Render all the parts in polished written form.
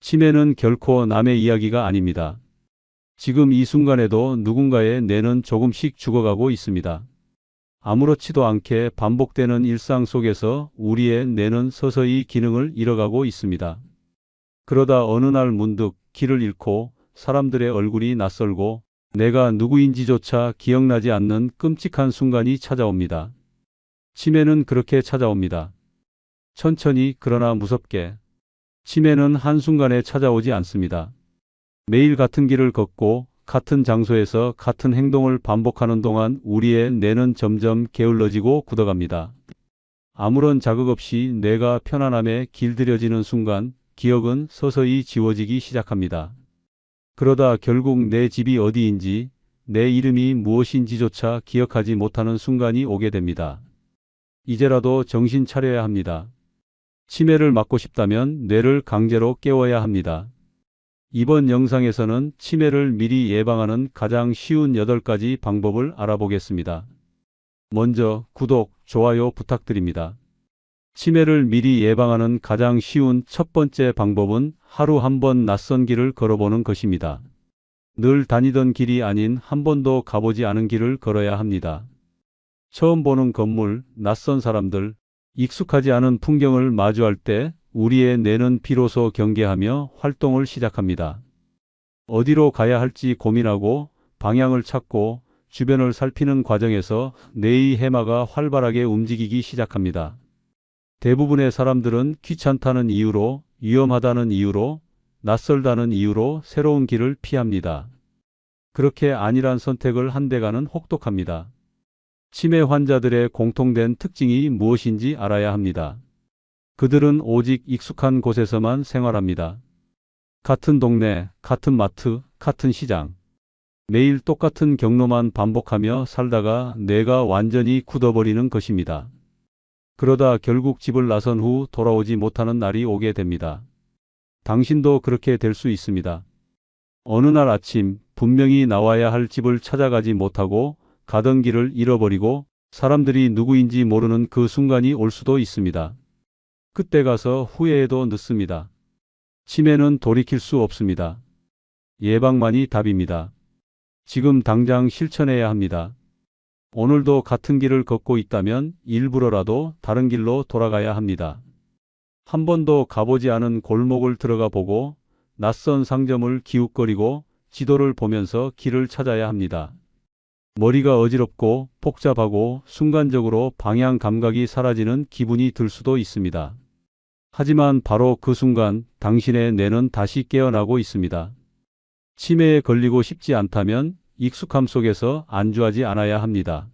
치매는 결코 남의 이야기가 아닙니다. 지금 이 순간에도 누군가의 뇌는 조금씩 죽어가고 있습니다. 아무렇지도 않게 반복되는 일상 속에서 우리의 뇌는 서서히 기능을 잃어가고 있습니다. 그러다 어느 날 문득 길을 잃고 사람들의 얼굴이 낯설고 내가 누구인지조차 기억나지 않는 끔찍한 순간이 찾아옵니다. 치매는 그렇게 찾아옵니다. 천천히 그러나 무섭게. 치매는 한순간에 찾아오지 않습니다. 매일 같은 길을 걷고 같은 장소에서 같은 행동을 반복하는 동안 우리의 뇌는 점점 게을러지고 굳어갑니다. 아무런 자극 없이 뇌가 편안함에 길들여지는 순간 기억은 서서히 지워지기 시작합니다. 그러다 결국 내 집이 어디인지, 내 이름이 무엇인지조차 기억하지 못하는 순간이 오게 됩니다. 이제라도 정신 차려야 합니다. 치매를 막고 싶다면 뇌를 강제로 깨워야 합니다. 이번 영상에서는 치매를 미리 예방하는 가장 쉬운 8가지 방법을 알아보겠습니다. 먼저 구독, 좋아요 부탁드립니다. 치매를 미리 예방하는 가장 쉬운 첫 번째 방법은 하루 한 번 낯선 길을 걸어보는 것입니다. 늘 다니던 길이 아닌 한 번도 가보지 않은 길을 걸어야 합니다. 처음 보는 건물, 낯선 사람들, 익숙하지 않은 풍경을 마주할 때 우리의 뇌는 비로소 경계하며 활동을 시작합니다. 어디로 가야 할지 고민하고 방향을 찾고 주변을 살피는 과정에서 뇌의 해마가 활발하게 움직이기 시작합니다. 대부분의 사람들은 귀찮다는 이유로, 위험하다는 이유로, 낯설다는 이유로 새로운 길을 피합니다. 그렇게 안일한 선택을 한 데 가는 혹독합니다. 치매 환자들의 공통된 특징이 무엇인지 알아야 합니다. 그들은 오직 익숙한 곳에서만 생활합니다. 같은 동네, 같은 마트, 같은 시장. 매일 똑같은 경로만 반복하며 살다가 뇌가 완전히 굳어버리는 것입니다. 그러다 결국 집을 나선 후 돌아오지 못하는 날이 오게 됩니다. 당신도 그렇게 될 수 있습니다. 어느 날 아침 분명히 나와야 할 집을 찾아가지 못하고 가던 길을 잃어버리고 사람들이 누구인지 모르는 그 순간이 올 수도 있습니다. 그때 가서 후회해도 늦습니다. 치매는 돌이킬 수 없습니다. 예방만이 답입니다. 지금 당장 실천해야 합니다. 오늘도 같은 길을 걷고 있다면 일부러라도 다른 길로 돌아가야 합니다. 한 번도 가보지 않은 골목을 들어가 보고 낯선 상점을 기웃거리고 지도를 보면서 길을 찾아야 합니다. 머리가 어지럽고 복잡하고 순간적으로 방향 감각이 사라지는 기분이 들 수도 있습니다. 하지만 바로 그 순간 당신의 뇌는 다시 깨어나고 있습니다. 치매에 걸리고 싶지 않다면 익숙함 속에서 안주하지 않아야 합니다.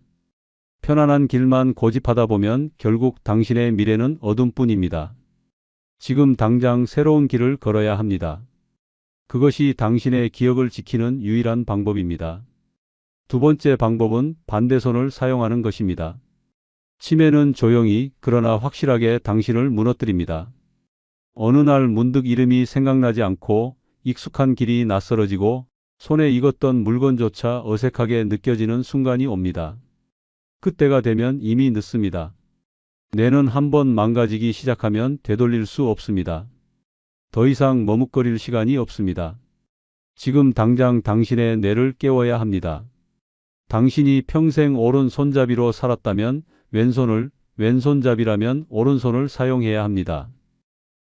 편안한 길만 고집하다 보면 결국 당신의 미래는 어둠뿐입니다. 지금 당장 새로운 길을 걸어야 합니다. 그것이 당신의 기억을 지키는 유일한 방법입니다. 두 번째 방법은 반대손을 사용하는 것입니다. 치매는 조용히 그러나 확실하게 당신을 무너뜨립니다. 어느 날 문득 이름이 생각나지 않고 익숙한 길이 낯설어지고 손에 익었던 물건조차 어색하게 느껴지는 순간이 옵니다. 그때가 되면 이미 늦습니다. 뇌는 한번 망가지기 시작하면 되돌릴 수 없습니다. 더 이상 머뭇거릴 시간이 없습니다. 지금 당장 당신의 뇌를 깨워야 합니다. 당신이 평생 오른손잡이로 살았다면 왼손을, 왼손잡이라면 오른손을 사용해야 합니다.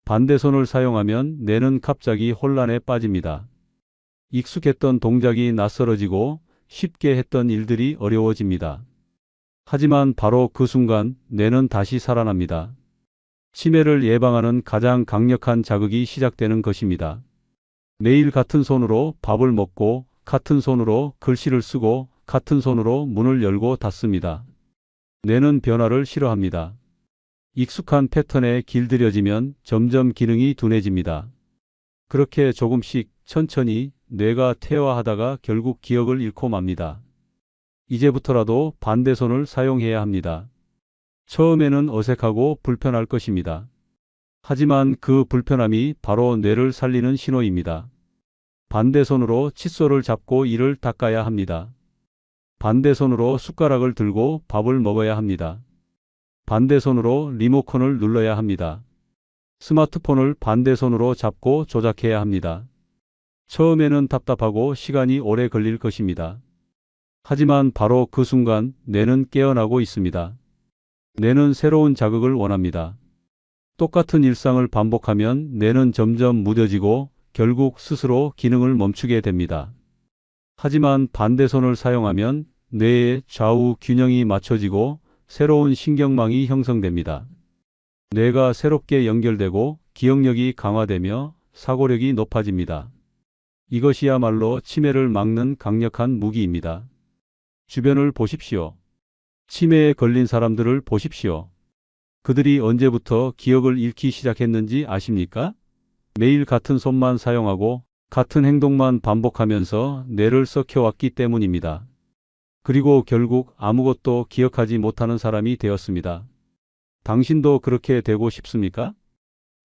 반대손을 사용하면 뇌는 갑자기 혼란에 빠집니다. 익숙했던 동작이 낯설어지고 쉽게 했던 일들이 어려워집니다. 하지만 바로 그 순간 뇌는 다시 살아납니다. 치매를 예방하는 가장 강력한 자극이 시작되는 것입니다. 매일 같은 손으로 밥을 먹고 같은 손으로 글씨를 쓰고 같은 손으로 문을 열고 닫습니다. 뇌는 변화를 싫어합니다. 익숙한 패턴에 길들여지면 점점 기능이 둔해집니다. 그렇게 조금씩 천천히 뇌가 퇴화하다가 결국 기억을 잃고 맙니다. 이제부터라도 반대손을 사용해야 합니다. 처음에는 어색하고 불편할 것입니다. 하지만 그 불편함이 바로 뇌를 살리는 신호입니다. 반대손으로 칫솔을 잡고 이를 닦아야 합니다. 반대손으로 숟가락을 들고 밥을 먹어야 합니다. 반대손으로 리모컨을 눌러야 합니다. 스마트폰을 반대손으로 잡고 조작해야 합니다. 처음에는 답답하고 시간이 오래 걸릴 것입니다. 하지만 바로 그 순간 뇌는 깨어나고 있습니다. 뇌는 새로운 자극을 원합니다. 똑같은 일상을 반복하면 뇌는 점점 무뎌지고 결국 스스로 기능을 멈추게 됩니다. 하지만 반대손을 사용하면 뇌의 좌우 균형이 맞춰지고 새로운 신경망이 형성됩니다. 뇌가 새롭게 연결되고 기억력이 강화되며 사고력이 높아집니다. 이것이야말로 치매를 막는 강력한 무기입니다. 주변을 보십시오. 치매에 걸린 사람들을 보십시오. 그들이 언제부터 기억을 잃기 시작했는지 아십니까? 매일 같은 손만 사용하고 같은 행동만 반복하면서 뇌를 썩혀왔기 때문입니다. 그리고 결국 아무것도 기억하지 못하는 사람이 되었습니다. 당신도 그렇게 되고 싶습니까?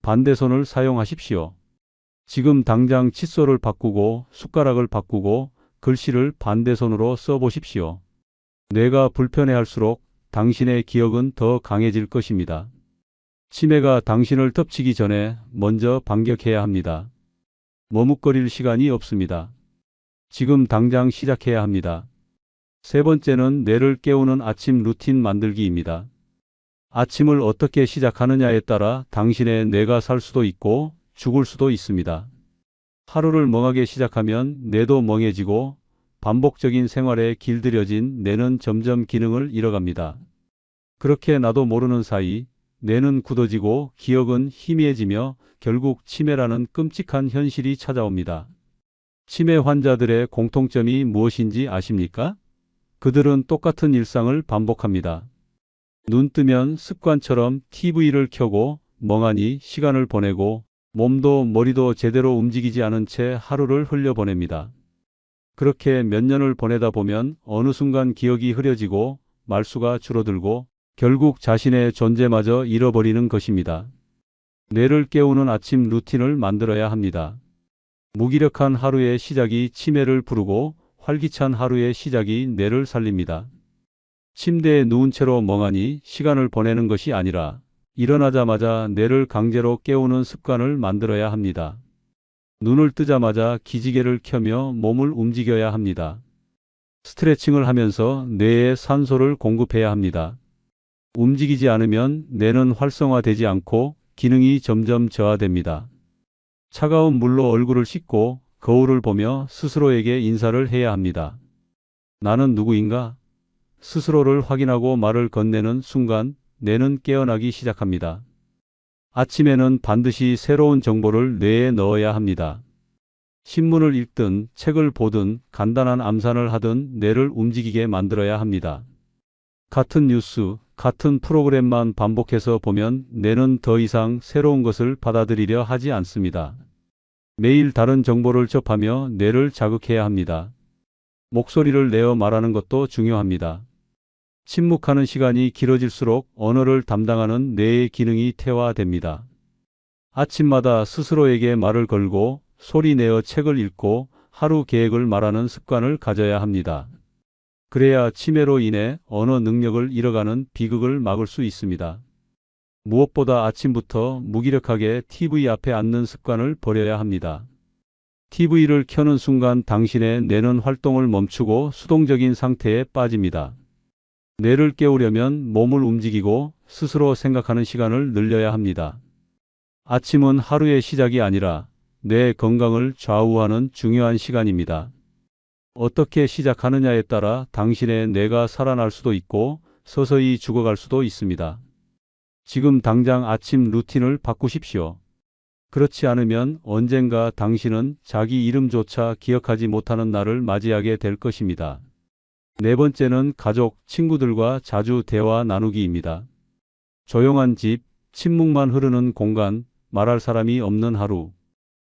반대손을 사용하십시오. 지금 당장 칫솔을 바꾸고 숟가락을 바꾸고 글씨를 반대손으로 써보십시오. 뇌가 불편해할수록 당신의 기억은 더 강해질 것입니다. 치매가 당신을 덮치기 전에 먼저 반격해야 합니다. 머뭇거릴 시간이 없습니다. 지금 당장 시작해야 합니다. 세 번째는 뇌를 깨우는 아침 루틴 만들기입니다. 아침을 어떻게 시작하느냐에 따라 당신의 뇌가 살 수도 있고 죽을 수도 있습니다. 하루를 멍하게 시작하면 뇌도 멍해지고 반복적인 생활에 길들여진 뇌는 점점 기능을 잃어갑니다. 그렇게 나도 모르는 사이 뇌는 굳어지고 기억은 희미해지며 결국 치매라는 끔찍한 현실이 찾아옵니다. 치매 환자들의 공통점이 무엇인지 아십니까? 그들은 똑같은 일상을 반복합니다. 눈 뜨면 습관처럼 TV를 켜고 멍하니 시간을 보내고 몸도 머리도 제대로 움직이지 않은 채 하루를 흘려보냅니다. 그렇게 몇 년을 보내다 보면 어느 순간 기억이 흐려지고 말수가 줄어들고 결국 자신의 존재마저 잃어버리는 것입니다. 뇌를 깨우는 아침 루틴을 만들어야 합니다. 무기력한 하루의 시작이 치매를 부르고 활기찬 하루의 시작이 뇌를 살립니다. 침대에 누운 채로 멍하니 시간을 보내는 것이 아니라 일어나자마자 뇌를 강제로 깨우는 습관을 만들어야 합니다. 눈을 뜨자마자 기지개를 켜며 몸을 움직여야 합니다. 스트레칭을 하면서 뇌에 산소를 공급해야 합니다. 움직이지 않으면 뇌는 활성화되지 않고 기능이 점점 저하됩니다. 차가운 물로 얼굴을 씻고 거울을 보며 스스로에게 인사를 해야 합니다. 나는 누구인가? 스스로를 확인하고 말을 건네는 순간 뇌는 깨어나기 시작합니다. 아침에는 반드시 새로운 정보를 뇌에 넣어야 합니다. 신문을 읽든 책을 보든 간단한 암산을 하든 뇌를 움직이게 만들어야 합니다. 같은 뉴스, 같은 프로그램만 반복해서 보면 뇌는 더 이상 새로운 것을 받아들이려 하지 않습니다. 매일 다른 정보를 접하며 뇌를 자극해야 합니다. 목소리를 내어 말하는 것도 중요합니다. 침묵하는 시간이 길어질수록 언어를 담당하는 뇌의 기능이 퇴화됩니다. 아침마다 스스로에게 말을 걸고 소리 내어 책을 읽고 하루 계획을 말하는 습관을 가져야 합니다. 그래야 치매로 인해 언어 능력을 잃어가는 비극을 막을 수 있습니다. 무엇보다 아침부터 무기력하게 TV 앞에 앉는 습관을 버려야 합니다. TV를 켜는 순간 당신의 뇌는 활동을 멈추고 수동적인 상태에 빠집니다. 뇌를 깨우려면 몸을 움직이고 스스로 생각하는 시간을 늘려야 합니다. 아침은 하루의 시작이 아니라 뇌 건강을 좌우하는 중요한 시간입니다. 어떻게 시작하느냐에 따라 당신의 뇌가 살아날 수도 있고 서서히 죽어갈 수도 있습니다. 지금 당장 아침 루틴을 바꾸십시오. 그렇지 않으면 언젠가 당신은 자기 이름조차 기억하지 못하는 날을 맞이하게 될 것입니다. 네 번째는 가족, 친구들과 자주 대화 나누기입니다. 조용한 집, 침묵만 흐르는 공간, 말할 사람이 없는 하루.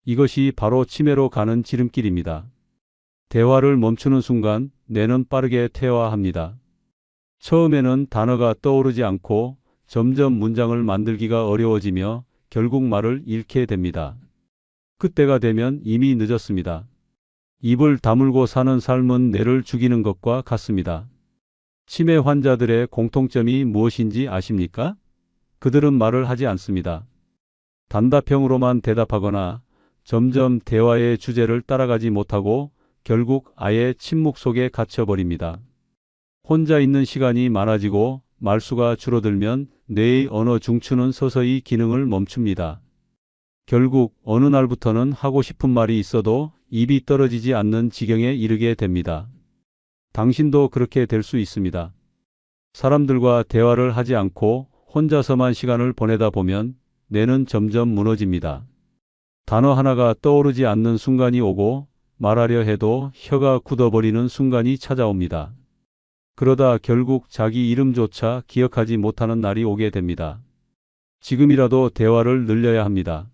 이것이 바로 치매로 가는 지름길입니다. 대화를 멈추는 순간 뇌는 빠르게 퇴화합니다. 처음에는 단어가 떠오르지 않고 점점 문장을 만들기가 어려워지며 결국 말을 잃게 됩니다. 그때가 되면 이미 늦었습니다. 입을 다물고 사는 삶은 뇌를 죽이는 것과 같습니다. 치매 환자들의 공통점이 무엇인지 아십니까? 그들은 말을 하지 않습니다. 단답형으로만 대답하거나 점점 대화의 주제를 따라가지 못하고 결국 아예 침묵 속에 갇혀버립니다. 혼자 있는 시간이 많아지고 말수가 줄어들면 뇌의 언어 중추는 서서히 기능을 멈춥니다. 결국 어느 날부터는 하고 싶은 말이 있어도 입이 떨어지지 않는 지경에 이르게 됩니다. 당신도 그렇게 될 수 있습니다. 사람들과 대화를 하지 않고 혼자서만 시간을 보내다 보면 뇌는 점점 무너집니다. 단어 하나가 떠오르지 않는 순간이 오고 말하려 해도 혀가 굳어버리는 순간이 찾아옵니다. 그러다 결국 자기 이름조차 기억하지 못하는 날이 오게 됩니다. 지금이라도 대화를 늘려야 합니다.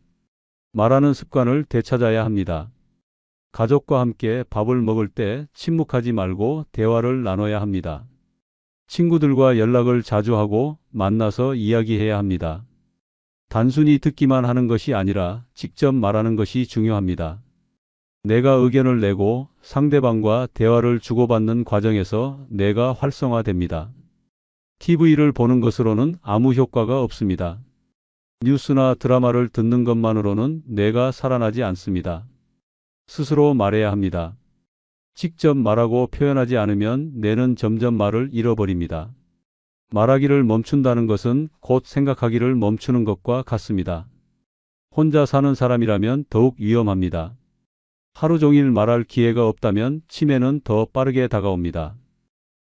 말하는 습관을 되찾아야 합니다. 가족과 함께 밥을 먹을 때 침묵하지 말고 대화를 나눠야 합니다. 친구들과 연락을 자주 하고 만나서 이야기해야 합니다. 단순히 듣기만 하는 것이 아니라 직접 말하는 것이 중요합니다. 내가 의견을 내고 상대방과 대화를 주고받는 과정에서 뇌가 활성화됩니다. TV를 보는 것으로는 아무 효과가 없습니다. 뉴스나 드라마를 듣는 것만으로는 뇌가 살아나지 않습니다. 스스로 말해야 합니다. 직접 말하고 표현하지 않으면 뇌는 점점 말을 잃어버립니다. 말하기를 멈춘다는 것은 곧 생각하기를 멈추는 것과 같습니다. 혼자 사는 사람이라면 더욱 위험합니다. 하루 종일 말할 기회가 없다면 치매는 더 빠르게 다가옵니다.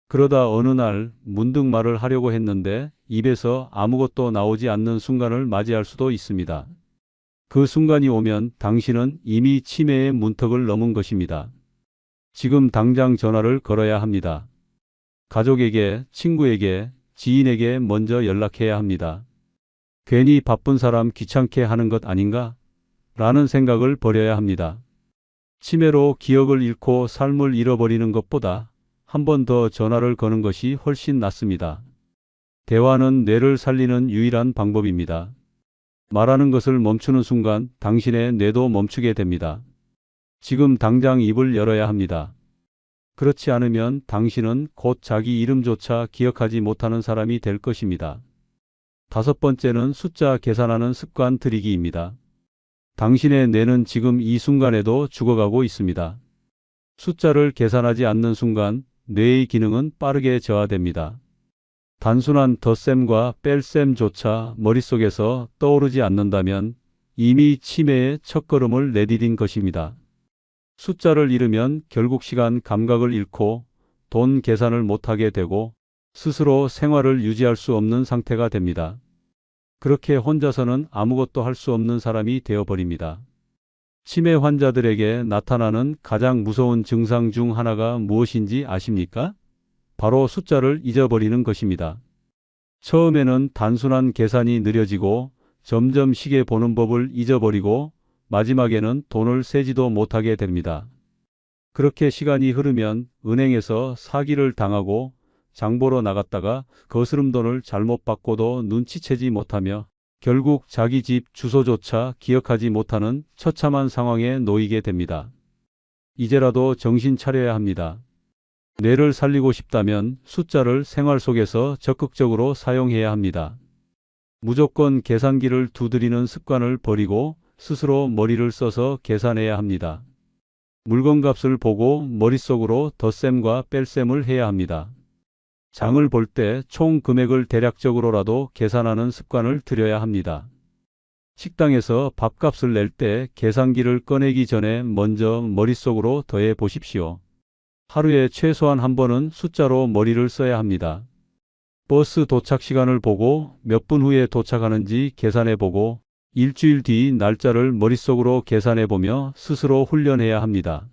그러다 어느 날 문득 말을 하려고 했는데 입에서 아무것도 나오지 않는 순간을 맞이할 수도 있습니다. 그 순간이 오면 당신은 이미 치매의 문턱을 넘은 것입니다. 지금 당장 전화를 걸어야 합니다. 가족에게, 친구에게, 지인에게 먼저 연락해야 합니다. 괜히 바쁜 사람 귀찮게 하는 것 아닌가? 라는 생각을 버려야 합니다. 치매로 기억을 잃고 삶을 잃어버리는 것보다 한 번 더 전화를 거는 것이 훨씬 낫습니다. 대화는 뇌를 살리는 유일한 방법입니다. 말하는 것을 멈추는 순간 당신의 뇌도 멈추게 됩니다. 지금 당장 입을 열어야 합니다. 그렇지 않으면 당신은 곧 자기 이름조차 기억하지 못하는 사람이 될 것입니다. 5번째는 숫자 계산하는 습관 들이기입니다. 당신의 뇌는 지금 이 순간에도 죽어가고 있습니다. 숫자를 계산하지 않는 순간 뇌의 기능은 빠르게 저하됩니다. 단순한 덧셈과 뺄셈조차 머릿속에서 떠오르지 않는다면 이미 치매의 첫걸음을 내디딘 것입니다. 숫자를 잃으면 결국 시간 감각을 잃고 돈 계산을 못하게 되고 스스로 생활을 유지할 수 없는 상태가 됩니다. 그렇게 혼자서는 아무것도 할 수 없는 사람이 되어버립니다. 치매 환자들에게 나타나는 가장 무서운 증상 중 하나가 무엇인지 아십니까? 바로 숫자를 잊어버리는 것입니다. 처음에는 단순한 계산이 느려지고 점점 시계 보는 법을 잊어버리고 마지막에는 돈을 세지도 못하게 됩니다. 그렇게 시간이 흐르면 은행에서 사기를 당하고 장보러 나갔다가 거스름 돈을 잘못 받고도 눈치채지 못하며 결국 자기 집 주소조차 기억하지 못하는 처참한 상황에 놓이게 됩니다. 이제라도 정신 차려야 합니다. 뇌를 살리고 싶다면 숫자를 생활 속에서 적극적으로 사용해야 합니다. 무조건 계산기를 두드리는 습관을 버리고 스스로 머리를 써서 계산해야 합니다. 물건값을 보고 머릿속으로 덧셈과 뺄셈을 해야 합니다. 장을 볼 때 총 금액을 대략적으로라도 계산하는 습관을 들여야 합니다. 식당에서 밥값을 낼 때 계산기를 꺼내기 전에 먼저 머릿속으로 더해 보십시오. 하루에 최소한 한 번은 숫자로 머리를 써야 합니다. 버스 도착 시간을 보고 몇 분 후에 도착하는지 계산해 보고 일주일 뒤 날짜를 머릿속으로 계산해 보며 스스로 훈련해야 합니다.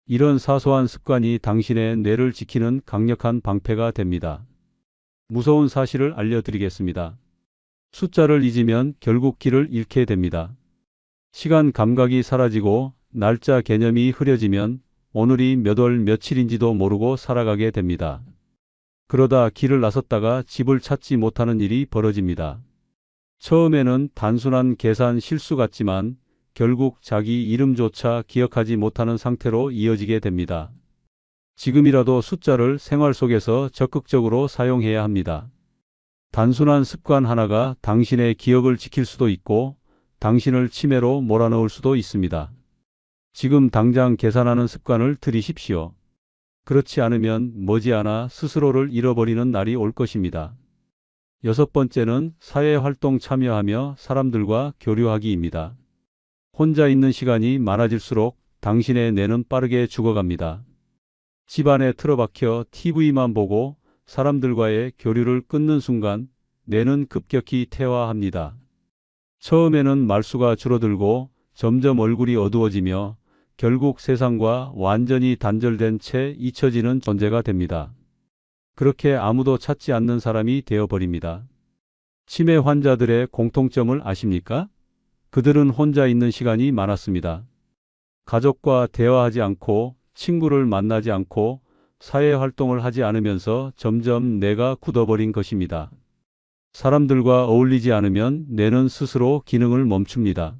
이런 사소한 습관이 당신의 뇌를 지키는 강력한 방패가 됩니다. 무서운 사실을 알려드리겠습니다. 숫자를 잊으면 결국 길을 잃게 됩니다. 시간 감각이 사라지고 날짜 개념이 흐려지면 오늘이 몇 월 며칠인지도 모르고 살아가게 됩니다. 그러다 길을 나섰다가 집을 찾지 못하는 일이 벌어집니다. 처음에는 단순한 계산 실수 같지만 결국 자기 이름조차 기억하지 못하는 상태로 이어지게 됩니다. 지금이라도 숫자를 생활 속에서 적극적으로 사용해야 합니다. 단순한 습관 하나가 당신의 기억을 지킬 수도 있고 당신을 치매로 몰아넣을 수도 있습니다. 지금 당장 계산하는 습관을 들이십시오. 그렇지 않으면 머지않아 스스로를 잃어버리는 날이 올 것입니다. 여섯 번째는 사회활동 참여하며 사람들과 교류하기입니다. 혼자 있는 시간이 많아질수록 당신의 뇌는 빠르게 죽어갑니다. 집안에 틀어박혀 TV만 보고 사람들과의 교류를 끊는 순간 뇌는 급격히 퇴화합니다. 처음에는 말수가 줄어들고 점점 얼굴이 어두워지며 결국 세상과 완전히 단절된 채 잊혀지는 존재가 됩니다. 그렇게 아무도 찾지 않는 사람이 되어버립니다. 치매 환자들의 공통점을 아십니까? 그들은 혼자 있는 시간이 많았습니다. 가족과 대화하지 않고 친구를 만나지 않고 사회활동을 하지 않으면서 점점 뇌가 굳어버린 것입니다. 사람들과 어울리지 않으면 뇌는 스스로 기능을 멈춥니다.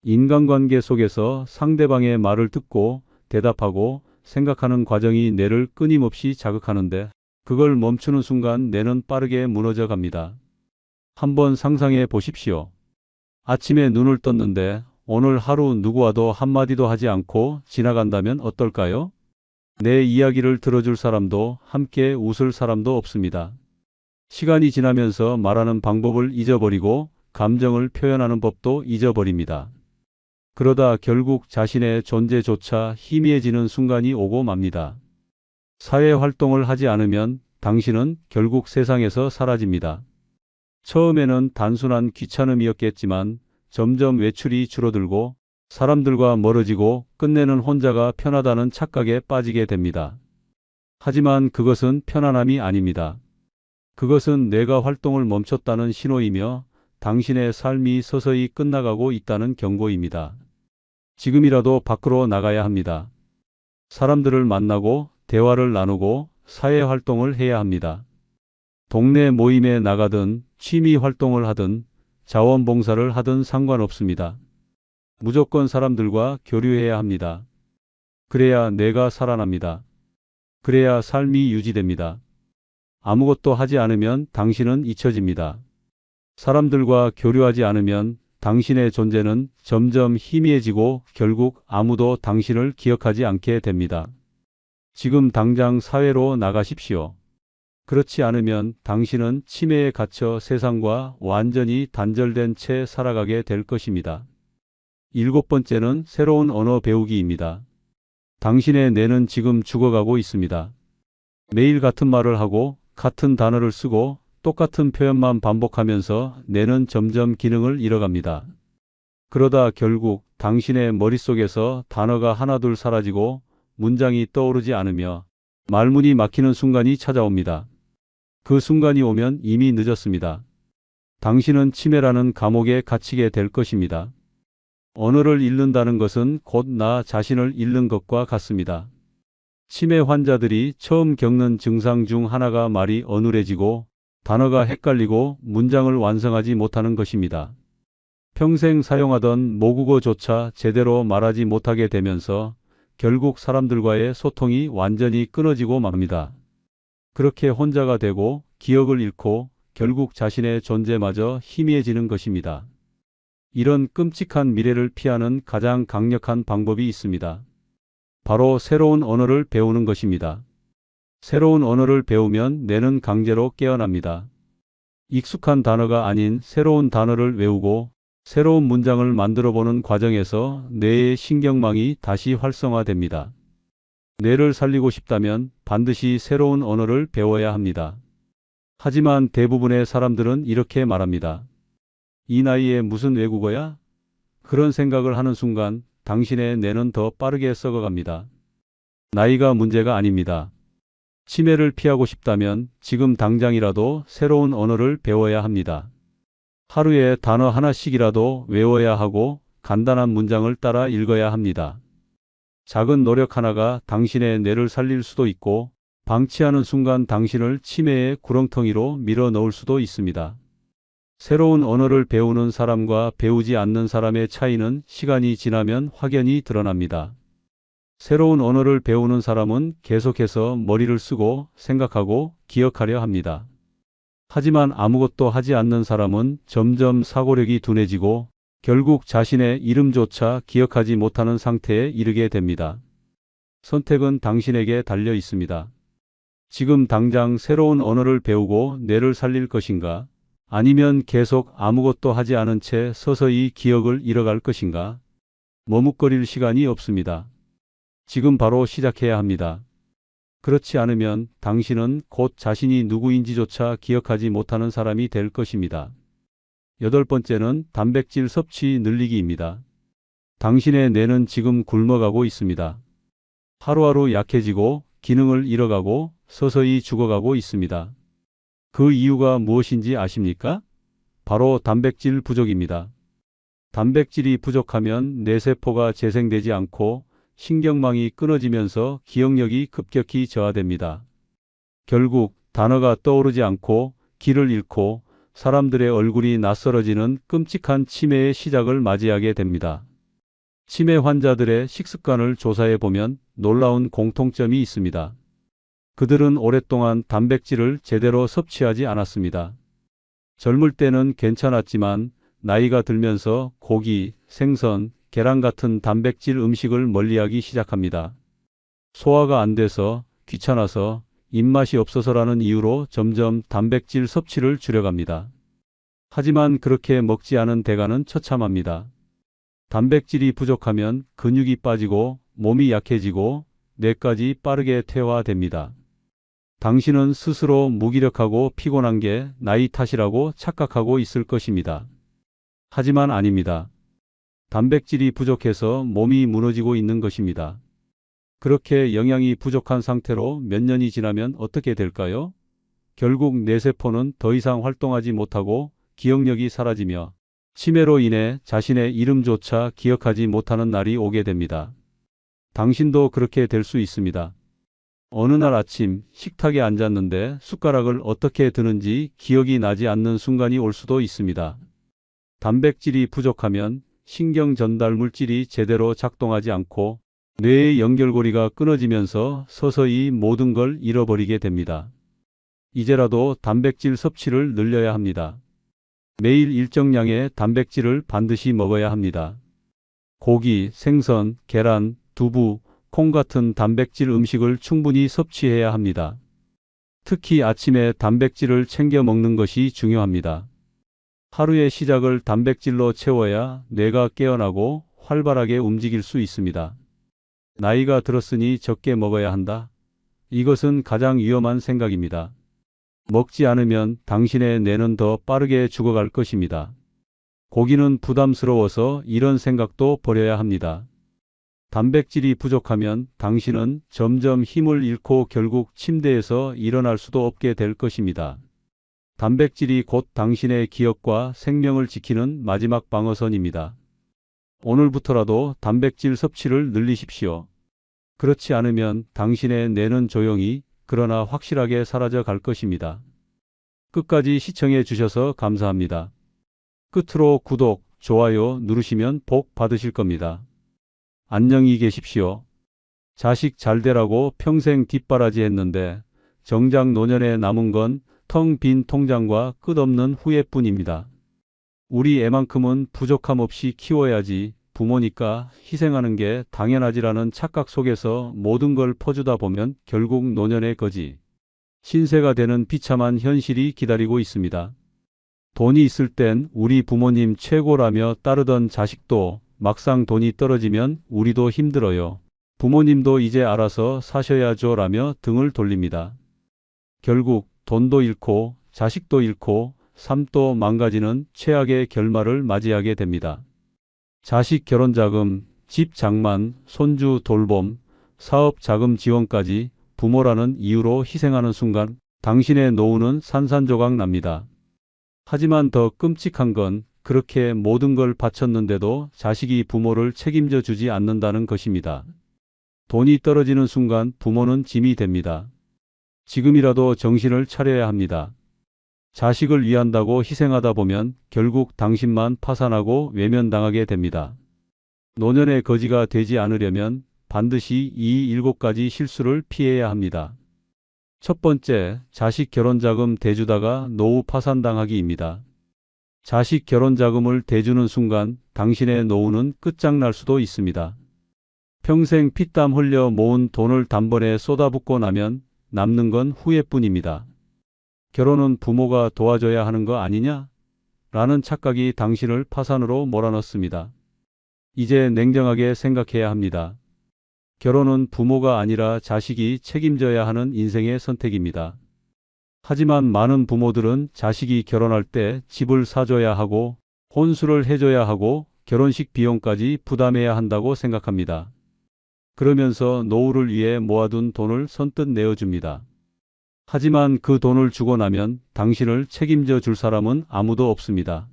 인간관계 속에서 상대방의 말을 듣고 대답하고 생각하는 과정이 뇌를 끊임없이 자극하는데 그걸 멈추는 순간 뇌는 빠르게 무너져 갑니다. 한번 상상해 보십시오. 아침에 눈을 떴는데 오늘 하루 누구와도 한마디도 하지 않고 지나간다면 어떨까요? 내 이야기를 들어줄 사람도 함께 웃을 사람도 없습니다. 시간이 지나면서 말하는 방법을 잊어버리고 감정을 표현하는 법도 잊어버립니다. 그러다 결국 자신의 존재조차 희미해지는 순간이 오고 맙니다. 사회활동을 하지 않으면 당신은 결국 세상에서 사라집니다. 처음에는 단순한 귀찮음이었겠지만 점점 외출이 줄어들고 사람들과 멀어지고 끝내는 혼자가 편하다는 착각에 빠지게 됩니다. 하지만 그것은 편안함이 아닙니다. 그것은 뇌가 활동을 멈췄다는 신호이며 당신의 삶이 서서히 끝나가고 있다는 경고입니다. 지금이라도 밖으로 나가야 합니다. 사람들을 만나고 대화를 나누고 사회활동을 해야 합니다. 동네 모임에 나가든 취미 활동을 하든 자원봉사를 하든 상관없습니다. 무조건 사람들과 교류해야 합니다. 그래야 뇌가 살아납니다. 그래야 삶이 유지됩니다. 아무것도 하지 않으면 당신은 잊혀집니다. 사람들과 교류하지 않으면 당신의 존재는 점점 희미해지고 결국 아무도 당신을 기억하지 않게 됩니다. 지금 당장 사회로 나가십시오. 그렇지 않으면 당신은 치매에 갇혀 세상과 완전히 단절된 채 살아가게 될 것입니다. 일곱 번째는 새로운 언어 배우기입니다. 당신의 뇌는 지금 죽어가고 있습니다. 매일 같은 말을 하고 같은 단어를 쓰고 똑같은 표현만 반복하면서 뇌는 점점 기능을 잃어갑니다. 그러다 결국 당신의 머릿속에서 단어가 하나둘 사라지고 문장이 떠오르지 않으며 말문이 막히는 순간이 찾아옵니다. 그 순간이 오면 이미 늦었습니다. 당신은 치매라는 감옥에 갇히게 될 것입니다. 언어를 잃는다는 것은 곧 나 자신을 잃는 것과 같습니다. 치매 환자들이 처음 겪는 증상 중 하나가 말이 어눌해지고 단어가 헷갈리고 문장을 완성하지 못하는 것입니다. 평생 사용하던 모국어조차 제대로 말하지 못하게 되면서 결국 사람들과의 소통이 완전히 끊어지고 맙니다. 그렇게 혼자가 되고 기억을 잃고 결국 자신의 존재마저 희미해지는 것입니다. 이런 끔찍한 미래를 피하는 가장 강력한 방법이 있습니다. 바로 새로운 언어를 배우는 것입니다. 새로운 언어를 배우면 뇌는 강제로 깨어납니다. 익숙한 단어가 아닌 새로운 단어를 외우고 새로운 문장을 만들어보는 과정에서 뇌의 신경망이 다시 활성화됩니다. 뇌를 살리고 싶다면 반드시 새로운 언어를 배워야 합니다. 하지만 대부분의 사람들은 이렇게 말합니다. 이 나이에 무슨 외국어야? 그런 생각을 하는 순간 당신의 뇌는 더 빠르게 썩어갑니다. 나이가 문제가 아닙니다. 치매를 피하고 싶다면 지금 당장이라도 새로운 언어를 배워야 합니다. 하루에 단어 하나씩이라도 외워야 하고 간단한 문장을 따라 읽어야 합니다. 작은 노력 하나가 당신의 뇌를 살릴 수도 있고 방치하는 순간 당신을 치매의 구렁텅이로 밀어 넣을 수도 있습니다. 새로운 언어를 배우는 사람과 배우지 않는 사람의 차이는 시간이 지나면 확연히 드러납니다. 새로운 언어를 배우는 사람은 계속해서 머리를 쓰고 생각하고 기억하려 합니다. 하지만 아무것도 하지 않는 사람은 점점 사고력이 둔해지고 결국 자신의 이름조차 기억하지 못하는 상태에 이르게 됩니다. 선택은 당신에게 달려 있습니다. 지금 당장 새로운 언어를 배우고 뇌를 살릴 것인가? 아니면 계속 아무것도 하지 않은 채 서서히 기억을 잃어갈 것인가? 머뭇거릴 시간이 없습니다. 지금 바로 시작해야 합니다. 그렇지 않으면 당신은 곧 자신이 누구인지조차 기억하지 못하는 사람이 될 것입니다. 여덟 번째는 단백질 섭취 늘리기입니다. 당신의 뇌는 지금 굶어가고 있습니다. 하루하루 약해지고 기능을 잃어가고 서서히 죽어가고 있습니다. 그 이유가 무엇인지 아십니까? 바로 단백질 부족입니다. 단백질이 부족하면 뇌세포가 재생되지 않고 신경망이 끊어지면서 기억력이 급격히 저하됩니다. 결국 단어가 떠오르지 않고 길을 잃고 사람들의 얼굴이 낯설어지는 끔찍한 치매의 시작을 맞이하게 됩니다. 치매 환자들의 식습관을 조사해 보면 놀라운 공통점이 있습니다. 그들은 오랫동안 단백질을 제대로 섭취하지 않았습니다. 젊을 때는 괜찮았지만 나이가 들면서 고기, 생선, 계란 같은 단백질 음식을 멀리하기 시작합니다. 소화가 안 돼서, 귀찮아서, 입맛이 없어서라는 이유로 점점 단백질 섭취를 줄여갑니다. 하지만 그렇게 먹지 않은 대가는 처참합니다. 단백질이 부족하면 근육이 빠지고 몸이 약해지고 뇌까지 빠르게 퇴화됩니다. 당신은 스스로 무기력하고 피곤한 게 나이 탓이라고 착각하고 있을 것입니다. 하지만 아닙니다. 단백질이 부족해서 몸이 무너지고 있는 것입니다. 그렇게 영양이 부족한 상태로 몇 년이 지나면 어떻게 될까요? 결국 뇌세포는 더 이상 활동하지 못하고 기억력이 사라지며 치매로 인해 자신의 이름조차 기억하지 못하는 날이 오게 됩니다. 당신도 그렇게 될 수 있습니다. 어느 날 아침 식탁에 앉았는데 숟가락을 어떻게 드는지 기억이 나지 않는 순간이 올 수도 있습니다. 단백질이 부족하면 신경 전달 물질이 제대로 작동하지 않고 뇌의 연결고리가 끊어지면서 서서히 모든 걸 잃어버리게 됩니다. 이제라도 단백질 섭취를 늘려야 합니다. 매일 일정량의 단백질을 반드시 먹어야 합니다. 고기, 생선, 계란, 두부, 콩 같은 단백질 음식을 충분히 섭취해야 합니다. 특히 아침에 단백질을 챙겨 먹는 것이 중요합니다. 하루의 시작을 단백질로 채워야 뇌가 깨어나고 활발하게 움직일 수 있습니다. 나이가 들었으니 적게 먹어야 한다. 이것은 가장 위험한 생각입니다. 먹지 않으면 당신의 뇌는 더 빠르게 죽어갈 것입니다. 고기는 부담스러워서 이런 생각도 버려야 합니다. 단백질이 부족하면 당신은 점점 힘을 잃고 결국 침대에서 일어날 수도 없게 될 것입니다. 단백질이 곧 당신의 기억과 생명을 지키는 마지막 방어선입니다. 오늘부터라도 단백질 섭취를 늘리십시오. 그렇지 않으면 당신의 뇌는 조용히 그러나 확실하게 사라져 갈 것입니다. 끝까지 시청해 주셔서 감사합니다. 끝으로 구독, 좋아요 누르시면 복 받으실 겁니다. 안녕히 계십시오. 자식 잘 되라고 평생 뒷바라지 했는데 정작 노년에 남은 건 텅 빈 통장과 끝없는 후회뿐입니다. 우리 애만큼은 부족함 없이 키워야지 부모니까 희생하는 게 당연하지라는 착각 속에서 모든 걸 퍼주다 보면 결국 노년의 거지. 신세가 되는 비참한 현실이 기다리고 있습니다. 돈이 있을 땐 우리 부모님 최고라며 따르던 자식도 막상 돈이 떨어지면 우리도 힘들어요. 부모님도 이제 알아서 사셔야죠 라며 등을 돌립니다. 결국 돈도 잃고 자식도 잃고 삶도 망가지는 최악의 결말을 맞이하게 됩니다. 자식 결혼자금, 집 장만, 손주 돌봄, 사업 자금 지원까지 부모라는 이유로 희생하는 순간 당신의 노후는 산산조각 납니다. 하지만 더 끔찍한 건 그렇게 모든 걸 바쳤는데도 자식이 부모를 책임져 주지 않는다는 것입니다. 돈이 떨어지는 순간 부모는 짐이 됩니다. 지금이라도 정신을 차려야 합니다. 자식을 위한다고 희생하다 보면 결국 당신만 파산하고 외면당하게 됩니다. 노년의 거지가 되지 않으려면 반드시 이 7가지 실수를 피해야 합니다. 첫 번째, 자식 결혼자금 대주다가 노후 파산당하기입니다. 자식 결혼 자금을 대주는 순간 당신의 노후는 끝장날 수도 있습니다. 평생 피땀 흘려 모은 돈을 단번에 쏟아붓고 나면 남는 건 후회뿐입니다. 결혼은 부모가 도와줘야 하는 거 아니냐? 라는 착각이 당신을 파산으로 몰아넣습니다. 이제 냉정하게 생각해야 합니다. 결혼은 부모가 아니라 자식이 책임져야 하는 인생의 선택입니다. 하지만 많은 부모들은 자식이 결혼할 때 집을 사줘야 하고 혼수를 해줘야 하고 결혼식 비용까지 부담해야 한다고 생각합니다. 그러면서 노후를 위해 모아둔 돈을 선뜻 내어줍니다. 하지만 그 돈을 주고 나면 당신을 책임져 줄 사람은 아무도 없습니다.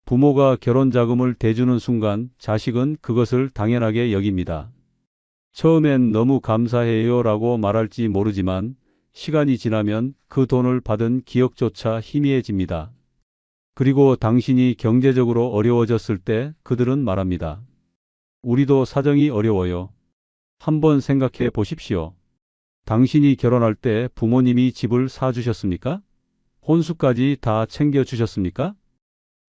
부모가 결혼 자금을 대주는 순간 자식은 그것을 당연하게 여깁니다. 처음엔 너무 감사해요 라고 말할지 모르지만 시간이 지나면 그 돈을 받은 기억조차 희미해집니다. 그리고 당신이 경제적으로 어려워졌을 때 그들은 말합니다. 우리도 사정이 어려워요. 한번 생각해 보십시오. 당신이 결혼할 때 부모님이 집을 사주셨습니까? 혼수까지 다 챙겨주셨습니까?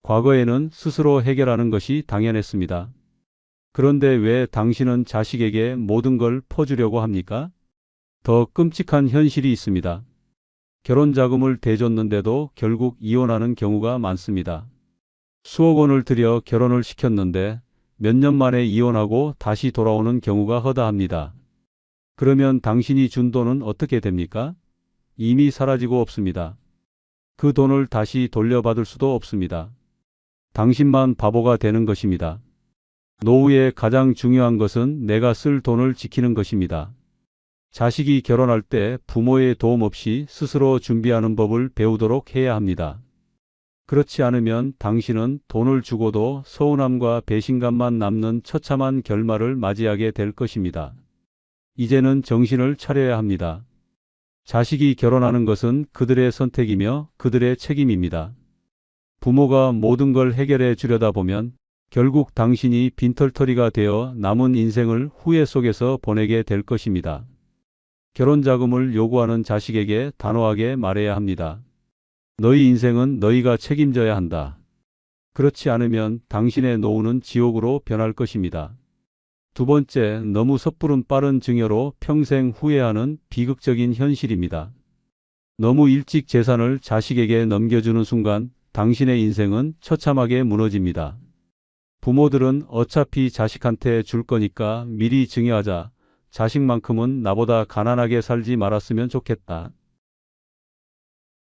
과거에는 스스로 해결하는 것이 당연했습니다. 그런데 왜 당신은 자식에게 모든 걸 퍼주려고 합니까? 더 끔찍한 현실이 있습니다. 결혼 자금을 대줬는데도 결국 이혼하는 경우가 많습니다. 수억 원을 들여 결혼을 시켰는데 몇 년 만에 이혼하고 다시 돌아오는 경우가 허다합니다. 그러면 당신이 준 돈은 어떻게 됩니까? 이미 사라지고 없습니다. 그 돈을 다시 돌려받을 수도 없습니다. 당신만 바보가 되는 것입니다. 노후에 가장 중요한 것은 내가 쓸 돈을 지키는 것입니다. 자식이 결혼할 때 부모의 도움 없이 스스로 준비하는 법을 배우도록 해야 합니다. 그렇지 않으면 당신은 돈을 주고도 서운함과 배신감만 남는 처참한 결말을 맞이하게 될 것입니다. 이제는 정신을 차려야 합니다. 자식이 결혼하는 것은 그들의 선택이며 그들의 책임입니다. 부모가 모든 걸 해결해 주려다 보면 결국 당신이 빈털터리가 되어 남은 인생을 후회 속에서 보내게 될 것입니다. 결혼 자금을 요구하는 자식에게 단호하게 말해야 합니다. 너희 인생은 너희가 책임져야 한다. 그렇지 않으면 당신의 노후는 지옥으로 변할 것입니다. 두 번째, 너무 섣부른 빠른 증여로 평생 후회하는 비극적인 현실입니다. 너무 일찍 재산을 자식에게 넘겨주는 순간 당신의 인생은 처참하게 무너집니다. 부모들은 어차피 자식한테 줄 거니까 미리 증여하자. 자식만큼은 나보다 가난하게 살지 말았으면 좋겠다.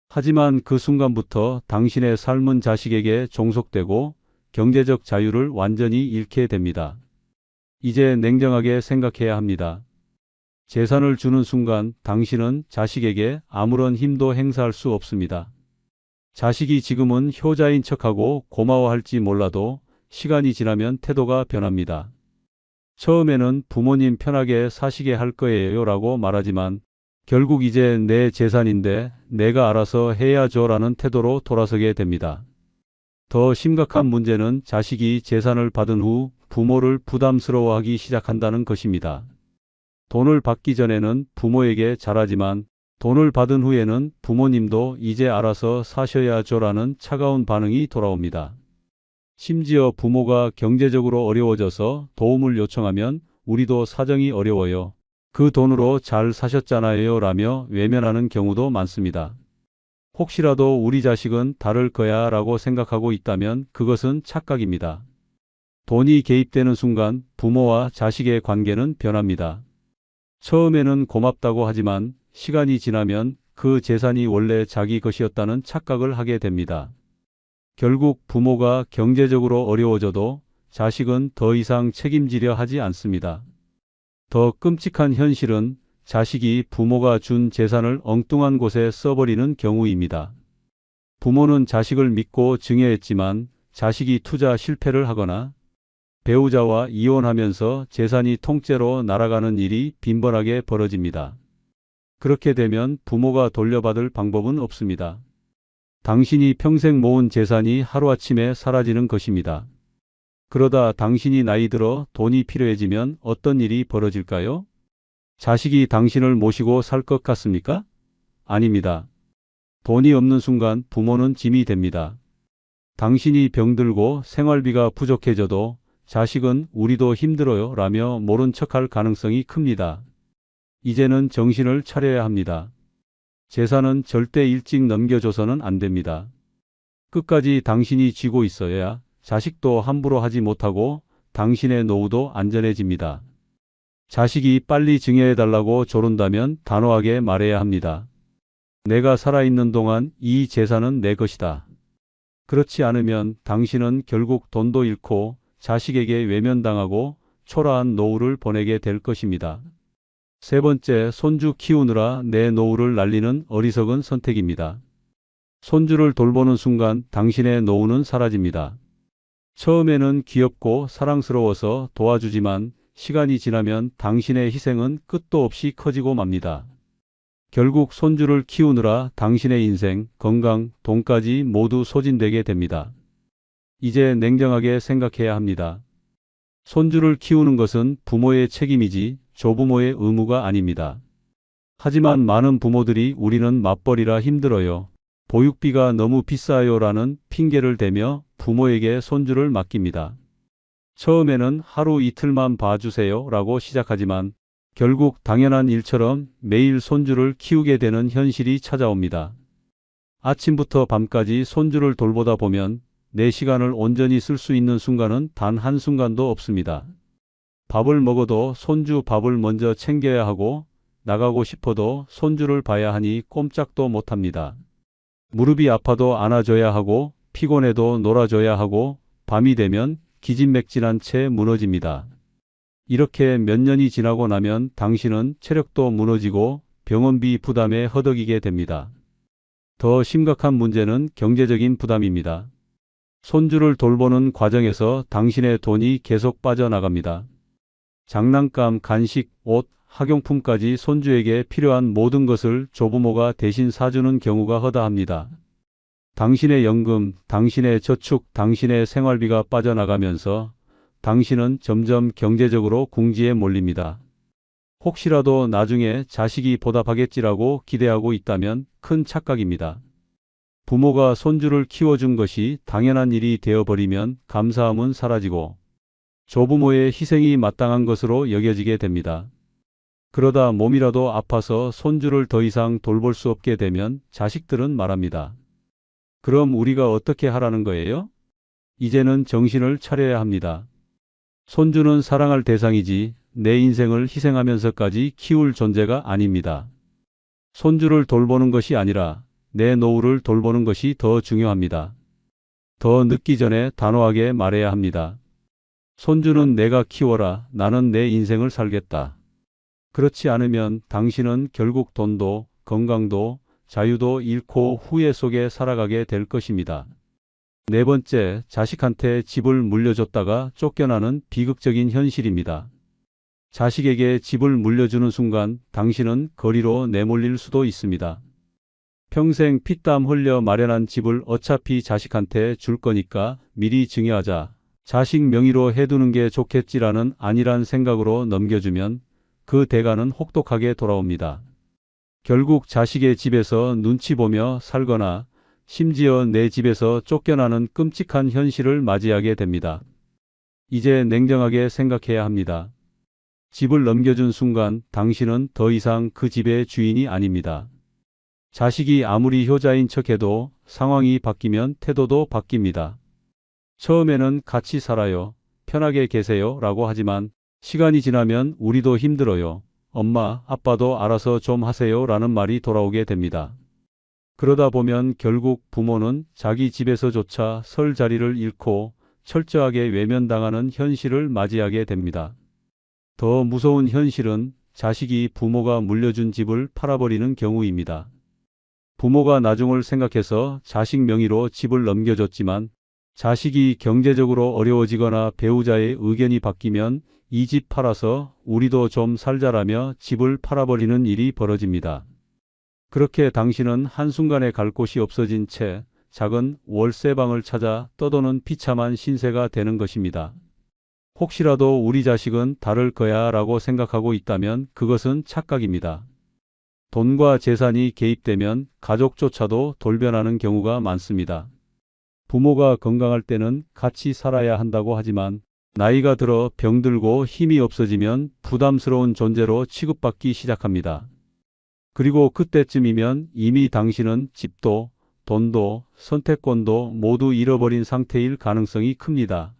하지만 그 순간부터 당신의 삶은 자식에게 종속되고 경제적 자유를 완전히 잃게 됩니다. 이제 냉정하게 생각해야 합니다. 재산을 주는 순간 당신은 자식에게 아무런 힘도 행사할 수 없습니다. 자식이 지금은 효자인 척하고 고마워할지 몰라도 시간이 지나면 태도가 변합니다. 처음에는 부모님 편하게 사시게 할 거예요 라고 말하지만 결국 이제 내 재산인데 내가 알아서 해야죠 라는 태도로 돌아서게 됩니다. 더 심각한 문제는 자식이 재산을 받은 후 부모를 부담스러워하기 시작한다는 것입니다. 돈을 받기 전에는 부모에게 잘하지만 돈을 받은 후에는 부모님도 이제 알아서 사셔야죠 라는 차가운 반응이 돌아옵니다. 심지어 부모가 경제적으로 어려워져서 도움을 요청하면 우리도 사정이 어려워요. 그 돈으로 잘 사셨잖아요 라며 외면하는 경우도 많습니다. 혹시라도 우리 자식은 다를 거야 라고 생각하고 있다면 그것은 착각입니다. 돈이 개입되는 순간 부모와 자식의 관계는 변합니다. 처음에는 고맙다고 하지만 시간이 지나면 그 재산이 원래 자기 것이었다는 착각을 하게 됩니다. 결국 부모가 경제적으로 어려워져도 자식은 더 이상 책임지려 하지 않습니다. 더 끔찍한 현실은 자식이 부모가 준 재산을 엉뚱한 곳에 써버리는 경우입니다. 부모는 자식을 믿고 증여했지만 자식이 투자 실패를 하거나 배우자와 이혼하면서 재산이 통째로 날아가는 일이 빈번하게 벌어집니다. 그렇게 되면 부모가 돌려받을 방법은 없습니다. 당신이 평생 모은 재산이 하루아침에 사라지는 것입니다. 그러다 당신이 나이 들어 돈이 필요해지면 어떤 일이 벌어질까요? 자식이 당신을 모시고 살 것 같습니까? 아닙니다. 돈이 없는 순간 부모는 짐이 됩니다. 당신이 병들고 생활비가 부족해져도 자식은 우리도 힘들어요 라며 모른 척할 가능성이 큽니다. 이제는 정신을 차려야 합니다. 재산은 절대 일찍 넘겨줘서는 안 됩니다. 끝까지 당신이 쥐고 있어야 자식도 함부로 하지 못하고 당신의 노후도 안전해집니다. 자식이 빨리 증여해달라고 조른다면 단호하게 말해야 합니다. 내가 살아있는 동안 이 재산은 내 것이다. 그렇지 않으면 당신은 결국 돈도 잃고 자식에게 외면당하고 초라한 노후를 보내게 될 것입니다. 세 번째, 손주 키우느라 내 노후를 날리는 어리석은 선택입니다. 손주를 돌보는 순간 당신의 노후는 사라집니다. 처음에는 귀엽고 사랑스러워서 도와주지만 시간이 지나면 당신의 희생은 끝도 없이 커지고 맙니다. 결국 손주를 키우느라 당신의 인생, 건강, 돈까지 모두 소진되게 됩니다. 이제 냉정하게 생각해야 합니다. 손주를 키우는 것은 부모의 책임이지 조부모의 의무가 아닙니다. 하지만 많은 부모들이 우리는 맞벌이라 힘들어요, 보육비가 너무 비싸요 라는 핑계를 대며 부모에게 손주를 맡깁니다. 처음에는 하루 이틀만 봐주세요 라고 시작하지만 결국 당연한 일처럼 매일 손주를 키우게 되는 현실이 찾아옵니다. 아침부터 밤까지 손주를 돌보다 보면 내 시간을 온전히 쓸 수 있는 순간은 단 한순간도 없습니다. 밥을 먹어도 손주 밥을 먼저 챙겨야 하고 나가고 싶어도 손주를 봐야 하니 꼼짝도 못합니다. 무릎이 아파도 안아줘야 하고 피곤해도 놀아줘야 하고 밤이 되면 기진맥진한 채 무너집니다. 이렇게 몇 년이 지나고 나면 당신은 체력도 무너지고 병원비 부담에 허덕이게 됩니다. 더 심각한 문제는 경제적인 부담입니다. 손주를 돌보는 과정에서 당신의 돈이 계속 빠져나갑니다. 장난감, 간식, 옷, 학용품까지 손주에게 필요한 모든 것을 조부모가 대신 사주는 경우가 허다합니다. 당신의 연금, 당신의 저축, 당신의 생활비가 빠져나가면서 당신은 점점 경제적으로 궁지에 몰립니다. 혹시라도 나중에 자식이 보답하겠지라고 기대하고 있다면 큰 착각입니다. 부모가 손주를 키워준 것이 당연한 일이 되어버리면 감사함은 사라지고 조부모의 희생이 마땅한 것으로 여겨지게 됩니다. 그러다 몸이라도 아파서 손주를 더 이상 돌볼 수 없게 되면 자식들은 말합니다. 그럼 우리가 어떻게 하라는 거예요? 이제는 정신을 차려야 합니다. 손주는 사랑할 대상이지 내 인생을 희생하면서까지 키울 존재가 아닙니다. 손주를 돌보는 것이 아니라 내 노후를 돌보는 것이 더 중요합니다. 더 늦기 전에 단호하게 말해야 합니다. 손주는 내가 키워라. 나는 내 인생을 살겠다. 그렇지 않으면 당신은 결국 돈도 건강도 자유도 잃고 후회 속에 살아가게 될 것입니다. 네 번째, 자식한테 집을 물려줬다가 쫓겨나는 비극적인 현실입니다. 자식에게 집을 물려주는 순간 당신은 거리로 내몰릴 수도 있습니다. 평생 피땀 흘려 마련한 집을 어차피 자식한테 줄 거니까 미리 증여하자. 자식 명의로 해두는 게 좋겠지라는 안일한 생각으로 넘겨주면 그 대가는 혹독하게 돌아옵니다. 결국 자식의 집에서 눈치 보며 살거나 심지어 내 집에서 쫓겨나는 끔찍한 현실을 맞이하게 됩니다. 이제 냉정하게 생각해야 합니다. 집을 넘겨준 순간 당신은 더 이상 그 집의 주인이 아닙니다. 자식이 아무리 효자인 척해도 상황이 바뀌면 태도도 바뀝니다. 처음에는 같이 살아요, 편하게 계세요 라고 하지만 시간이 지나면 우리도 힘들어요, 엄마, 아빠도 알아서 좀 하세요 라는 말이 돌아오게 됩니다. 그러다 보면 결국 부모는 자기 집에서조차 설 자리를 잃고 철저하게 외면당하는 현실을 맞이하게 됩니다. 더 무서운 현실은 자식이 부모가 물려준 집을 팔아버리는 경우입니다. 부모가 나중을 생각해서 자식 명의로 집을 넘겨줬지만 자식이 경제적으로 어려워지거나 배우자의 의견이 바뀌면 이 집 팔아서 우리도 좀 살자라며 집을 팔아버리는 일이 벌어집니다. 그렇게 당신은 한순간에 갈 곳이 없어진 채 작은 월세방을 찾아 떠도는 비참한 신세가 되는 것입니다. 혹시라도 우리 자식은 다를 거야 라고 생각하고 있다면 그것은 착각입니다. 돈과 재산이 개입되면 가족조차도 돌변하는 경우가 많습니다. 부모가 건강할 때는 같이 살아야 한다고 하지만 나이가 들어 병들고 힘이 없어지면 부담스러운 존재로 취급받기 시작합니다. 그리고 그때쯤이면 이미 당신은 집도, 돈도, 선택권도 모두 잃어버린 상태일 가능성이 큽니다.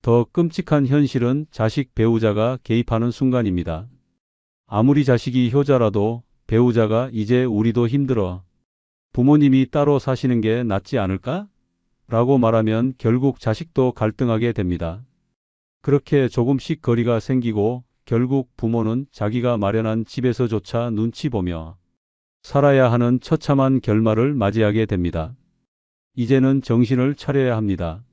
더 끔찍한 현실은 자식 배우자가 개입하는 순간입니다. 아무리 자식이 효자라도 배우자가 이제 우리도 힘들어. 부모님이 따로 사시는 게 낫지 않을까? 라고 말하면 결국 자식도 갈등하게 됩니다. 그렇게 조금씩 거리가 생기고 결국 부모는 자기가 마련한 집에서조차 눈치 보며 살아야 하는 처참한 결말을 맞이하게 됩니다. 이제는 정신을 차려야 합니다.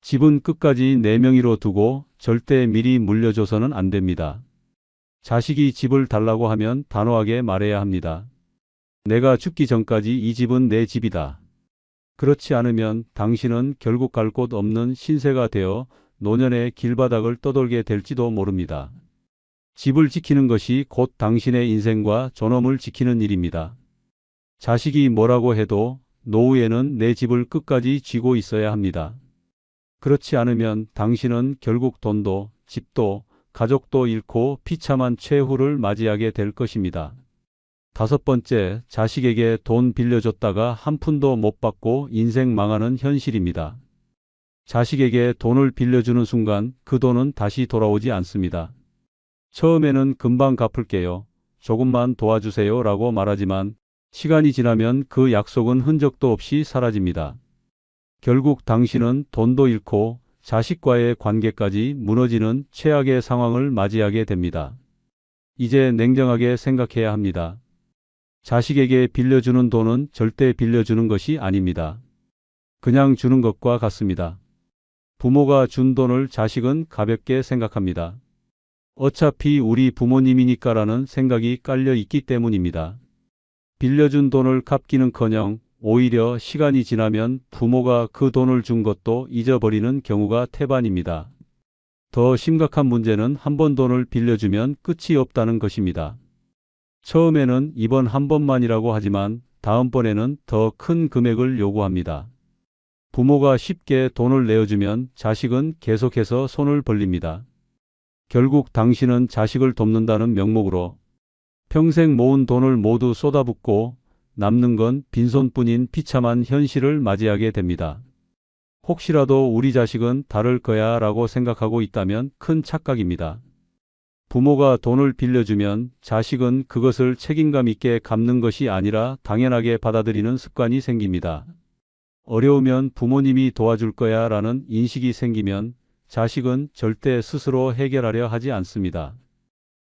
집은 끝까지 내 명의로 두고 절대 미리 물려줘서는 안 됩니다. 자식이 집을 달라고 하면 단호하게 말해야 합니다. 내가 죽기 전까지 이 집은 내 집이다. 그렇지 않으면 당신은 결국 갈 곳 없는 신세가 되어 노년의 길바닥을 떠돌게 될지도 모릅니다. 집을 지키는 것이 곧 당신의 인생과 존엄을 지키는 일입니다. 자식이 뭐라고 해도 노후에는 내 집을 끝까지 쥐고 있어야 합니다. 그렇지 않으면 당신은 결국 돈도, 집도, 가족도 잃고 비참한 최후를 맞이하게 될 것입니다. 5번째, 자식에게 돈 빌려줬다가 한 푼도 못 받고 인생 망하는 현실입니다. 자식에게 돈을 빌려주는 순간 그 돈은 다시 돌아오지 않습니다. 처음에는 금방 갚을게요. 조금만 도와주세요 라고 말하지만 시간이 지나면 그 약속은 흔적도 없이 사라집니다. 결국 당신은 돈도 잃고 자식과의 관계까지 무너지는 최악의 상황을 맞이하게 됩니다. 이제 냉정하게 생각해야 합니다. 자식에게 빌려주는 돈은 절대 빌려주는 것이 아닙니다. 그냥 주는 것과 같습니다. 부모가 준 돈을 자식은 가볍게 생각합니다. 어차피 우리 부모님이니까라는 생각이 깔려 있기 때문입니다. 빌려준 돈을 갚기는커녕 오히려 시간이 지나면 부모가 그 돈을 준 것도 잊어버리는 경우가 태반입니다. 더 심각한 문제는 한 번 돈을 빌려주면 끝이 없다는 것입니다. 처음에는 이번 한 번만이라고 하지만 다음번에는 더 큰 금액을 요구합니다. 부모가 쉽게 돈을 내어주면 자식은 계속해서 손을 벌립니다. 결국 당신은 자식을 돕는다는 명목으로 평생 모은 돈을 모두 쏟아붓고 남는 건 빈손뿐인 비참한 현실을 맞이하게 됩니다. 혹시라도 우리 자식은 다를 거야 라고 생각하고 있다면 큰 착각입니다. 부모가 돈을 빌려주면 자식은 그것을 책임감 있게 갚는 것이 아니라 당연하게 받아들이는 습관이 생깁니다. 어려우면 부모님이 도와줄 거야 라는 인식이 생기면 자식은 절대 스스로 해결하려 하지 않습니다.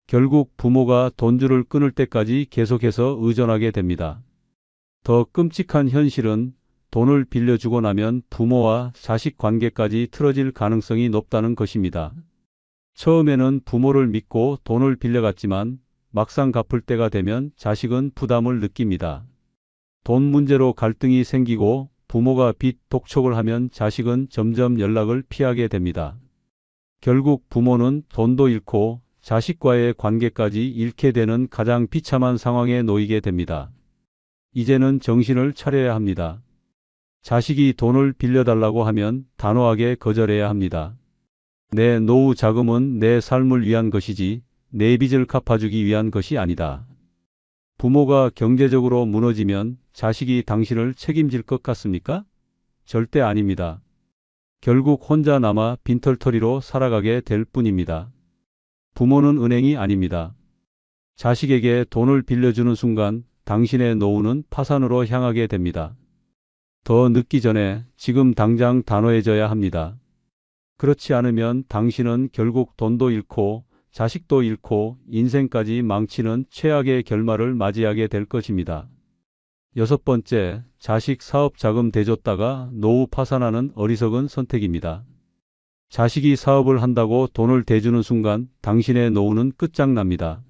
결국 부모가 돈줄을 끊을 때까지 계속해서 의존하게 됩니다. 더 끔찍한 현실은 돈을 빌려주고 나면 부모와 자식 관계까지 틀어질 가능성이 높다는 것입니다. 처음에는 부모를 믿고 돈을 빌려갔지만 막상 갚을 때가 되면 자식은 부담을 느낍니다. 돈 문제로 갈등이 생기고 부모가 빚 독촉을 하면 자식은 점점 연락을 피하게 됩니다. 결국 부모는 돈도 잃고 자식과의 관계까지 잃게 되는 가장 비참한 상황에 놓이게 됩니다. 이제는 정신을 차려야 합니다. 자식이 돈을 빌려달라고 하면 단호하게 거절해야 합니다. 내 노후 자금은 내 삶을 위한 것이지 내 빚을 갚아주기 위한 것이 아니다. 부모가 경제적으로 무너지면 자식이 당신을 책임질 것 같습니까? 절대 아닙니다. 결국 혼자 남아 빈털터리로 살아가게 될 뿐입니다. 부모는 은행이 아닙니다. 자식에게 돈을 빌려주는 순간 당신의 노후는 파산으로 향하게 됩니다. 더 늦기 전에 지금 당장 단호해져야 합니다. 그렇지 않으면 당신은 결국 돈도 잃고 자식도 잃고 인생까지 망치는 최악의 결말을 맞이하게 될 것입니다. 6번째, 자식 사업 자금 대줬다가 노후 파산하는 어리석은 선택입니다. 자식이 사업을 한다고 돈을 대주는 순간 당신의 노후는 끝장납니다.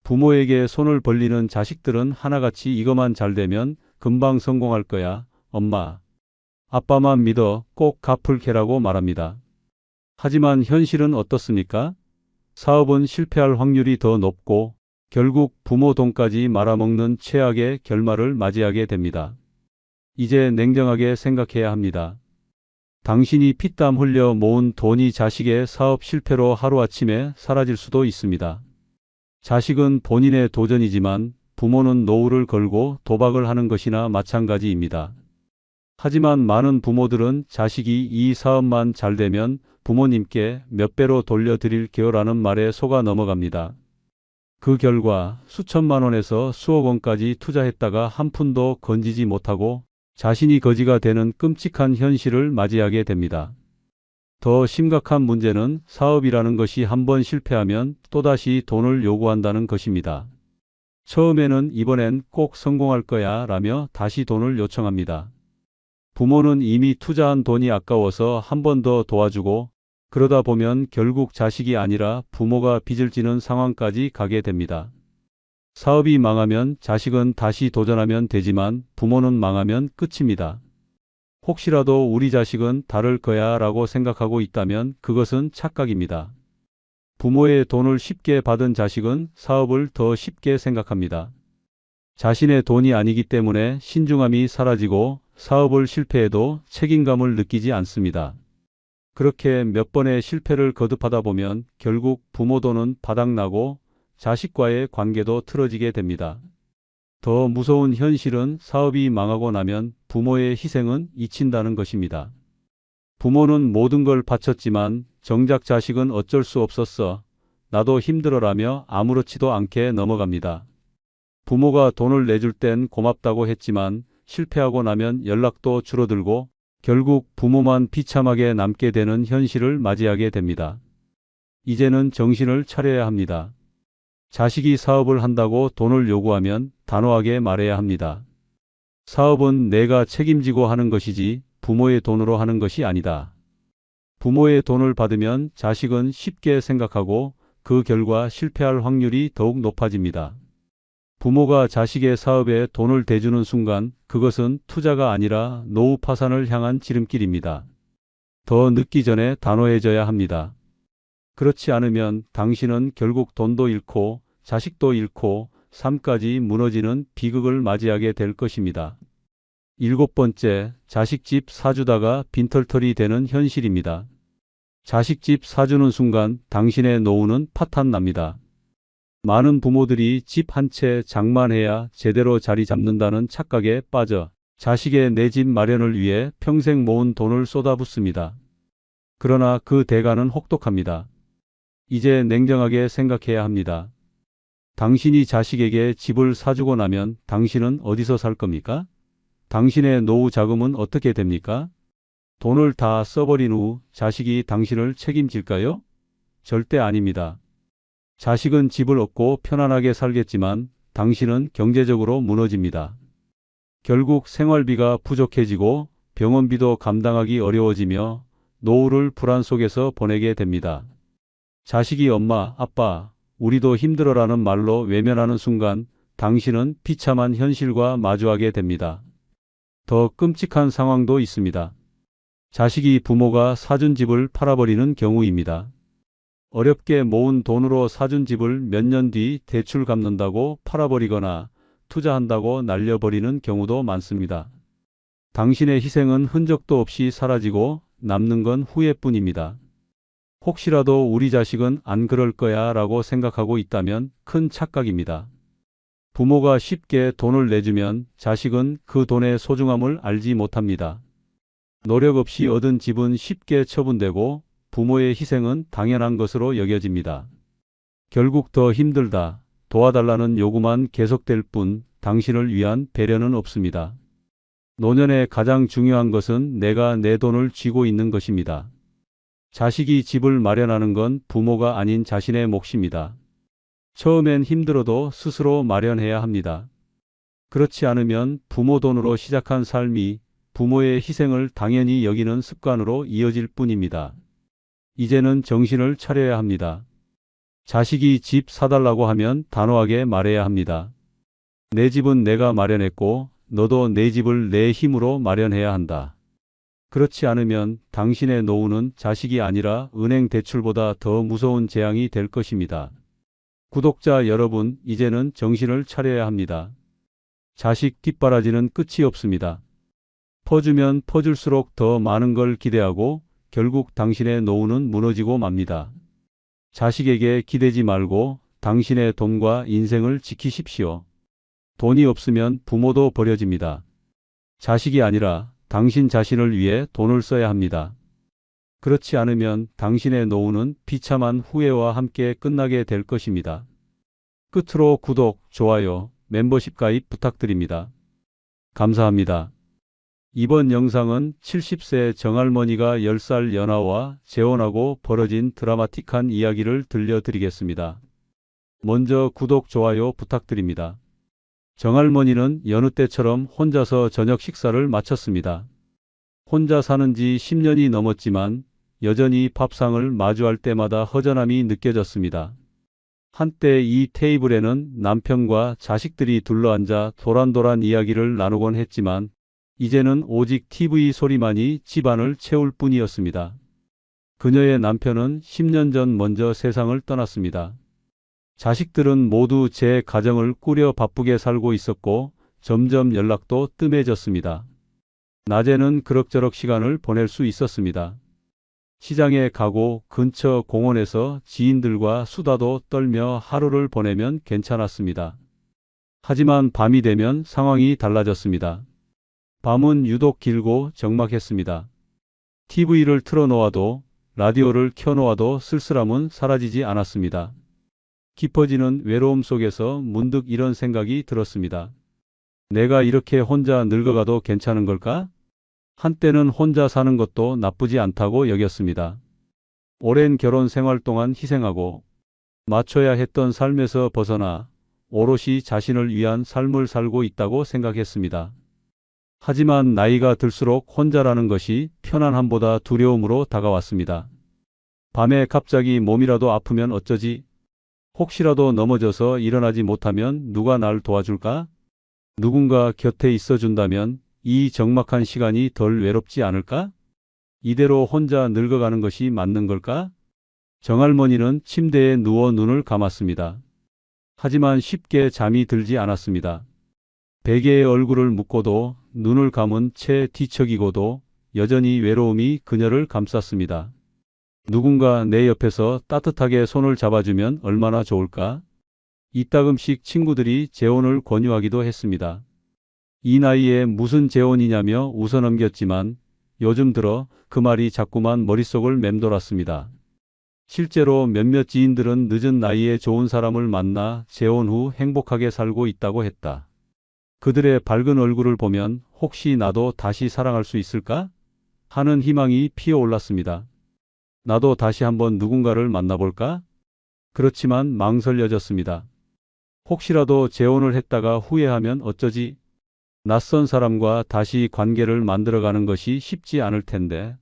부모에게 손을 벌리는 자식들은 하나같이 이것만 잘 되면 금방 성공할 거야. 엄마, 아빠만 믿어 꼭 갚을게라고 말합니다. 하지만 현실은 어떻습니까? 사업은 실패할 확률이 더 높고 결국 부모 돈까지 말아먹는 최악의 결말을 맞이하게 됩니다. 이제 냉정하게 생각해야 합니다. 당신이 피땀 흘려 모은 돈이 자식의 사업 실패로 하루아침에 사라질 수도 있습니다. 자식은 본인의 도전이지만 부모는 노후를 걸고 도박을 하는 것이나 마찬가지입니다. 하지만 많은 부모들은 자식이 이 사업만 잘 되면 부모님께 몇 배로 돌려드릴게요라는 말에 속아 넘어갑니다. 그 결과 수천만 원에서 수억 원까지 투자했다가 한 푼도 건지지 못하고 자신이 거지가 되는 끔찍한 현실을 맞이하게 됩니다. 더 심각한 문제는 사업이라는 것이 한번 실패하면 또다시 돈을 요구한다는 것입니다. 처음에는 이번엔 꼭 성공할 거야 라며 다시 돈을 요청합니다. 부모는 이미 투자한 돈이 아까워서 한 번 더 도와주고 그러다 보면 결국 자식이 아니라 부모가 빚을 지는 상황까지 가게 됩니다. 사업이 망하면 자식은 다시 도전하면 되지만 부모는 망하면 끝입니다. 혹시라도 우리 자식은 다를 거야 라고 생각하고 있다면 그것은 착각입니다. 부모의 돈을 쉽게 받은 자식은 사업을 더 쉽게 생각합니다. 자신의 돈이 아니기 때문에 신중함이 사라지고 사업을 실패해도 책임감을 느끼지 않습니다. 그렇게 몇 번의 실패를 거듭하다 보면 결국 부모 돈은 바닥나고 자식과의 관계도 틀어지게 됩니다. 더 무서운 현실은 사업이 망하고 나면 부모의 희생은 잊힌다는 것입니다. 부모는 모든 걸 바쳤지만 정작 자식은 어쩔 수 없었어. 나도 힘들어라며 아무렇지도 않게 넘어갑니다. 부모가 돈을 내줄 땐 고맙다고 했지만 실패하고 나면 연락도 줄어들고 결국 부모만 비참하게 남게 되는 현실을 맞이하게 됩니다. 이제는 정신을 차려야 합니다. 자식이 사업을 한다고 돈을 요구하면 단호하게 말해야 합니다. 사업은 내가 책임지고 하는 것이지 부모의 돈으로 하는 것이 아니다. 부모의 돈을 받으면 자식은 쉽게 생각하고 그 결과 실패할 확률이 더욱 높아집니다. 부모가 자식의 사업에 돈을 대주는 순간 그것은 투자가 아니라 노후 파산을 향한 지름길입니다. 더 늦기 전에 단호해져야 합니다. 그렇지 않으면 당신은 결국 돈도 잃고 자식도 잃고 삶까지 무너지는 비극을 맞이하게 될 것입니다. 7번째, 자식 집 사주다가 빈털털이 되는 현실입니다. 자식 집 사주는 순간 당신의 노후는 파탄납니다. 많은 부모들이 집 한 채 장만해야 제대로 자리 잡는다는 착각에 빠져 자식의 내 집 마련을 위해 평생 모은 돈을 쏟아붓습니다. 그러나 그 대가는 혹독합니다. 이제 냉정하게 생각해야 합니다. 당신이 자식에게 집을 사주고 나면 당신은 어디서 살 겁니까? 당신의 노후 자금은 어떻게 됩니까? 돈을 다 써버린 후 자식이 당신을 책임질까요? 절대 아닙니다. 자식은 집을 얻고 편안하게 살겠지만 당신은 경제적으로 무너집니다. 결국 생활비가 부족해지고 병원비도 감당하기 어려워지며 노후를 불안 속에서 보내게 됩니다. 자식이 엄마, 아빠, 우리도 힘들어라는 말로 외면하는 순간 당신은 비참한 현실과 마주하게 됩니다. 더 끔찍한 상황도 있습니다. 자식이 부모가 사준 집을 팔아버리는 경우입니다. 어렵게 모은 돈으로 사준 집을 몇 년 뒤 대출 갚는다고 팔아버리거나 투자한다고 날려버리는 경우도 많습니다. 당신의 희생은 흔적도 없이 사라지고 남는 건 후회뿐입니다. 혹시라도 우리 자식은 안 그럴 거야 라고 생각하고 있다면 큰 착각입니다. 부모가 쉽게 돈을 내주면 자식은 그 돈의 소중함을 알지 못합니다. 노력 없이 얻은 집은 쉽게 처분되고 부모의 희생은 당연한 것으로 여겨집니다. 결국 더 힘들다, 도와달라는 요구만 계속될 뿐 당신을 위한 배려는 없습니다. 노년에 가장 중요한 것은 내가 내 돈을 쥐고 있는 것입니다. 자식이 집을 마련하는 건 부모가 아닌 자신의 몫입니다. 처음엔 힘들어도 스스로 마련해야 합니다. 그렇지 않으면 부모 돈으로 시작한 삶이 부모의 희생을 당연히 여기는 습관으로 이어질 뿐입니다. 이제는 정신을 차려야 합니다. 자식이 집 사달라고 하면 단호하게 말해야 합니다. 내 집은 내가 마련했고 너도 내 집을 내 힘으로 마련해야 한다. 그렇지 않으면 당신의 노후는 자식이 아니라 은행 대출보다 더 무서운 재앙이 될 것입니다. 구독자 여러분, 이제는 정신을 차려야 합니다. 자식 뒷바라지는 끝이 없습니다. 퍼주면 퍼줄수록 더 많은 걸 기대하고 결국 당신의 노후는 무너지고 맙니다. 자식에게 기대지 말고 당신의 돈과 인생을 지키십시오. 돈이 없으면 부모도 버려집니다. 자식이 아니라 당신 자신을 위해 돈을 써야 합니다. 그렇지 않으면 당신의 노후는 비참한 후회와 함께 끝나게 될 것입니다. 끝으로 구독, 좋아요, 멤버십 가입 부탁드립니다. 감사합니다. 이번 영상은 70세 정할머니가 10살 연하와 재혼하고 벌어진 드라마틱한 이야기를 들려드리겠습니다. 먼저 구독, 좋아요 부탁드립니다. 정할머니는 여느 때처럼 혼자서 저녁 식사를 마쳤습니다. 혼자 사는 지 10년이 넘었지만 여전히 밥상을 마주할 때마다 허전함이 느껴졌습니다. 한때 이 테이블에는 남편과 자식들이 둘러앉아 도란도란 이야기를 나누곤 했지만 이제는 오직 TV 소리만이 집안을 채울 뿐이었습니다. 그녀의 남편은 10년 전 먼저 세상을 떠났습니다. 자식들은 모두 제 가정을 꾸려 바쁘게 살고 있었고 점점 연락도 뜸해졌습니다. 낮에는 그럭저럭 시간을 보낼 수 있었습니다. 시장에 가고 근처 공원에서 지인들과 수다도 떨며 하루를 보내면 괜찮았습니다. 하지만 밤이 되면 상황이 달라졌습니다. 밤은 유독 길고 적막했습니다. TV를 틀어놓아도 라디오를 켜놓아도 쓸쓸함은 사라지지 않았습니다. 깊어지는 외로움 속에서 문득 이런 생각이 들었습니다. 내가 이렇게 혼자 늙어가도 괜찮은 걸까? 한때는 혼자 사는 것도 나쁘지 않다고 여겼습니다. 오랜 결혼 생활 동안 희생하고 맞춰야 했던 삶에서 벗어나 오롯이 자신을 위한 삶을 살고 있다고 생각했습니다. 하지만 나이가 들수록 혼자라는 것이 편안함보다 두려움으로 다가왔습니다. 밤에 갑자기 몸이라도 아프면 어쩌지? 혹시라도 넘어져서 일어나지 못하면 누가 날 도와줄까? 누군가 곁에 있어준다면 이 적막한 시간이 덜 외롭지 않을까? 이대로 혼자 늙어가는 것이 맞는 걸까? 정할머니는 침대에 누워 눈을 감았습니다. 하지만 쉽게 잠이 들지 않았습니다. 베개에 얼굴을 묻고도 눈을 감은 채 뒤척이고도 여전히 외로움이 그녀를 감쌌습니다. 누군가 내 옆에서 따뜻하게 손을 잡아주면 얼마나 좋을까? 이따금씩 친구들이 재혼을 권유하기도 했습니다. 이 나이에 무슨 재혼이냐며 웃어넘겼지만 요즘 들어 그 말이 자꾸만 머릿속을 맴돌았습니다. 실제로 몇몇 지인들은 늦은 나이에 좋은 사람을 만나 재혼 후 행복하게 살고 있다고 했다. 그들의 밝은 얼굴을 보면 혹시 나도 다시 사랑할 수 있을까? 하는 희망이 피어올랐습니다. 나도 다시 한번 누군가를 만나볼까? 그렇지만 망설여졌습니다. 혹시라도 재혼을 했다가 후회하면 어쩌지? 낯선 사람과 다시 관계를 만들어가는 것이 쉽지 않을 텐데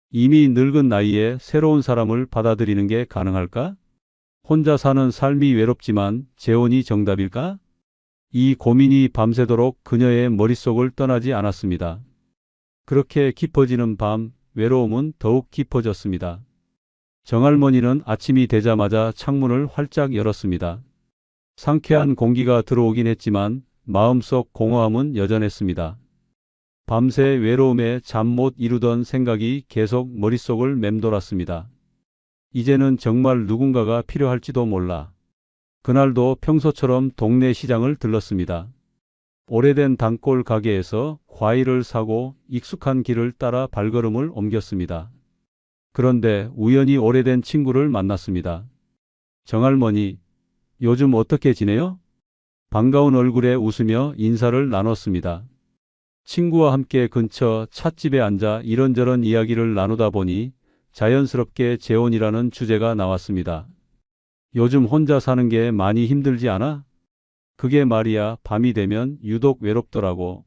이미 늙은 나이에 새로운 사람을 받아들이는 게 가능할까? 혼자 사는 삶이 외롭지만 재혼이 정답일까? 이 고민이 밤새도록 그녀의 머릿속을 떠나지 않았습니다. 그렇게 깊어지는 밤, 외로움은 더욱 깊어졌습니다. 정할머니는 아침이 되자마자 창문을 활짝 열었습니다. 상쾌한 공기가 들어오긴 했지만 마음속 공허함은 여전했습니다. 밤새 외로움에 잠 못 이루던 생각이 계속 머릿속을 맴돌았습니다. 이제는 정말 누군가가 필요할지도 몰라. 그날도 평소처럼 동네 시장을 들렀습니다. 오래된 단골 가게에서 과일을 사고 익숙한 길을 따라 발걸음을 옮겼습니다. 그런데 우연히 오래된 친구를 만났습니다. 정할머니, 요즘 어떻게 지내요? 반가운 얼굴에 웃으며 인사를 나눴습니다. 친구와 함께 근처 찻집에 앉아 이런저런 이야기를 나누다 보니 자연스럽게 재혼이라는 주제가 나왔습니다. 요즘 혼자 사는 게 많이 힘들지 않아? 그게 말이야 밤이 되면 유독 외롭더라고.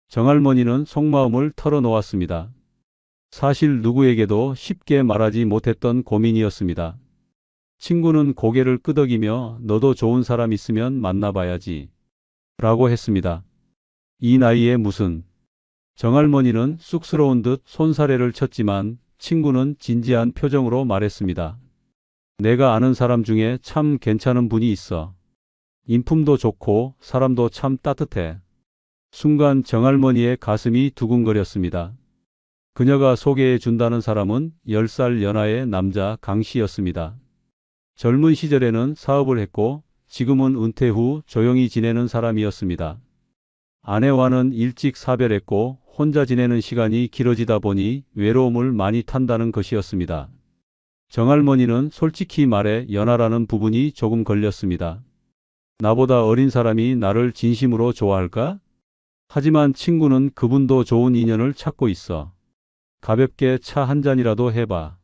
정할머니는 속마음을 털어놓았습니다. 사실 누구에게도 쉽게 말하지 못했던 고민이었습니다. 친구는 고개를 끄덕이며 너도 좋은 사람 있으면 만나봐야지 라고 했습니다. 이 나이에 무슨. 정할머니는 쑥스러운 듯 손사래를 쳤지만 친구는 진지한 표정으로 말했습니다. 내가 아는 사람 중에 참 괜찮은 분이 있어. 인품도 좋고 사람도 참 따뜻해. 순간 정할머니의 가슴이 두근거렸습니다. 그녀가 소개해 준다는 사람은 10살 연하의 남자 강 씨였습니다. 젊은 시절에는 사업을 했고 지금은 은퇴 후 조용히 지내는 사람이었습니다. 아내와는 일찍 사별했고 혼자 지내는 시간이 길어지다 보니 외로움을 많이 탄다는 것이었습니다. 정할머니는 솔직히 말해 연하라는 부분이 조금 걸렸습니다. 나보다 어린 사람이 나를 진심으로 좋아할까? 하지만 친구는 그분도 좋은 인연을 찾고 있어. 가볍게 차 한 잔이라도 해봐.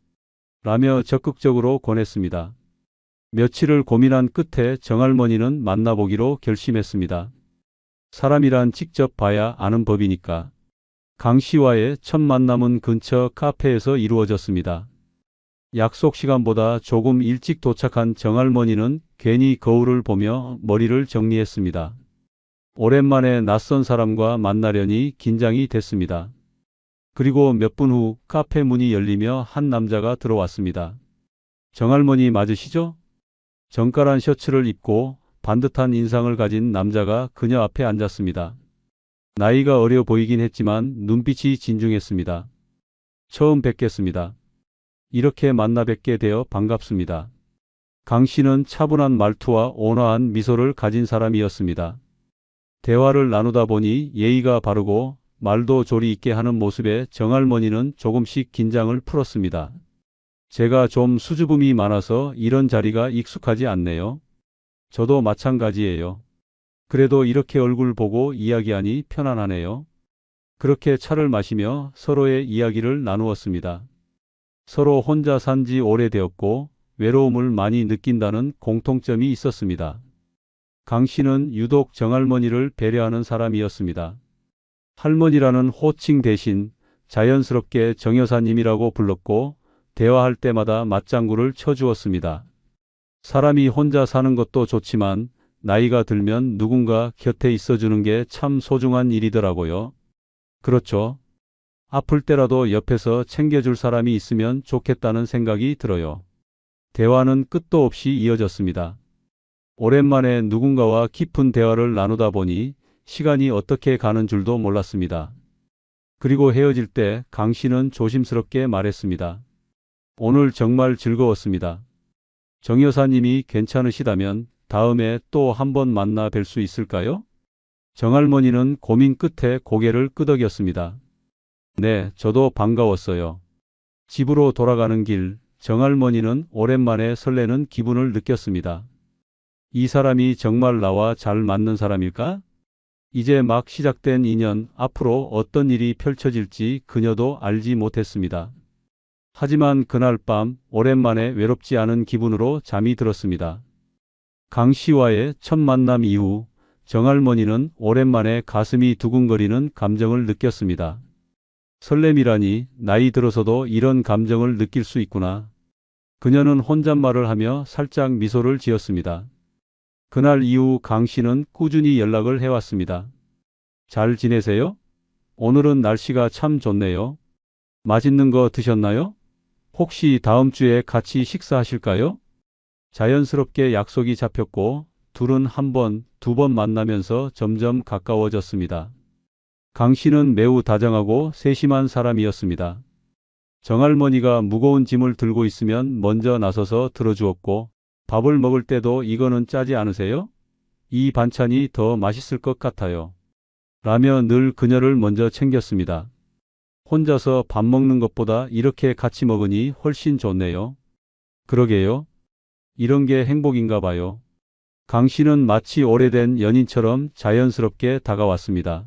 라며 적극적으로 권했습니다. 며칠을 고민한 끝에 정할머니는 만나보기로 결심했습니다. 사람이란 직접 봐야 아는 법이니까. 강 씨와의 첫 만남은 근처 카페에서 이루어졌습니다. 약속 시간보다 조금 일찍 도착한 정할머니는 괜히 거울을 보며 머리를 정리했습니다. 오랜만에 낯선 사람과 만나려니 긴장이 됐습니다. 그리고 몇 분 후 카페 문이 열리며 한 남자가 들어왔습니다. 정할머니 맞으시죠? 정갈한 셔츠를 입고 반듯한 인상을 가진 남자가 그녀 앞에 앉았습니다. 나이가 어려 보이긴 했지만 눈빛이 진중했습니다. 처음 뵙겠습니다. 이렇게 만나 뵙게 되어 반갑습니다. 강 씨는 차분한 말투와 온화한 미소를 가진 사람이었습니다. 대화를 나누다 보니 예의가 바르고 말도 조리 있게 하는 모습에 정할머니는 조금씩 긴장을 풀었습니다. 제가 좀 수줍음이 많아서 이런 자리가 익숙하지 않네요. 저도 마찬가지예요. 그래도 이렇게 얼굴 보고 이야기하니 편안하네요. 그렇게 차를 마시며 서로의 이야기를 나누었습니다. 서로 혼자 산 지 오래되었고 외로움을 많이 느낀다는 공통점이 있었습니다. 강 씨는 유독 정할머니를 배려하는 사람이었습니다. 할머니라는 호칭 대신 자연스럽게 정 여사님이라고 불렀고 대화할 때마다 맞장구를 쳐주었습니다. 사람이 혼자 사는 것도 좋지만 나이가 들면 누군가 곁에 있어주는 게 참 소중한 일이더라고요. 그렇죠. 아플 때라도 옆에서 챙겨줄 사람이 있으면 좋겠다는 생각이 들어요. 대화는 끝도 없이 이어졌습니다. 오랜만에 누군가와 깊은 대화를 나누다 보니 시간이 어떻게 가는 줄도 몰랐습니다. 그리고 헤어질 때 강 씨는 조심스럽게 말했습니다. 오늘 정말 즐거웠습니다. 정 여사님이 괜찮으시다면 다음에 또 한번 만나 뵐 수 있을까요? 정할머니는 고민 끝에 고개를 끄덕였습니다. 네, 저도 반가웠어요. 집으로 돌아가는 길, 정할머니는 오랜만에 설레는 기분을 느꼈습니다. 이 사람이 정말 나와 잘 맞는 사람일까? 이제 막 시작된 인연, 앞으로 어떤 일이 펼쳐질지 그녀도 알지 못했습니다. 하지만 그날 밤 오랜만에 외롭지 않은 기분으로 잠이 들었습니다. 강 씨와의 첫 만남 이후 정할머니는 오랜만에 가슴이 두근거리는 감정을 느꼈습니다. 설렘이라니 나이 들어서도 이런 감정을 느낄 수 있구나. 그녀는 혼잣말을 하며 살짝 미소를 지었습니다. 그날 이후 강 씨는 꾸준히 연락을 해왔습니다. 잘 지내세요? 오늘은 날씨가 참 좋네요. 맛있는 거 드셨나요? 혹시 다음 주에 같이 식사하실까요? 자연스럽게 약속이 잡혔고 둘은 한 번, 두 번 만나면서 점점 가까워졌습니다. 강 씨는 매우 다정하고 세심한 사람이었습니다. 정할머니가 무거운 짐을 들고 있으면 먼저 나서서 들어주었고 밥을 먹을 때도 이거는 짜지 않으세요? 이 반찬이 더 맛있을 것 같아요. 라며 늘 그녀를 먼저 챙겼습니다. 혼자서 밥 먹는 것보다 이렇게 같이 먹으니 훨씬 좋네요. 그러게요. 이런 게 행복인가 봐요. 강 씨는 마치 오래된 연인처럼 자연스럽게 다가왔습니다.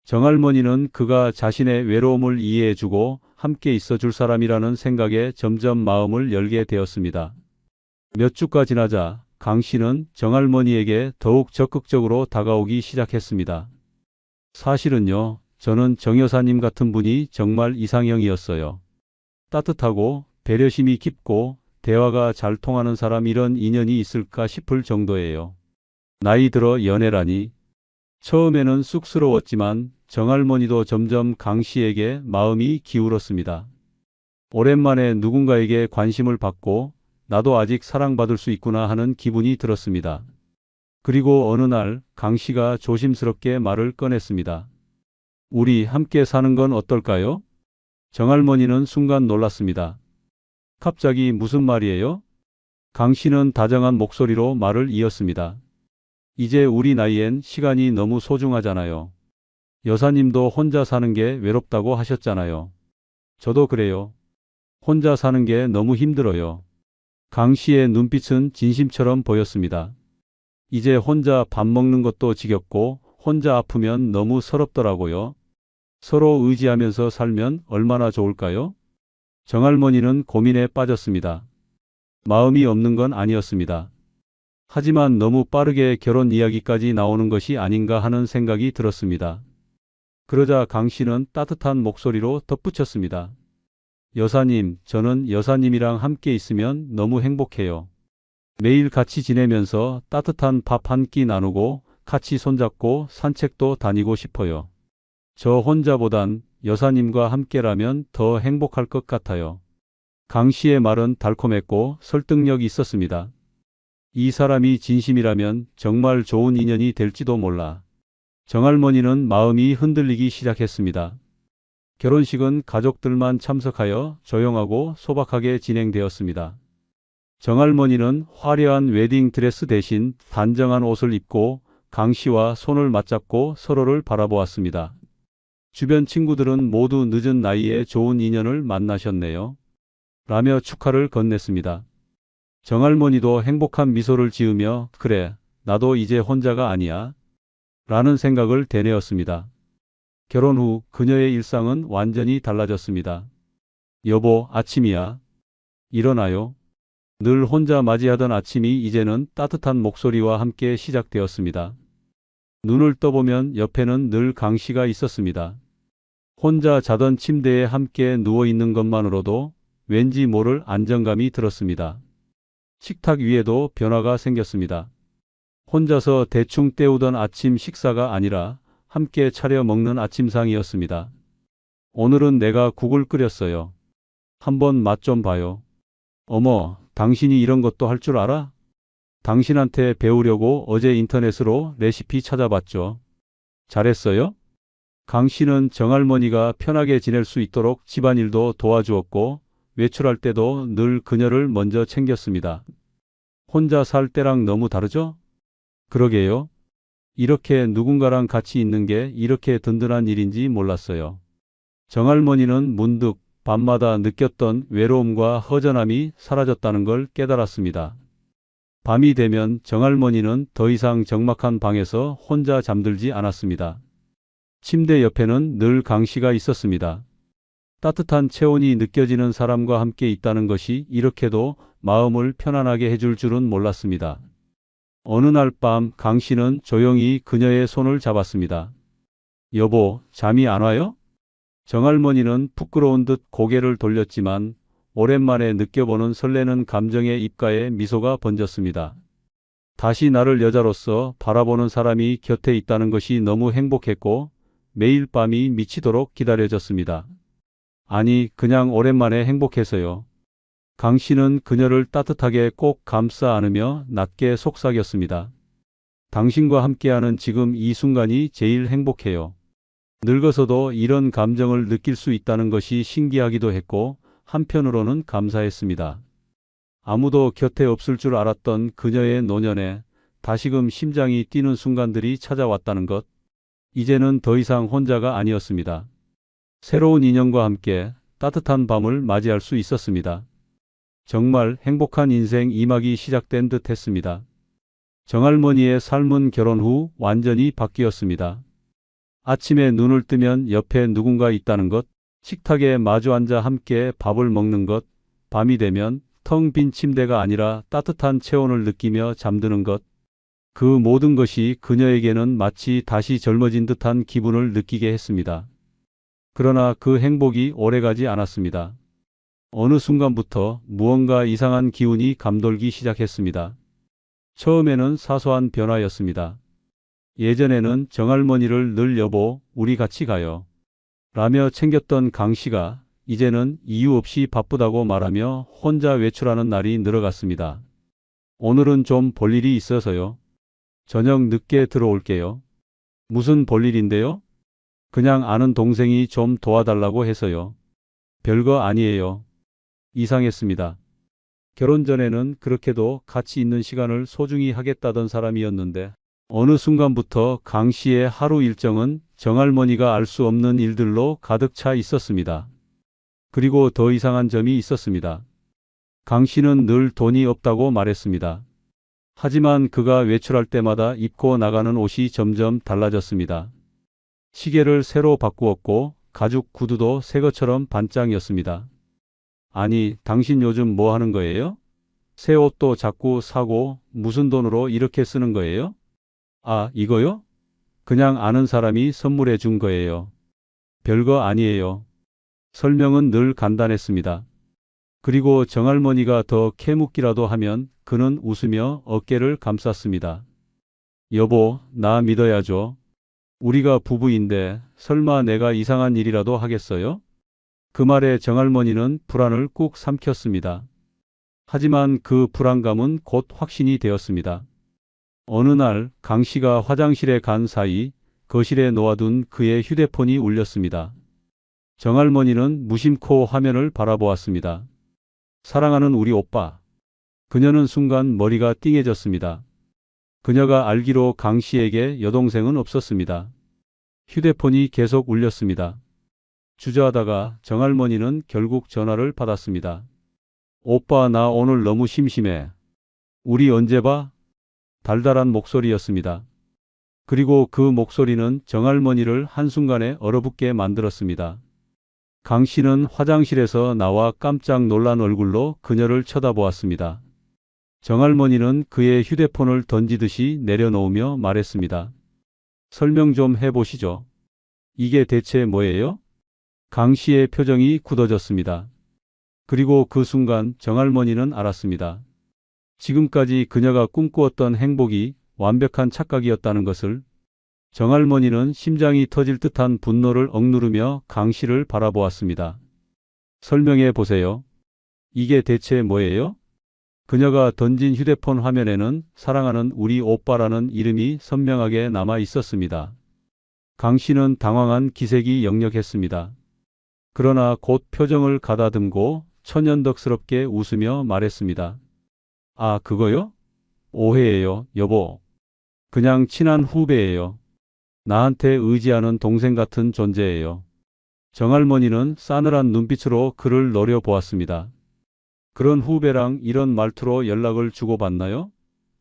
정할머니는 그가 자신의 외로움을 이해해주고 함께 있어줄 사람이라는 생각에 점점 마음을 열게 되었습니다. 몇 주가 지나자 강 씨는 정할머니에게 더욱 적극적으로 다가오기 시작했습니다. 사실은요, 저는 정 여사님 같은 분이 정말 이상형이었어요. 따뜻하고 배려심이 깊고 대화가 잘 통하는 사람 이런 인연이 있을까 싶을 정도예요. 나이 들어 연애라니. 처음에는 쑥스러웠지만 정할머니도 점점 강 씨에게 마음이 기울었습니다. 오랜만에 누군가에게 관심을 받고 나도 아직 사랑받을 수 있구나 하는 기분이 들었습니다. 그리고 어느 날 강 씨가 조심스럽게 말을 꺼냈습니다. 우리 함께 사는 건 어떨까요? 정할머니는 순간 놀랐습니다. 갑자기 무슨 말이에요? 강 씨는 다정한 목소리로 말을 이었습니다. 이제 우리 나이엔 시간이 너무 소중하잖아요. 여사님도 혼자 사는 게 외롭다고 하셨잖아요. 저도 그래요. 혼자 사는 게 너무 힘들어요. 강 씨의 눈빛은 진심처럼 보였습니다. 이제 혼자 밥 먹는 것도 지겹고 혼자 아프면 너무 서럽더라고요. 서로 의지하면서 살면 얼마나 좋을까요? 정할머니는 고민에 빠졌습니다. 마음이 없는 건 아니었습니다. 하지만 너무 빠르게 결혼 이야기까지 나오는 것이 아닌가 하는 생각이 들었습니다. 그러자 강 씨는 따뜻한 목소리로 덧붙였습니다. 여사님, 저는 여사님이랑 함께 있으면 너무 행복해요. 매일 같이 지내면서 따뜻한 밥 한 끼 나누고 같이 손잡고 산책도 다니고 싶어요. 저 혼자보단 여사님과 함께라면 더 행복할 것 같아요. 강 씨의 말은 달콤했고 설득력이 있었습니다. 이 사람이 진심이라면 정말 좋은 인연이 될지도 몰라. 정할머니는 마음이 흔들리기 시작했습니다. 결혼식은 가족들만 참석하여 조용하고 소박하게 진행되었습니다. 정할머니는 화려한 웨딩 드레스 대신 단정한 옷을 입고 강 씨와 손을 맞잡고 서로를 바라보았습니다. 주변 친구들은 모두 늦은 나이에 좋은 인연을 만나셨네요. 라며 축하를 건넸습니다. 정할머니도 행복한 미소를 지으며 그래, 나도 이제 혼자가 아니야. 라는 생각을 되뇌었습니다. 결혼 후 그녀의 일상은 완전히 달라졌습니다. 여보, 아침이야. 일어나요. 늘 혼자 맞이하던 아침이 이제는 따뜻한 목소리와 함께 시작되었습니다. 눈을 떠보면 옆에는 늘 강 씨가 있었습니다. 혼자 자던 침대에 함께 누워있는 것만으로도 왠지 모를 안정감이 들었습니다. 식탁 위에도 변화가 생겼습니다. 혼자서 대충 때우던 아침 식사가 아니라 함께 차려 먹는 아침상이었습니다. 오늘은 내가 국을 끓였어요. 한번 맛 좀 봐요. 어머, 당신이 이런 것도 할 줄 알아? 당신한테 배우려고 어제 인터넷으로 레시피 찾아봤죠. 잘했어요? 강 씨는 정할머니가 편하게 지낼 수 있도록 집안일도 도와주었고 외출할 때도 늘 그녀를 먼저 챙겼습니다. 혼자 살 때랑 너무 다르죠? 그러게요. 이렇게 누군가랑 같이 있는 게 이렇게 든든한 일인지 몰랐어요. 정할머니는 문득 밤마다 느꼈던 외로움과 허전함이 사라졌다는 걸 깨달았습니다. 밤이 되면 정할머니는 더 이상 적막한 방에서 혼자 잠들지 않았습니다. 침대 옆에는 늘 강 씨가 있었습니다. 따뜻한 체온이 느껴지는 사람과 함께 있다는 것이 이렇게도 마음을 편안하게 해줄 줄은 몰랐습니다. 어느 날 밤 강 씨는 조용히 그녀의 손을 잡았습니다. 여보, 잠이 안 와요? 정할머니는 부끄러운 듯 고개를 돌렸지만 오랜만에 느껴보는 설레는 감정에 입가에 미소가 번졌습니다. 다시 나를 여자로서 바라보는 사람이 곁에 있다는 것이 너무 행복했고 매일 밤이 미치도록 기다려졌습니다. 아니, 그냥 오랜만에 행복해서요. 강 씨는 그녀를 따뜻하게 꼭 감싸 안으며 낮게 속삭였습니다. 당신과 함께하는 지금 이 순간이 제일 행복해요. 늙어서도 이런 감정을 느낄 수 있다는 것이 신기하기도 했고 한편으로는 감사했습니다. 아무도 곁에 없을 줄 알았던 그녀의 노년에 다시금 심장이 뛰는 순간들이 찾아왔다는 것. 이제는 더 이상 혼자가 아니었습니다. 새로운 인연과 함께 따뜻한 밤을 맞이할 수 있었습니다. 정말 행복한 인생 2막이 시작된 듯 했습니다. 정할머니의 삶은 결혼 후 완전히 바뀌었습니다. 아침에 눈을 뜨면 옆에 누군가 있다는 것, 식탁에 마주 앉아 함께 밥을 먹는 것, 밤이 되면 텅 빈 침대가 아니라 따뜻한 체온을 느끼며 잠드는 것, 그 모든 것이 그녀에게는 마치 다시 젊어진 듯한 기분을 느끼게 했습니다. 그러나 그 행복이 오래가지 않았습니다. 어느 순간부터 무언가 이상한 기운이 감돌기 시작했습니다. 처음에는 사소한 변화였습니다. 예전에는 정할머니를 늘 여보, 우리 같이 가요. 라며 챙겼던 강 씨가 이제는 이유 없이 바쁘다고 말하며 혼자 외출하는 날이 늘어갔습니다. 오늘은 좀 볼 일이 있어서요. 저녁 늦게 들어올게요. 무슨 볼일인데요? 그냥 아는 동생이 좀 도와달라고 해서요. 별거 아니에요. 이상했습니다. 결혼 전에는 그렇게도 같이 있는 시간을 소중히 하겠다던 사람이었는데 어느 순간부터 강 씨의 하루 일정은 정할머니가 알 수 없는 일들로 가득 차 있었습니다. 그리고 더 이상한 점이 있었습니다. 강 씨는 늘 돈이 없다고 말했습니다. 하지만 그가 외출할 때마다 입고 나가는 옷이 점점 달라졌습니다. 시계를 새로 바꾸었고 가죽 구두도 새 것처럼 반짝이었습니다. 아니, 당신 요즘 뭐 하는 거예요? 새 옷도 자꾸 사고 무슨 돈으로 이렇게 쓰는 거예요? 아, 이거요? 그냥 아는 사람이 선물해 준 거예요. 별거 아니에요. 설명은 늘 간단했습니다. 그리고 정할머니가 더 캐묻기라도 하면 그는 웃으며 어깨를 감쌌습니다. 여보, 나 믿어야죠. 우리가 부부인데 설마 내가 이상한 일이라도 하겠어요? 그 말에 정할머니는 불안을 꾹 삼켰습니다. 하지만 그 불안감은 곧 확신이 되었습니다. 어느 날 강 씨가 화장실에 간 사이 거실에 놓아둔 그의 휴대폰이 울렸습니다. 정할머니는 무심코 화면을 바라보았습니다. 사랑하는 우리 오빠. 그녀는 순간 머리가 띵해졌습니다. 그녀가 알기로 강 씨에게 여동생은 없었습니다. 휴대폰이 계속 울렸습니다. 주저하다가 정할머니는 결국 전화를 받았습니다. 오빠, 나 오늘 너무 심심해. 우리 언제 봐? 달달한 목소리였습니다. 그리고 그 목소리는 정할머니를 한순간에 얼어붙게 만들었습니다. 강 씨는 화장실에서 나와 깜짝 놀란 얼굴로 그녀를 쳐다보았습니다. 정할머니는 그의 휴대폰을 던지듯이 내려놓으며 말했습니다. 설명 좀 해보시죠. 이게 대체 뭐예요? 강 씨의 표정이 굳어졌습니다. 그리고 그 순간 정할머니는 알았습니다. 지금까지 그녀가 꿈꾸었던 행복이 완벽한 착각이었다는 것을. 정할머니는 심장이 터질 듯한 분노를 억누르며 강 씨를 바라보았습니다. 설명해 보세요. 이게 대체 뭐예요? 그녀가 던진 휴대폰 화면에는 사랑하는 우리 오빠라는 이름이 선명하게 남아 있었습니다. 강 씨는 당황한 기색이 역력했습니다. 그러나 곧 표정을 가다듬고 천연덕스럽게 웃으며 말했습니다. 아, 그거요? 오해예요, 여보. 그냥 친한 후배예요. 나한테 의지하는 동생 같은 존재예요. 정할머니는 싸늘한 눈빛으로 그를 노려보았습니다. 그런 후배랑 이런 말투로 연락을 주고받나요?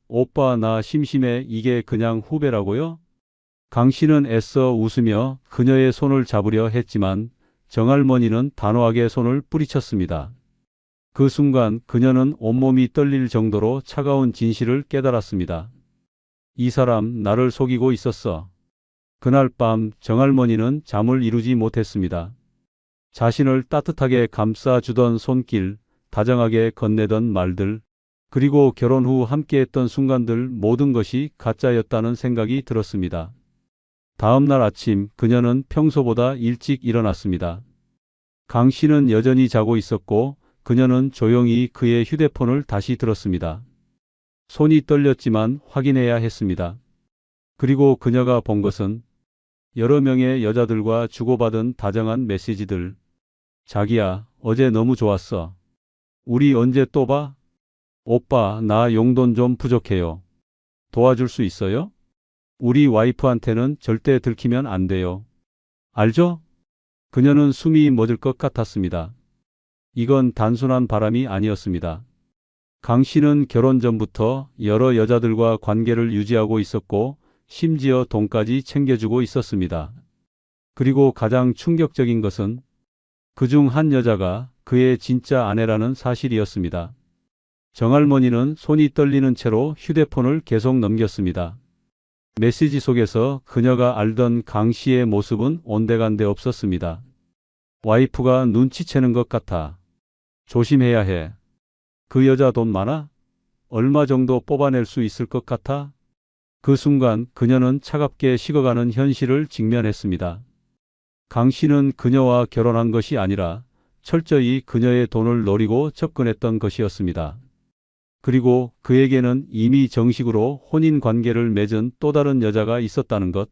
오빠, 나 심심해. 이게 그냥 후배라고요? 강 씨는 애써 웃으며 그녀의 손을 잡으려 했지만 정할머니는 단호하게 손을 뿌리쳤습니다. 그 순간 그녀는 온몸이 떨릴 정도로 차가운 진실을 깨달았습니다. 이 사람 나를 속이고 있었어. 그날 밤 정할머니는 잠을 이루지 못했습니다. 자신을 따뜻하게 감싸주던 손길, 다정하게 건네던 말들, 그리고 결혼 후 함께했던 순간들 모든 것이 가짜였다는 생각이 들었습니다. 다음 날 아침 그녀는 평소보다 일찍 일어났습니다. 강 씨는 여전히 자고 있었고 그녀는 조용히 그의 휴대폰을 다시 들었습니다. 손이 떨렸지만 확인해야 했습니다. 그리고 그녀가 본 것은 여러 명의 여자들과 주고받은 다정한 메시지들. 자기야, 어제 너무 좋았어. 우리 언제 또 봐? 오빠, 나 용돈 좀 부족해요. 도와줄 수 있어요? 우리 와이프한테는 절대 들키면 안 돼요. 알죠? 그녀는 숨이 멎을 것 같았습니다. 이건 단순한 바람이 아니었습니다. 강 씨는 결혼 전부터 여러 여자들과 관계를 유지하고 있었고 심지어 돈까지 챙겨주고 있었습니다. 그리고 가장 충격적인 것은 그중 한 여자가 그의 진짜 아내라는 사실이었습니다. 정할머니는 손이 떨리는 채로 휴대폰을 계속 넘겼습니다. 메시지 속에서 그녀가 알던 강 씨의 모습은 온데간데 없었습니다. 와이프가 눈치채는 것 같아. 조심해야 해. 그 여자 돈 많아? 얼마 정도 뽑아낼 수 있을 것 같아? 그 순간 그녀는 차갑게 식어가는 현실을 직면했습니다. 강 씨는 그녀와 결혼한 것이 아니라 철저히 그녀의 돈을 노리고 접근했던 것이었습니다. 그리고 그에게는 이미 정식으로 혼인 관계를 맺은 또 다른 여자가 있었다는 것.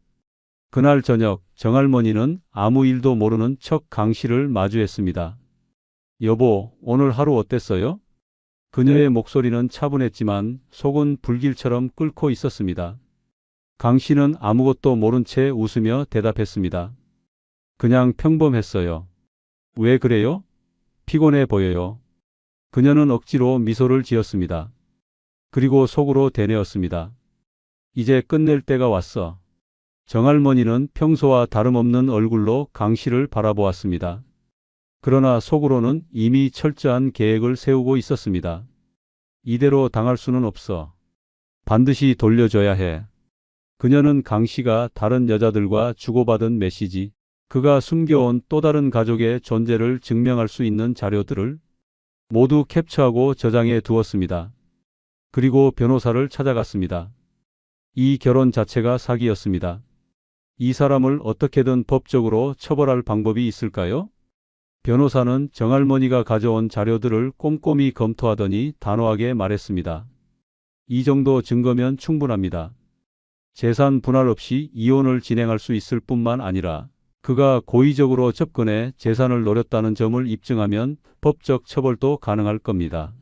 그날 저녁 정할머니는 아무 일도 모르는 척 강 씨를 마주했습니다. 여보, 오늘 하루 어땠어요? 그녀의 목소리는 차분했지만 속은 불길처럼 끓고 있었습니다. 강 씨는 아무것도 모른 채 웃으며 대답했습니다. 그냥 평범했어요. 왜 그래요? 피곤해 보여요. 그녀는 억지로 미소를 지었습니다. 그리고 속으로 되뇌었습니다. 이제 끝낼 때가 왔어. 정할머니는 평소와 다름없는 얼굴로 강 씨를 바라보았습니다. 그러나 속으로는 이미 철저한 계획을 세우고 있었습니다. 이대로 당할 수는 없어. 반드시 돌려줘야 해. 그녀는 강 씨가 다른 여자들과 주고받은 메시지, 그가 숨겨온 또 다른 가족의 존재를 증명할 수 있는 자료들을 모두 캡처하고 저장해 두었습니다. 그리고 변호사를 찾아갔습니다. 이 결혼 자체가 사기였습니다. 이 사람을 어떻게든 법적으로 처벌할 방법이 있을까요? 변호사는 정할머니가 가져온 자료들을 꼼꼼히 검토하더니 단호하게 말했습니다. 이 정도 증거면 충분합니다. 재산 분할 없이 이혼을 진행할 수 있을 뿐만 아니라 그가 고의적으로 접근해 재산을 노렸다는 점을 입증하면 법적 처벌도 가능할 겁니다.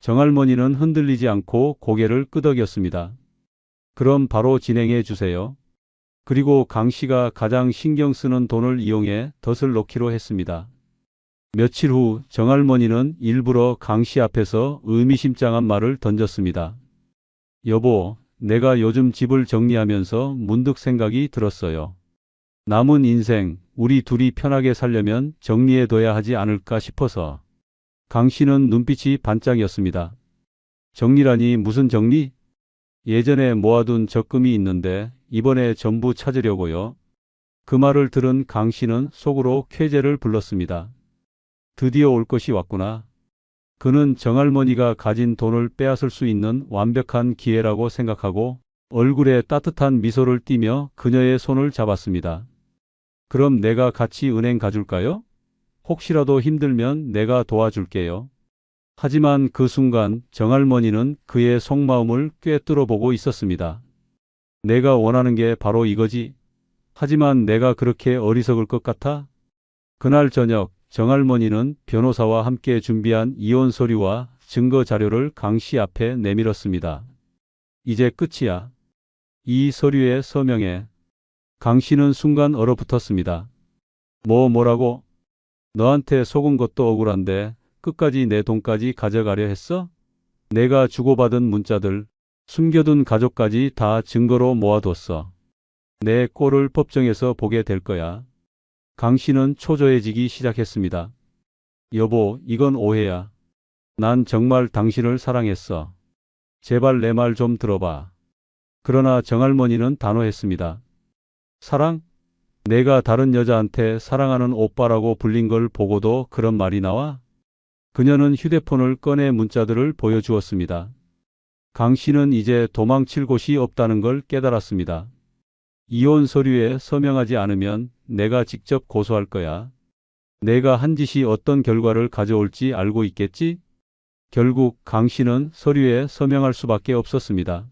정할머니는 흔들리지 않고 고개를 끄덕였습니다. 그럼 바로 진행해 주세요. 그리고 강 씨가 가장 신경 쓰는 돈을 이용해 덫을 놓기로 했습니다. 며칠 후 정할머니는 일부러 강 씨 앞에서 의미심장한 말을 던졌습니다. 여보, 내가 요즘 집을 정리하면서 문득 생각이 들었어요. 남은 인생 우리 둘이 편하게 살려면 정리해둬야 하지 않을까 싶어서. 강 씨는 눈빛이 반짝이었습니다. 정리라니 무슨 정리? 예전에 모아둔 적금이 있는데 이번에 전부 찾으려고요. 그 말을 들은 강 씨는 속으로 쾌재를 불렀습니다. 드디어 올 것이 왔구나. 그는 정할머니가 가진 돈을 빼앗을 수 있는 완벽한 기회라고 생각하고 얼굴에 따뜻한 미소를 띠며 그녀의 손을 잡았습니다. 그럼 내가 같이 은행 가줄까요? 혹시라도 힘들면 내가 도와줄게요. 하지만 그 순간 정할머니는 그의 속마음을 꿰뚫어 보고 있었습니다. 내가 원하는 게 바로 이거지. 하지만 내가 그렇게 어리석을 것 같아? 그날 저녁 정할머니는 변호사와 함께 준비한 이혼 서류와 증거 자료를 강 씨 앞에 내밀었습니다. 이제 끝이야. 이 서류에 서명해. 강 씨는 순간 얼어붙었습니다. 뭐라고? 너한테 속은 것도 억울한데 끝까지 내 돈까지 가져가려 했어? 내가 주고받은 문자들, 숨겨둔 가족까지 다 증거로 모아뒀어. 내 꼴을 법정에서 보게 될 거야. 강 씨는 초조해지기 시작했습니다. 여보, 이건 오해야. 난 정말 당신을 사랑했어. 제발 내 말 좀 들어봐. 그러나 정할머니는 단호했습니다. 사랑? 내가 다른 여자한테 사랑하는 오빠라고 불린 걸 보고도 그런 말이 나와? 그녀는 휴대폰을 꺼내 문자들을 보여주었습니다. 강 씨는 이제 도망칠 곳이 없다는 걸 깨달았습니다. 이혼 서류에 서명하지 않으면 내가 직접 고소할 거야. 내가 한 짓이 어떤 결과를 가져올지 알고 있겠지? 결국 강 씨는 서류에 서명할 수밖에 없었습니다.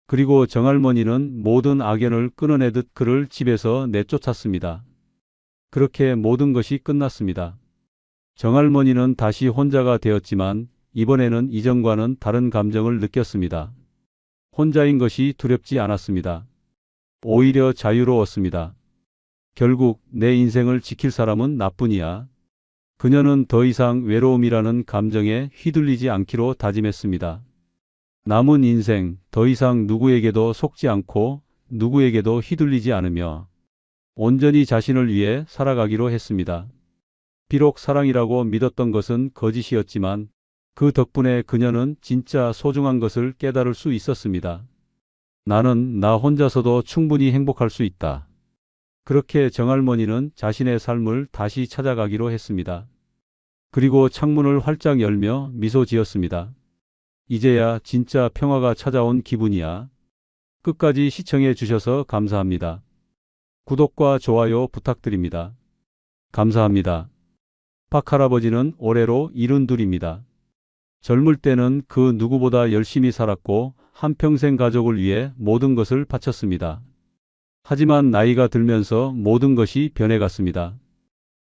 그리고 정할머니는 모든 악연을 끊어내듯 그를 집에서 내쫓았습니다. 그렇게 모든 것이 끝났습니다. 정할머니는 다시 혼자가 되었지만 이번에는 이전과는 다른 감정을 느꼈습니다. 혼자인 것이 두렵지 않았습니다. 오히려 자유로웠습니다. 결국 내 인생을 지킬 사람은 나뿐이야. 그녀는 더 이상 외로움이라는 감정에 휘둘리지 않기로 다짐했습니다. 남은 인생 더 이상 누구에게도 속지 않고 누구에게도 휘둘리지 않으며 온전히 자신을 위해 살아가기로 했습니다. 비록 사랑이라고 믿었던 것은 거짓이었지만 그 덕분에 그녀는 진짜 소중한 것을 깨달을 수 있었습니다. 나는 나 혼자서도 충분히 행복할 수 있다. 그렇게 정할머니는 자신의 삶을 다시 찾아가기로 했습니다. 그리고 창문을 활짝 열며 미소 지었습니다. 이제야 진짜 평화가 찾아온 기분이야. 끝까지 시청해 주셔서 감사합니다. 구독과 좋아요 부탁드립니다. 감사합니다. 박할아버지는 올해로 72입니다. 젊을 때는 그 누구보다 열심히 살았고 한평생 가족을 위해 모든 것을 바쳤습니다. 하지만 나이가 들면서 모든 것이 변해갔습니다.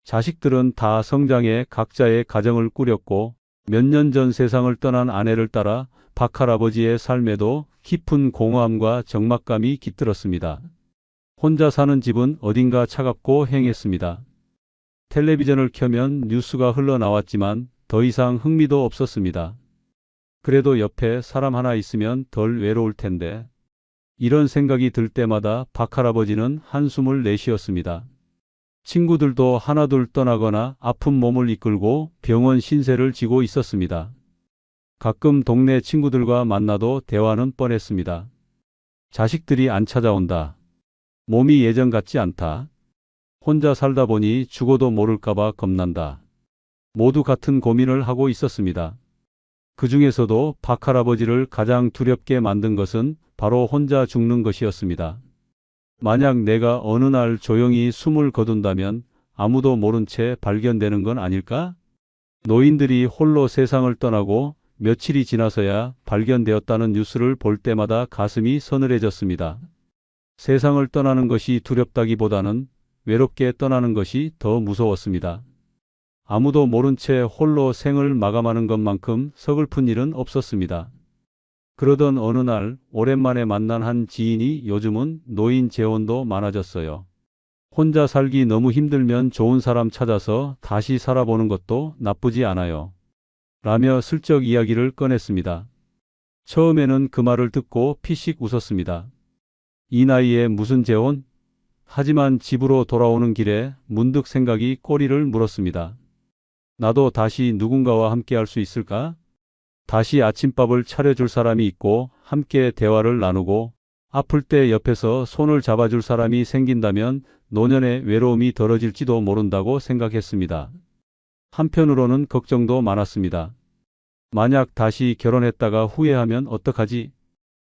자식들은 다 성장해 각자의 가정을 꾸렸고 몇 년 전 세상을 떠난 아내를 따라 박할아버지의 삶에도 깊은 공허함과 적막감이 깃들었습니다. 혼자 사는 집은 어딘가 차갑고 행했습니다. 텔레비전을 켜면 뉴스가 흘러나왔지만 더 이상 흥미도 없었습니다. 그래도 옆에 사람 하나 있으면 덜 외로울 텐데. 이런 생각이 들 때마다 박할아버지는 한숨을 내쉬었습니다. 친구들도 하나둘 떠나거나 아픈 몸을 이끌고 병원 신세를 지고 있었습니다. 가끔 동네 친구들과 만나도 대화는 뻔했습니다. 자식들이 안 찾아온다. 몸이 예전 같지 않다. 혼자 살다 보니 죽어도 모를까봐 겁난다. 모두 같은 고민을 하고 있었습니다. 그 중에서도 박할아버지를 가장 두렵게 만든 것은 바로 혼자 죽는 것이었습니다. 만약 내가 어느 날 조용히 숨을 거둔다면 아무도 모른 채 발견되는 건 아닐까? 노인들이 홀로 세상을 떠나고 며칠이 지나서야 발견되었다는 뉴스를 볼 때마다 가슴이 서늘해졌습니다. 세상을 떠나는 것이 두렵다기보다는 외롭게 떠나는 것이 더 무서웠습니다. 아무도 모른 채 홀로 생을 마감하는 것만큼 서글픈 일은 없었습니다. 그러던 어느 날 오랜만에 만난 한 지인이 요즘은 노인 재혼도 많아졌어요. 혼자 살기 너무 힘들면 좋은 사람 찾아서 다시 살아보는 것도 나쁘지 않아요. 라며 슬쩍 이야기를 꺼냈습니다. 처음에는 그 말을 듣고 피식 웃었습니다. 이 나이에 무슨 재혼? 하지만 집으로 돌아오는 길에 문득 생각이 꼬리를 물었습니다. 나도 다시 누군가와 함께 할 수 있을까? 다시 아침밥을 차려줄 사람이 있고 함께 대화를 나누고 아플 때 옆에서 손을 잡아줄 사람이 생긴다면 노년의 외로움이 덜어질지도 모른다고 생각했습니다. 한편으로는 걱정도 많았습니다. 만약 다시 결혼했다가 후회하면 어떡하지?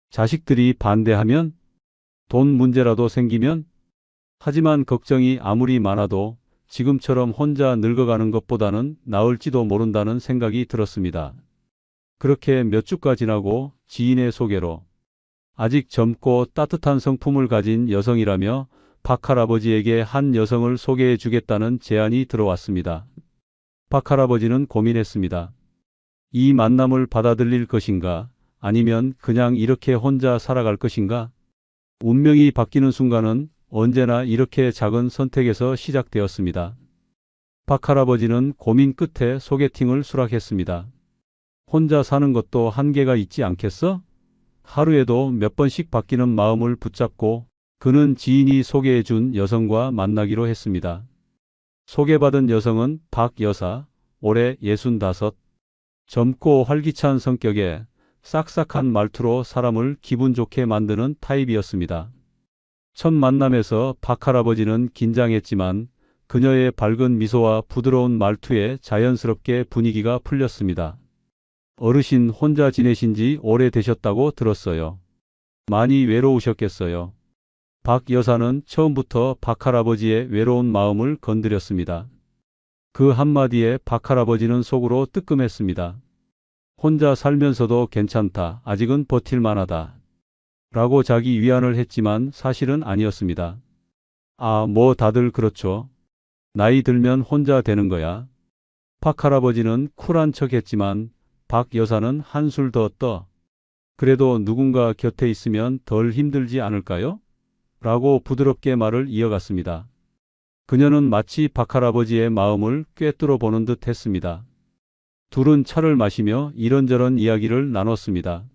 자식들이 반대하면? 돈 문제라도 생기면? 하지만 걱정이 아무리 많아도 지금처럼 혼자 늙어가는 것보다는 나을지도 모른다는 생각이 들었습니다. 그렇게 몇 주가 지나고 지인의 소개로 아직 젊고 따뜻한 성품을 가진 여성이라며 박할아버지에게 한 여성을 소개해 주겠다는 제안이 들어왔습니다. 박할아버지는 고민했습니다. 이 만남을 받아들일 것인가 아니면 그냥 이렇게 혼자 살아갈 것인가? 운명이 바뀌는 순간은 언제나 이렇게 작은 선택에서 시작되었습니다. 박할아버지는 고민 끝에 소개팅을 수락했습니다. 혼자 사는 것도 한계가 있지 않겠어? 하루에도 몇 번씩 바뀌는 마음을 붙잡고 그는 지인이 소개해 준 여성과 만나기로 했습니다. 소개받은 여성은 박 여사, 올해 65, 젊고 활기찬 성격에 싹싹한 말투로 사람을 기분 좋게 만드는 타입이었습니다. 첫 만남에서 박할아버지는 긴장했지만 그녀의 밝은 미소와 부드러운 말투에 자연스럽게 분위기가 풀렸습니다. 어르신 혼자 지내신 지 오래되셨다고 들었어요. 많이 외로우셨겠어요. 박 여사는 처음부터 박할아버지의 외로운 마음을 건드렸습니다. 그 한마디에 박할아버지는 속으로 뜨끔했습니다. 혼자 살면서도 괜찮다. 아직은 버틸만하다. 라고 자기 위안을 했지만 사실은 아니었습니다. 아, 뭐 다들 그렇죠. 나이 들면 혼자 되는 거야. 박할아버지는 쿨한 척했지만 박 여사는 한술 더 떠. 그래도 누군가 곁에 있으면 덜 힘들지 않을까요? 라고 부드럽게 말을 이어갔습니다. 그녀는 마치 박할아버지의 마음을 꿰뚫어 보는 듯 했습니다. 둘은 차를 마시며 이런저런 이야기를 나눴습니다.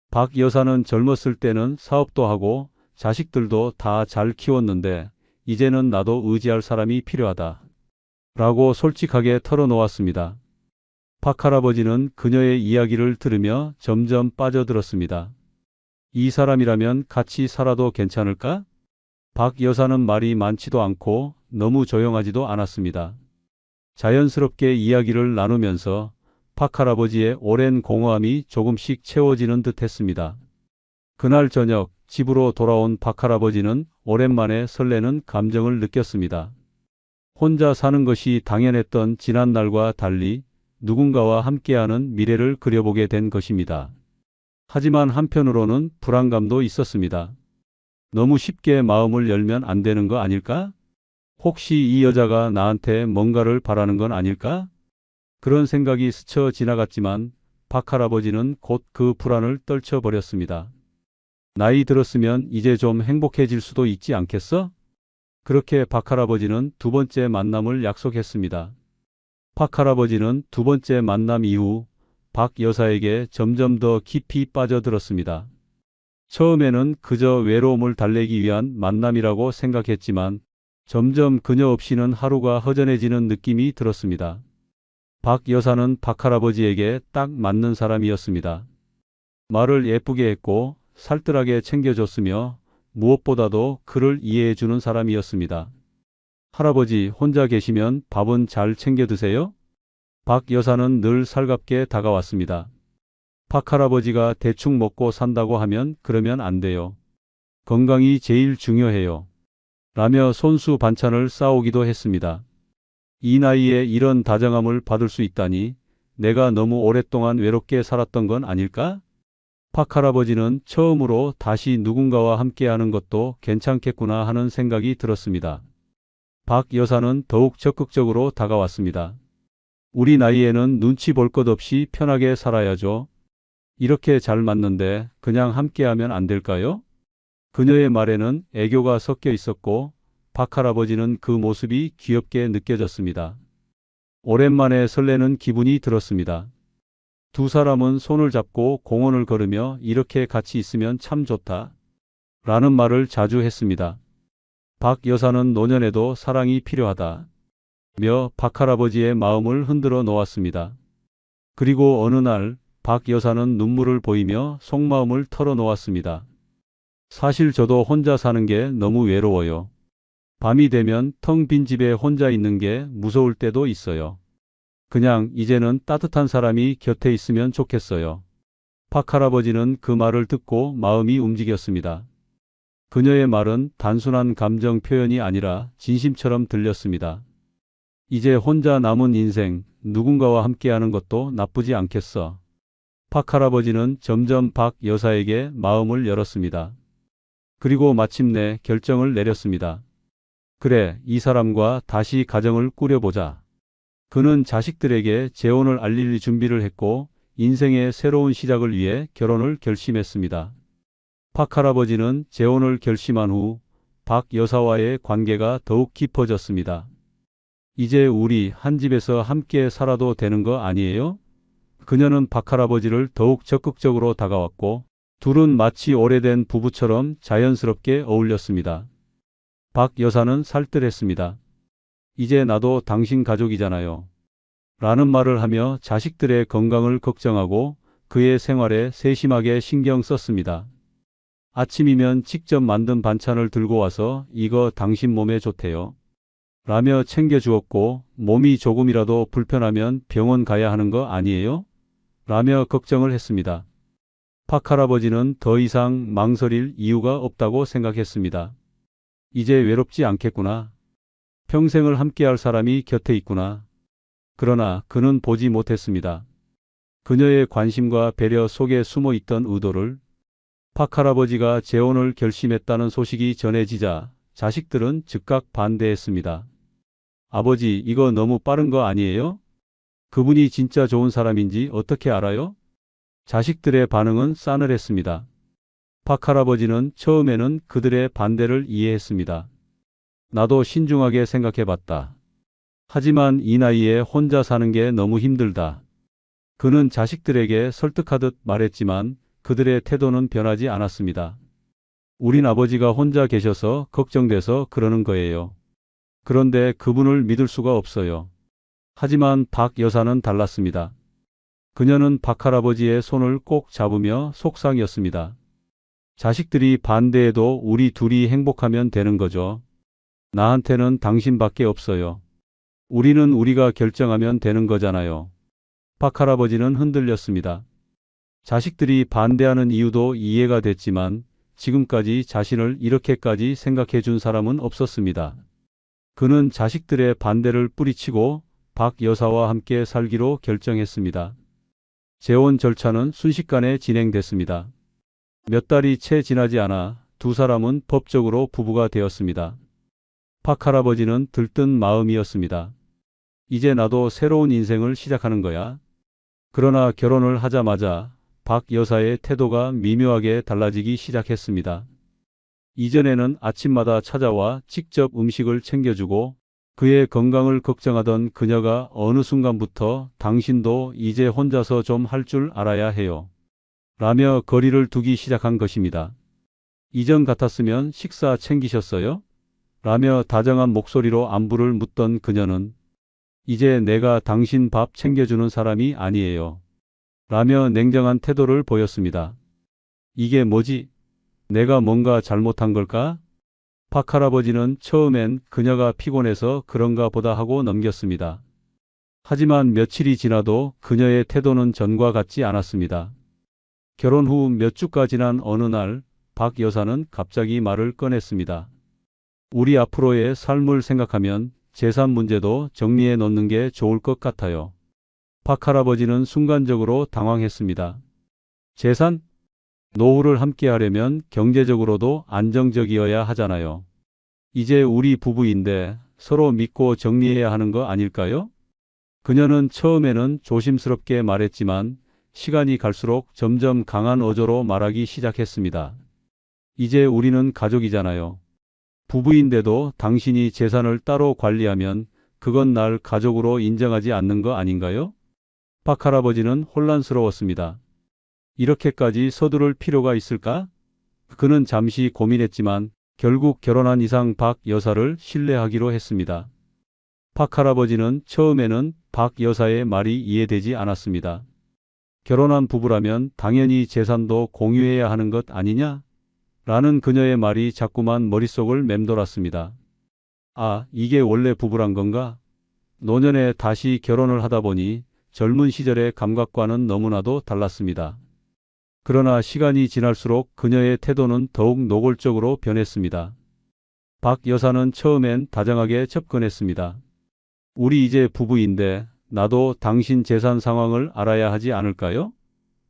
박 여사는 젊었을 때는 사업도 하고 자식들도 다 잘 키웠는데 이제는 나도 의지할 사람이 필요하다. 라고 솔직하게 털어놓았습니다. 박할아버지는 그녀의 이야기를 들으며 점점 빠져들었습니다. 이 사람이라면 같이 살아도 괜찮을까? 박 여사는 말이 많지도 않고 너무 조용하지도 않았습니다. 자연스럽게 이야기를 나누면서 박할아버지의 오랜 공허함이 조금씩 채워지는 듯 했습니다. 그날 저녁 집으로 돌아온 박할아버지는 오랜만에 설레는 감정을 느꼈습니다. 혼자 사는 것이 당연했던 지난날과 달리 누군가와 함께하는 미래를 그려보게 된 것입니다. 하지만 한편으로는 불안감도 있었습니다. 너무 쉽게 마음을 열면 안 되는 거 아닐까? 혹시 이 여자가 나한테 뭔가를 바라는 건 아닐까? 그런 생각이 스쳐 지나갔지만 박 할아버지는 곧 그 불안을 떨쳐버렸습니다. 나이 들었으면 이제 좀 행복해질 수도 있지 않겠어? 그렇게 박 할아버지는 두 번째 만남을 약속했습니다. 박 할아버지는 두 번째 만남 이후 박 여사에게 점점 더 깊이 빠져들었습니다. 처음에는 그저 외로움을 달래기 위한 만남이라고 생각했지만 점점 그녀 없이는 하루가 허전해지는 느낌이 들었습니다. 박 여사는 박 할아버지에게 딱 맞는 사람이었습니다. 말을 예쁘게 했고 살뜰하게 챙겨줬으며 무엇보다도 그를 이해해주는 사람이었습니다. 할아버지 혼자 계시면 밥은 잘 챙겨 드세요? 박 여사는 늘 살갑게 다가왔습니다. 박 할아버지가 대충 먹고 산다고 하면 그러면 안 돼요. 건강이 제일 중요해요. 라며 손수 반찬을 싸오기도 했습니다. 이 나이에 이런 다정함을 받을 수 있다니 내가 너무 오랫동안 외롭게 살았던 건 아닐까? 박 할아버지는 처음으로 다시 누군가와 함께하는 것도 괜찮겠구나 하는 생각이 들었습니다. 박 여사는 더욱 적극적으로 다가왔습니다. 우리 나이에는 눈치 볼 것 없이 편하게 살아야죠. 이렇게 잘 맞는데 그냥 함께하면 안 될까요? 그녀의 말에는 애교가 섞여 있었고 박 할아버지는 그 모습이 귀엽게 느껴졌습니다. 오랜만에 설레는 기분이 들었습니다. 두 사람은 손을 잡고 공원을 걸으며 이렇게 같이 있으면 참 좋다. 라는 말을 자주 했습니다. 박 여사는 노년에도 사랑이 필요하다. 며 박 할아버지의 마음을 흔들어 놓았습니다. 그리고 어느 날 박 여사는 눈물을 보이며 속마음을 털어 놓았습니다. 사실 저도 혼자 사는 게 너무 외로워요. 밤이 되면 텅 빈 집에 혼자 있는 게 무서울 때도 있어요. 그냥 이제는 따뜻한 사람이 곁에 있으면 좋겠어요. 박 할아버지는 그 말을 듣고 마음이 움직였습니다. 그녀의 말은 단순한 감정 표현이 아니라 진심처럼 들렸습니다. 이제 혼자 남은 인생, 누군가와 함께하는 것도 나쁘지 않겠어. 박 할아버지는 점점 박 여사에게 마음을 열었습니다. 그리고 마침내 결정을 내렸습니다. 그래, 이 사람과 다시 가정을 꾸려보자. 그는 자식들에게 재혼을 알릴 준비를 했고 인생의 새로운 시작을 위해 결혼을 결심했습니다. 박 할아버지는 재혼을 결심한 후 박 여사와의 관계가 더욱 깊어졌습니다. 이제 우리 한 집에서 함께 살아도 되는 거 아니에요? 그녀는 박 할아버지를 더욱 적극적으로 다가왔고 둘은 마치 오래된 부부처럼 자연스럽게 어울렸습니다. 박 여사는 살뜰했습니다. 이제 나도 당신 가족이잖아요. 라는 말을 하며 자식들의 건강을 걱정하고 그의 생활에 세심하게 신경 썼습니다. 아침이면 직접 만든 반찬을 들고 와서 이거 당신 몸에 좋대요. 라며 챙겨주었고 몸이 조금이라도 불편하면 병원 가야 하는 거 아니에요? 라며 걱정을 했습니다. 박 할아버지는 더 이상 망설일 이유가 없다고 생각했습니다. 이제 외롭지 않겠구나. 평생을 함께할 사람이 곁에 있구나. 그러나 그는 보지 못했습니다. 그녀의 관심과 배려 속에 숨어 있던 의도를. 박 할아버지가 재혼을 결심했다는 소식이 전해지자 자식들은 즉각 반대했습니다. 아버지, 이거 너무 빠른 거 아니에요? 그분이 진짜 좋은 사람인지 어떻게 알아요? 자식들의 반응은 싸늘했습니다. 박 할아버지는 처음에는 그들의 반대를 이해했습니다. 나도 신중하게 생각해봤다. 하지만 이 나이에 혼자 사는 게 너무 힘들다. 그는 자식들에게 설득하듯 말했지만 그들의 태도는 변하지 않았습니다. 우린 아버지가 혼자 계셔서 걱정돼서 그러는 거예요. 그런데 그분을 믿을 수가 없어요. 하지만 박 여사는 달랐습니다. 그녀는 박 할아버지의 손을 꼭 잡으며 속상이었습니다. 자식들이 반대해도 우리 둘이 행복하면 되는 거죠. 나한테는 당신밖에 없어요. 우리는 우리가 결정하면 되는 거잖아요. 박 할아버지는 흔들렸습니다. 자식들이 반대하는 이유도 이해가 됐지만 지금까지 자신을 이렇게까지 생각해 준 사람은 없었습니다. 그는 자식들의 반대를 뿌리치고 박 여사와 함께 살기로 결정했습니다. 재혼 절차는 순식간에 진행됐습니다. 몇 달이 채 지나지 않아 두 사람은 법적으로 부부가 되었습니다. 박 할아버지는 들뜬 마음이었습니다. 이제 나도 새로운 인생을 시작하는 거야. 그러나 결혼을 하자마자 박 여사의 태도가 미묘하게 달라지기 시작했습니다. 이전에는 아침마다 찾아와 직접 음식을 챙겨주고 그의 건강을 걱정하던 그녀가 어느 순간부터 당신도 이제 혼자서 좀 할 줄 알아야 해요. 라며 거리를 두기 시작한 것입니다. 이전 같았으면 식사 챙기셨어요? 라며 다정한 목소리로 안부를 묻던 그녀는 이제 내가 당신 밥 챙겨주는 사람이 아니에요. 라며 냉정한 태도를 보였습니다. 이게 뭐지? 내가 뭔가 잘못한 걸까? 박 할아버지는 처음엔 그녀가 피곤해서 그런가 보다 하고 넘겼습니다. 하지만 며칠이 지나도 그녀의 태도는 전과 같지 않았습니다. 결혼 후 몇 주가 지난 어느 날 박 여사는 갑자기 말을 꺼냈습니다. 우리 앞으로의 삶을 생각하면 재산 문제도 정리해 놓는 게 좋을 것 같아요. 박 할아버지는 순간적으로 당황했습니다. 재산? 노후를 함께 하려면 경제적으로도 안정적이어야 하잖아요. 이제 우리 부부인데 서로 믿고 정리해야 하는 거 아닐까요? 그녀는 처음에는 조심스럽게 말했지만 시간이 갈수록 점점 강한 어조로 말하기 시작했습니다. 이제 우리는 가족이잖아요. 부부인데도 당신이 재산을 따로 관리하면 그건 날 가족으로 인정하지 않는 거 아닌가요? 박 할아버지는 혼란스러웠습니다. 이렇게까지 서두를 필요가 있을까? 그는 잠시 고민했지만 결국 결혼한 이상 박 여사를 신뢰하기로 했습니다. 박 할아버지는 처음에는 박 여사의 말이 이해되지 않았습니다. 결혼한 부부라면 당연히 재산도 공유해야 하는 것 아니냐? 라는 그녀의 말이 자꾸만 머릿속을 맴돌았습니다. 아, 이게 원래 부부란 건가? 노년에 다시 결혼을 하다 보니 젊은 시절의 감각과는 너무나도 달랐습니다. 그러나 시간이 지날수록 그녀의 태도는 더욱 노골적으로 변했습니다. 박 여사는 처음엔 다정하게 접근했습니다. 우리 이제 부부인데 나도 당신 재산 상황을 알아야 하지 않을까요?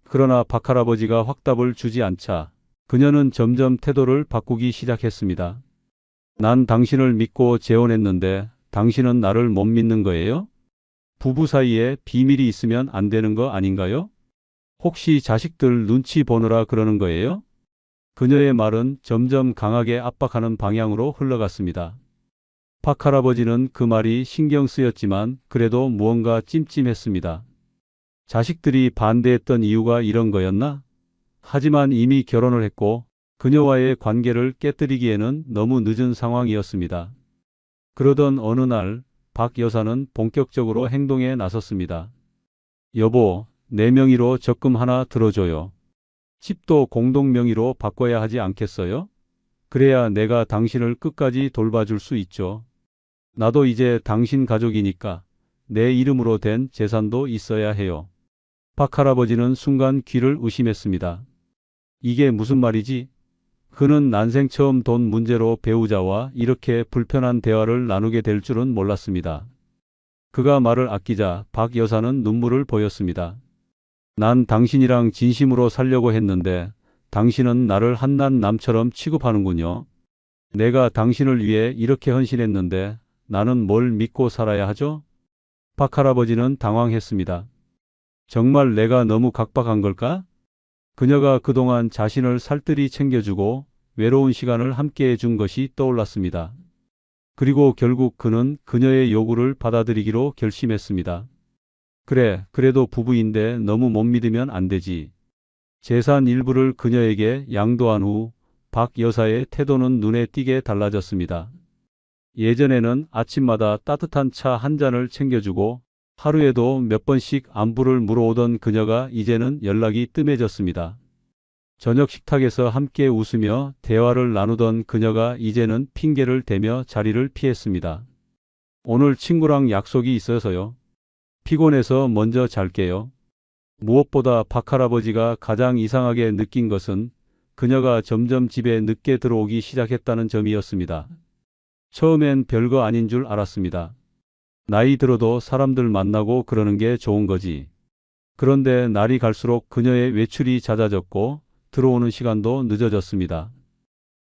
그러나 박 할아버지가 확답을 주지 않자 그녀는 점점 태도를 바꾸기 시작했습니다. 난 당신을 믿고 재혼했는데 당신은 나를 못 믿는 거예요? 부부 사이에 비밀이 있으면 안 되는 거 아닌가요? 혹시 자식들 눈치 보느라 그러는 거예요? 그녀의 말은 점점 강하게 압박하는 방향으로 흘러갔습니다. 박 할아버지는 그 말이 신경 쓰였지만 그래도 무언가 찜찜했습니다. 자식들이 반대했던 이유가 이런 거였나? 하지만 이미 결혼을 했고 그녀와의 관계를 깨뜨리기에는 너무 늦은 상황이었습니다. 그러던 어느 날 박 여사는 본격적으로 행동에 나섰습니다. 여보, 내 명의로 적금 하나 들어줘요. 집도 공동 명의로 바꿔야 하지 않겠어요? 그래야 내가 당신을 끝까지 돌봐줄 수 있죠. 나도 이제 당신 가족이니까 내 이름으로 된 재산도 있어야 해요. 박 할아버지는 순간 귀를 의심했습니다. 이게 무슨 말이지? 그는 난생 처음 돈 문제로 배우자와 이렇게 불편한 대화를 나누게 될 줄은 몰랐습니다. 그가 말을 아끼자 박 여사는 눈물을 보였습니다. 난 당신이랑 진심으로 살려고 했는데 당신은 나를 한낱 남처럼 취급하는군요. 내가 당신을 위해 이렇게 헌신했는데 나는 뭘 믿고 살아야 하죠? 박 할아버지는 당황했습니다. 정말 내가 너무 각박한 걸까? 그녀가 그동안 자신을 살뜰히 챙겨주고 외로운 시간을 함께해 준 것이 떠올랐습니다. 그리고 결국 그는 그녀의 요구를 받아들이기로 결심했습니다. 그래, 그래도 부부인데 너무 못 믿으면 안 되지. 재산 일부를 그녀에게 양도한 후 박 여사의 태도는 눈에 띄게 달라졌습니다. 예전에는 아침마다 따뜻한 차 한 잔을 챙겨주고 하루에도 몇 번씩 안부를 물어오던 그녀가 이제는 연락이 뜸해졌습니다. 저녁 식탁에서 함께 웃으며 대화를 나누던 그녀가 이제는 핑계를 대며 자리를 피했습니다. 오늘 친구랑 약속이 있어서요. 피곤해서 먼저 잘게요. 무엇보다 박 할아버지가 가장 이상하게 느낀 것은 그녀가 점점 집에 늦게 들어오기 시작했다는 점이었습니다. 처음엔 별거 아닌 줄 알았습니다. 나이 들어도 사람들 만나고 그러는 게 좋은 거지. 그런데 날이 갈수록 그녀의 외출이 잦아졌고 들어오는 시간도 늦어졌습니다.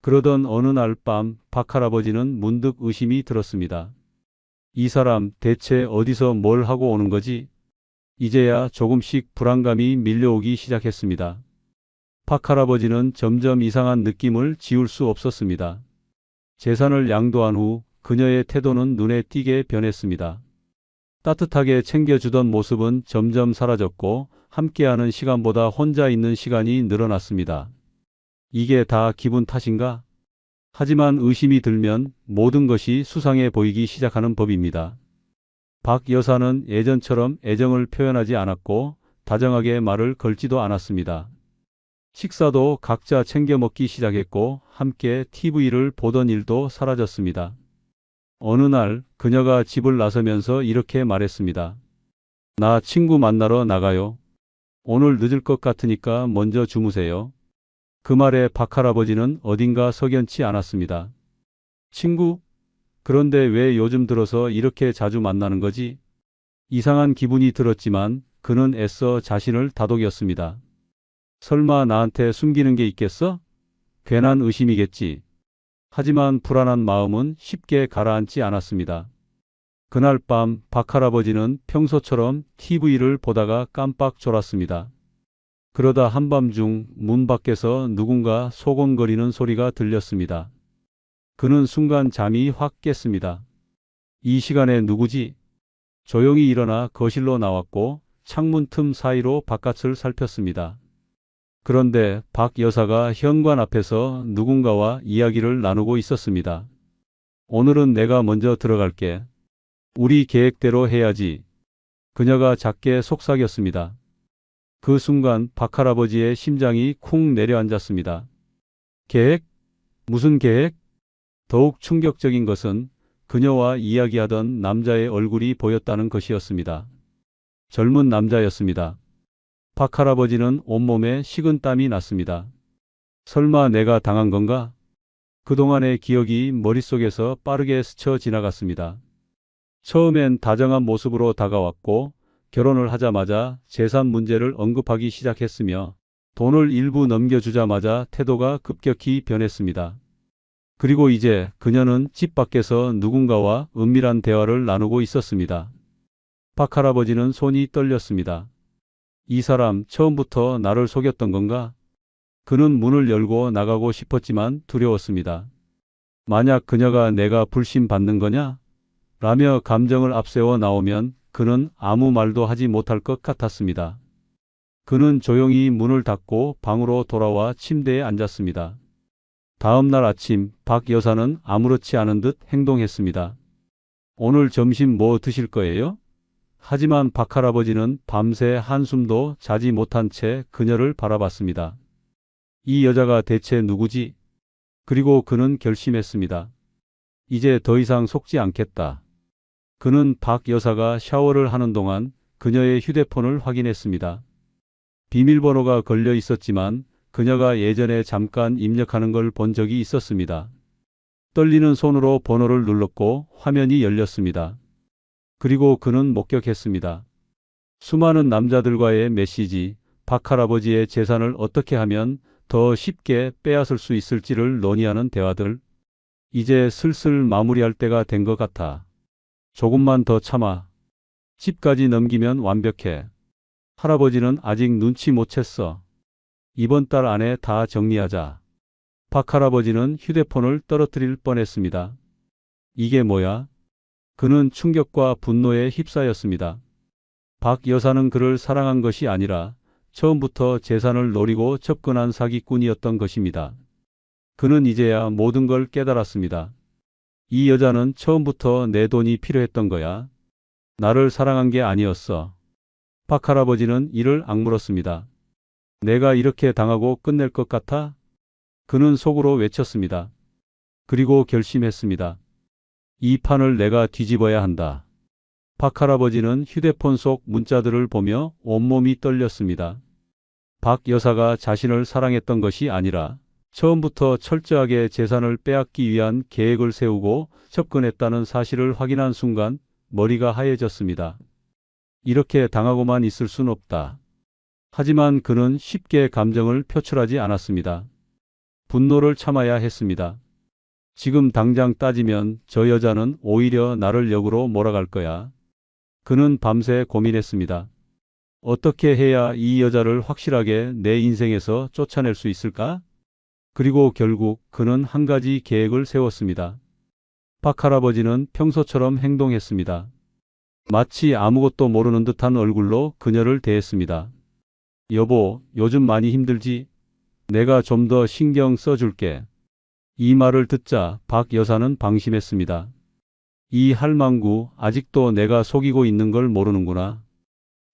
그러던 어느 날 밤 박 할아버지는 문득 의심이 들었습니다. 이 사람 대체 어디서 뭘 하고 오는 거지? 이제야 조금씩 불안감이 밀려오기 시작했습니다. 박 할아버지는 점점 이상한 느낌을 지울 수 없었습니다. 재산을 양도한 후 그녀의 태도는 눈에 띄게 변했습니다. 따뜻하게 챙겨주던 모습은 점점 사라졌고 함께하는 시간보다 혼자 있는 시간이 늘어났습니다. 이게 다 기분 탓인가? 하지만 의심이 들면 모든 것이 수상해 보이기 시작하는 법입니다. 박 여사는 예전처럼 애정을 표현하지 않았고 다정하게 말을 걸지도 않았습니다. 식사도 각자 챙겨 먹기 시작했고 함께 TV를 보던 일도 사라졌습니다. 어느 날 그녀가 집을 나서면서 이렇게 말했습니다. 나 친구 만나러 나가요. 오늘 늦을 것 같으니까 먼저 주무세요. 그 말에 박 할아버지는 어딘가 석연치 않았습니다. 친구? 그런데 왜 요즘 들어서 이렇게 자주 만나는 거지? 이상한 기분이 들었지만 그는 애써 자신을 다독였습니다. 설마 나한테 숨기는 게 있겠어? 괜한 의심이겠지. 하지만 불안한 마음은 쉽게 가라앉지 않았습니다. 그날 밤 박 할아버지는 평소처럼 TV를 보다가 깜빡 졸았습니다. 그러다 한밤중 문 밖에서 누군가 소곤거리는 소리가 들렸습니다. 그는 순간 잠이 확 깼습니다. 이 시간에 누구지? 조용히 일어나 거실로 나왔고 창문 틈 사이로 바깥을 살폈습니다. 그런데 박 여사가 현관 앞에서 누군가와 이야기를 나누고 있었습니다. 오늘은 내가 먼저 들어갈게. 우리 계획대로 해야지. 그녀가 작게 속삭였습니다. 그 순간 박 할아버지의 심장이 쿵 내려앉았습니다. 계획? 무슨 계획? 더욱 충격적인 것은 그녀와 이야기하던 남자의 얼굴이 보였다는 것이었습니다. 젊은 남자였습니다. 박 할아버지는 온몸에 식은땀이 났습니다. 설마 내가 당한 건가? 그동안의 기억이 머릿속에서 빠르게 스쳐 지나갔습니다. 처음엔 다정한 모습으로 다가왔고 결혼을 하자마자 재산 문제를 언급하기 시작했으며 돈을 일부 넘겨주자마자 태도가 급격히 변했습니다. 그리고 이제 그녀는 집 밖에서 누군가와 은밀한 대화를 나누고 있었습니다. 박 할아버지는 손이 떨렸습니다. 이 사람 처음부터 나를 속였던 건가? 그는 문을 열고 나가고 싶었지만 두려웠습니다. 만약 그녀가 내가 불신받는 거냐? 라며 감정을 앞세워 나오면 그는 아무 말도 하지 못할 것 같았습니다. 그는 조용히 문을 닫고 방으로 돌아와 침대에 앉았습니다. 다음 날 아침 박 여사는 아무렇지 않은 듯 행동했습니다. 오늘 점심 뭐 드실 거예요? 하지만 박 할아버지는 밤새 한숨도 자지 못한 채 그녀를 바라봤습니다. 이 여자가 대체 누구지? 그리고 그는 결심했습니다. 이제 더 이상 속지 않겠다. 그는 박 여사가 샤워를 하는 동안 그녀의 휴대폰을 확인했습니다. 비밀번호가 걸려 있었지만 그녀가 예전에 잠깐 입력하는 걸 본 적이 있었습니다. 떨리는 손으로 번호를 눌렀고 화면이 열렸습니다. 그리고 그는 목격했습니다. 수많은 남자들과의 메시지, 박 할아버지의 재산을 어떻게 하면 더 쉽게 빼앗을 수 있을지를 논의하는 대화들. 이제 슬슬 마무리할 때가 된 것 같아. 조금만 더 참아. 집까지 넘기면 완벽해. 할아버지는 아직 눈치 못 챘어. 이번 달 안에 다 정리하자. 박 할아버지는 휴대폰을 떨어뜨릴 뻔했습니다. 이게 뭐야? 그는 충격과 분노에 휩싸였습니다. 박 여사는 그를 사랑한 것이 아니라 처음부터 재산을 노리고 접근한 사기꾼이었던 것입니다. 그는 이제야 모든 걸 깨달았습니다. 이 여자는 처음부터 내 돈이 필요했던 거야. 나를 사랑한 게 아니었어. 박 할아버지는 이를 악물었습니다. 내가 이렇게 당하고 끝낼 것 같아? 그는 속으로 외쳤습니다. 그리고 결심했습니다. 이 판을 내가 뒤집어야 한다. 박 할아버지는 휴대폰 속 문자들을 보며 온몸이 떨렸습니다. 박 여사가 자신을 사랑했던 것이 아니라 처음부터 철저하게 재산을 빼앗기 위한 계획을 세우고 접근했다는 사실을 확인한 순간 머리가 하얘졌습니다. 이렇게 당하고만 있을 순 없다. 하지만 그는 쉽게 감정을 표출하지 않았습니다. 분노를 참아야 했습니다. 지금 당장 따지면 저 여자는 오히려 나를 역으로 몰아갈 거야. 그는 밤새 고민했습니다. 어떻게 해야 이 여자를 확실하게 내 인생에서 쫓아낼 수 있을까? 그리고 결국 그는 한 가지 계획을 세웠습니다. 박 할아버지는 평소처럼 행동했습니다. 마치 아무것도 모르는 듯한 얼굴로 그녀를 대했습니다. 여보, 요즘 많이 힘들지? 내가 좀 더 신경 써줄게. 이 말을 듣자 박 여사는 방심했습니다. 이 할망구 아직도 내가 속이고 있는 걸 모르는구나.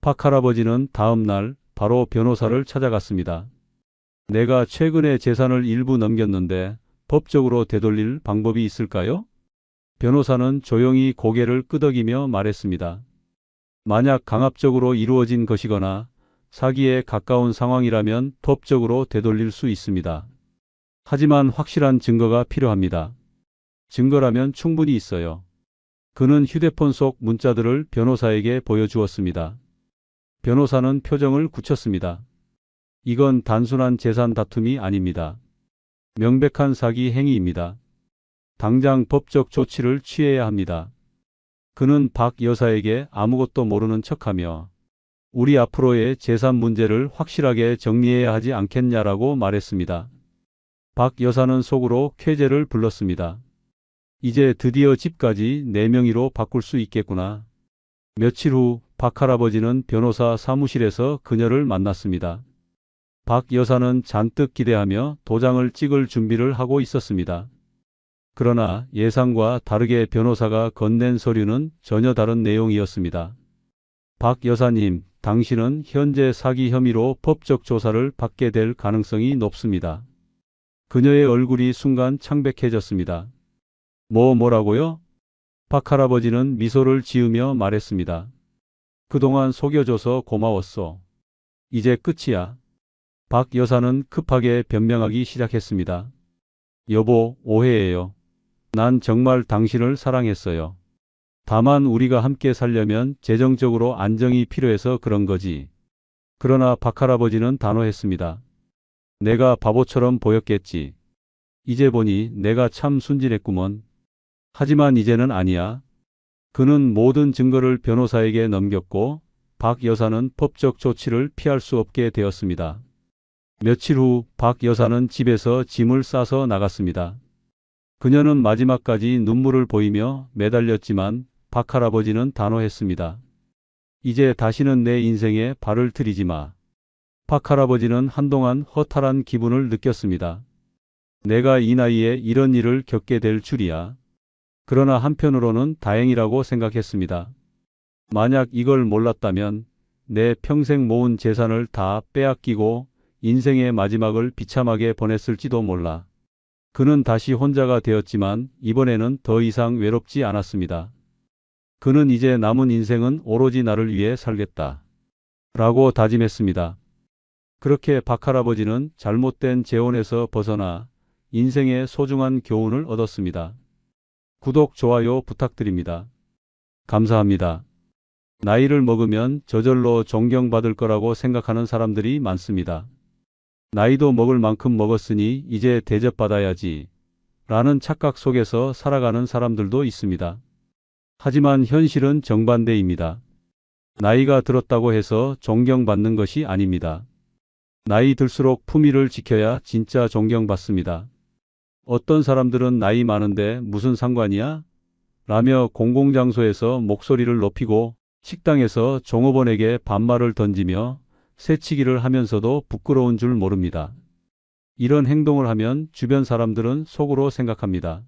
박 할아버지는 다음 날 바로 변호사를 찾아갔습니다. 내가 최근에 재산을 일부 넘겼는데 법적으로 되돌릴 방법이 있을까요? 변호사는 조용히 고개를 끄덕이며 말했습니다. 만약 강압적으로 이루어진 것이거나 사기에 가까운 상황이라면 법적으로 되돌릴 수 있습니다. 하지만 확실한 증거가 필요합니다. 증거라면 충분히 있어요. 그는 휴대폰 속 문자들을 변호사에게 보여주었습니다. 변호사는 표정을 굳혔습니다. 이건 단순한 재산 다툼이 아닙니다. 명백한 사기 행위입니다. 당장 법적 조치를 취해야 합니다. 그는 박 여사에게 아무것도 모르는 척하며 우리 앞으로의 재산 문제를 확실하게 정리해야 하지 않겠냐라고 말했습니다. 박 여사는 속으로 쾌재를 불렀습니다. 이제 드디어 집까지 내 명의로 바꿀 수 있겠구나. 며칠 후 박 할아버지는 변호사 사무실에서 그녀를 만났습니다. 박 여사는 잔뜩 기대하며 도장을 찍을 준비를 하고 있었습니다. 그러나 예상과 다르게 변호사가 건넨 서류는 전혀 다른 내용이었습니다. 박 여사님, 당신은 현재 사기 혐의로 법적 조사를 받게 될 가능성이 높습니다. 그녀의 얼굴이 순간 창백해졌습니다. 뭐라고요? 박 할아버지는 미소를 지으며 말했습니다. 그동안 속여줘서 고마웠어. 이제 끝이야. 박 여사는 급하게 변명하기 시작했습니다. 여보, 오해예요. 난 정말 당신을 사랑했어요. 다만 우리가 함께 살려면 재정적으로 안정이 필요해서 그런 거지. 그러나 박 할아버지는 단호했습니다. 내가 바보처럼 보였겠지. 이제 보니 내가 참 순진했구먼. 하지만 이제는 아니야. 그는 모든 증거를 변호사에게 넘겼고 박 여사는 법적 조치를 피할 수 없게 되었습니다. 며칠 후 박 여사는 집에서 짐을 싸서 나갔습니다. 그녀는 마지막까지 눈물을 보이며 매달렸지만 박 할아버지는 단호했습니다. 이제 다시는 내 인생에 발을 들이지 마. 박 할아버지는 한동안 허탈한 기분을 느꼈습니다. 내가 이 나이에 이런 일을 겪게 될 줄이야. 그러나 한편으로는 다행이라고 생각했습니다. 만약 이걸 몰랐다면 내 평생 모은 재산을 다 빼앗기고 인생의 마지막을 비참하게 보냈을지도 몰라. 그는 다시 혼자가 되었지만 이번에는 더 이상 외롭지 않았습니다. 그는 이제 남은 인생은 오로지 나를 위해 살겠다. 라고 다짐했습니다. 그렇게 박 할아버지는 잘못된 재혼에서 벗어나 인생의 소중한 교훈을 얻었습니다. 구독, 좋아요 부탁드립니다. 감사합니다. 나이를 먹으면 저절로 존경받을 거라고 생각하는 사람들이 많습니다. 나이도 먹을 만큼 먹었으니 이제 대접받아야지 라는 착각 속에서 살아가는 사람들도 있습니다. 하지만 현실은 정반대입니다. 나이가 들었다고 해서 존경받는 것이 아닙니다. 나이 들수록 품위를 지켜야 진짜 존경받습니다. 어떤 사람들은 나이 많은데 무슨 상관이야? 라며 공공장소에서 목소리를 높이고 식당에서 종업원에게 반말을 던지며 새치기를 하면서도 부끄러운 줄 모릅니다. 이런 행동을 하면 주변 사람들은 속으로 생각합니다.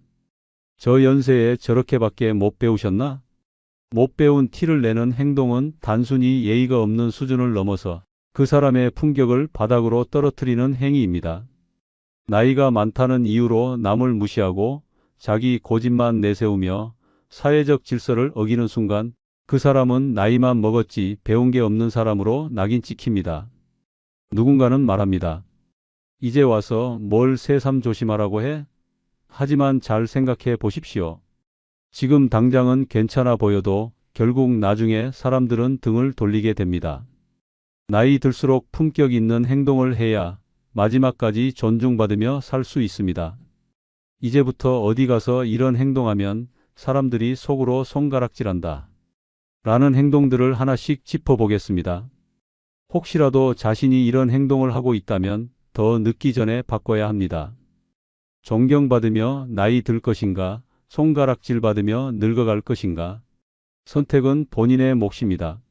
저 연세에 저렇게밖에 못 배우셨나? 못 배운 티를 내는 행동은 단순히 예의가 없는 수준을 넘어서 그 사람의 품격을 바닥으로 떨어뜨리는 행위입니다. 나이가 많다는 이유로 남을 무시하고 자기 고집만 내세우며 사회적 질서를 어기는 순간 그 사람은 나이만 먹었지 배운 게 없는 사람으로 낙인 찍힙니다. 누군가는 말합니다. 이제 와서 뭘 새삼 조심하라고 해? 하지만 잘 생각해 보십시오. 지금 당장은 괜찮아 보여도 결국 나중에 사람들은 등을 돌리게 됩니다. 나이 들수록 품격 있는 행동을 해야 마지막까지 존중받으며 살 수 있습니다. 이제부터 어디 가서 이런 행동하면 사람들이 속으로 손가락질한다. 라는 행동들을 하나씩 짚어보겠습니다. 혹시라도 자신이 이런 행동을 하고 있다면 더 늦기 전에 바꿔야 합니다. 존경받으며 나이 들 것인가, 손가락질 받으며 늙어갈 것인가. 선택은 본인의 몫입니다.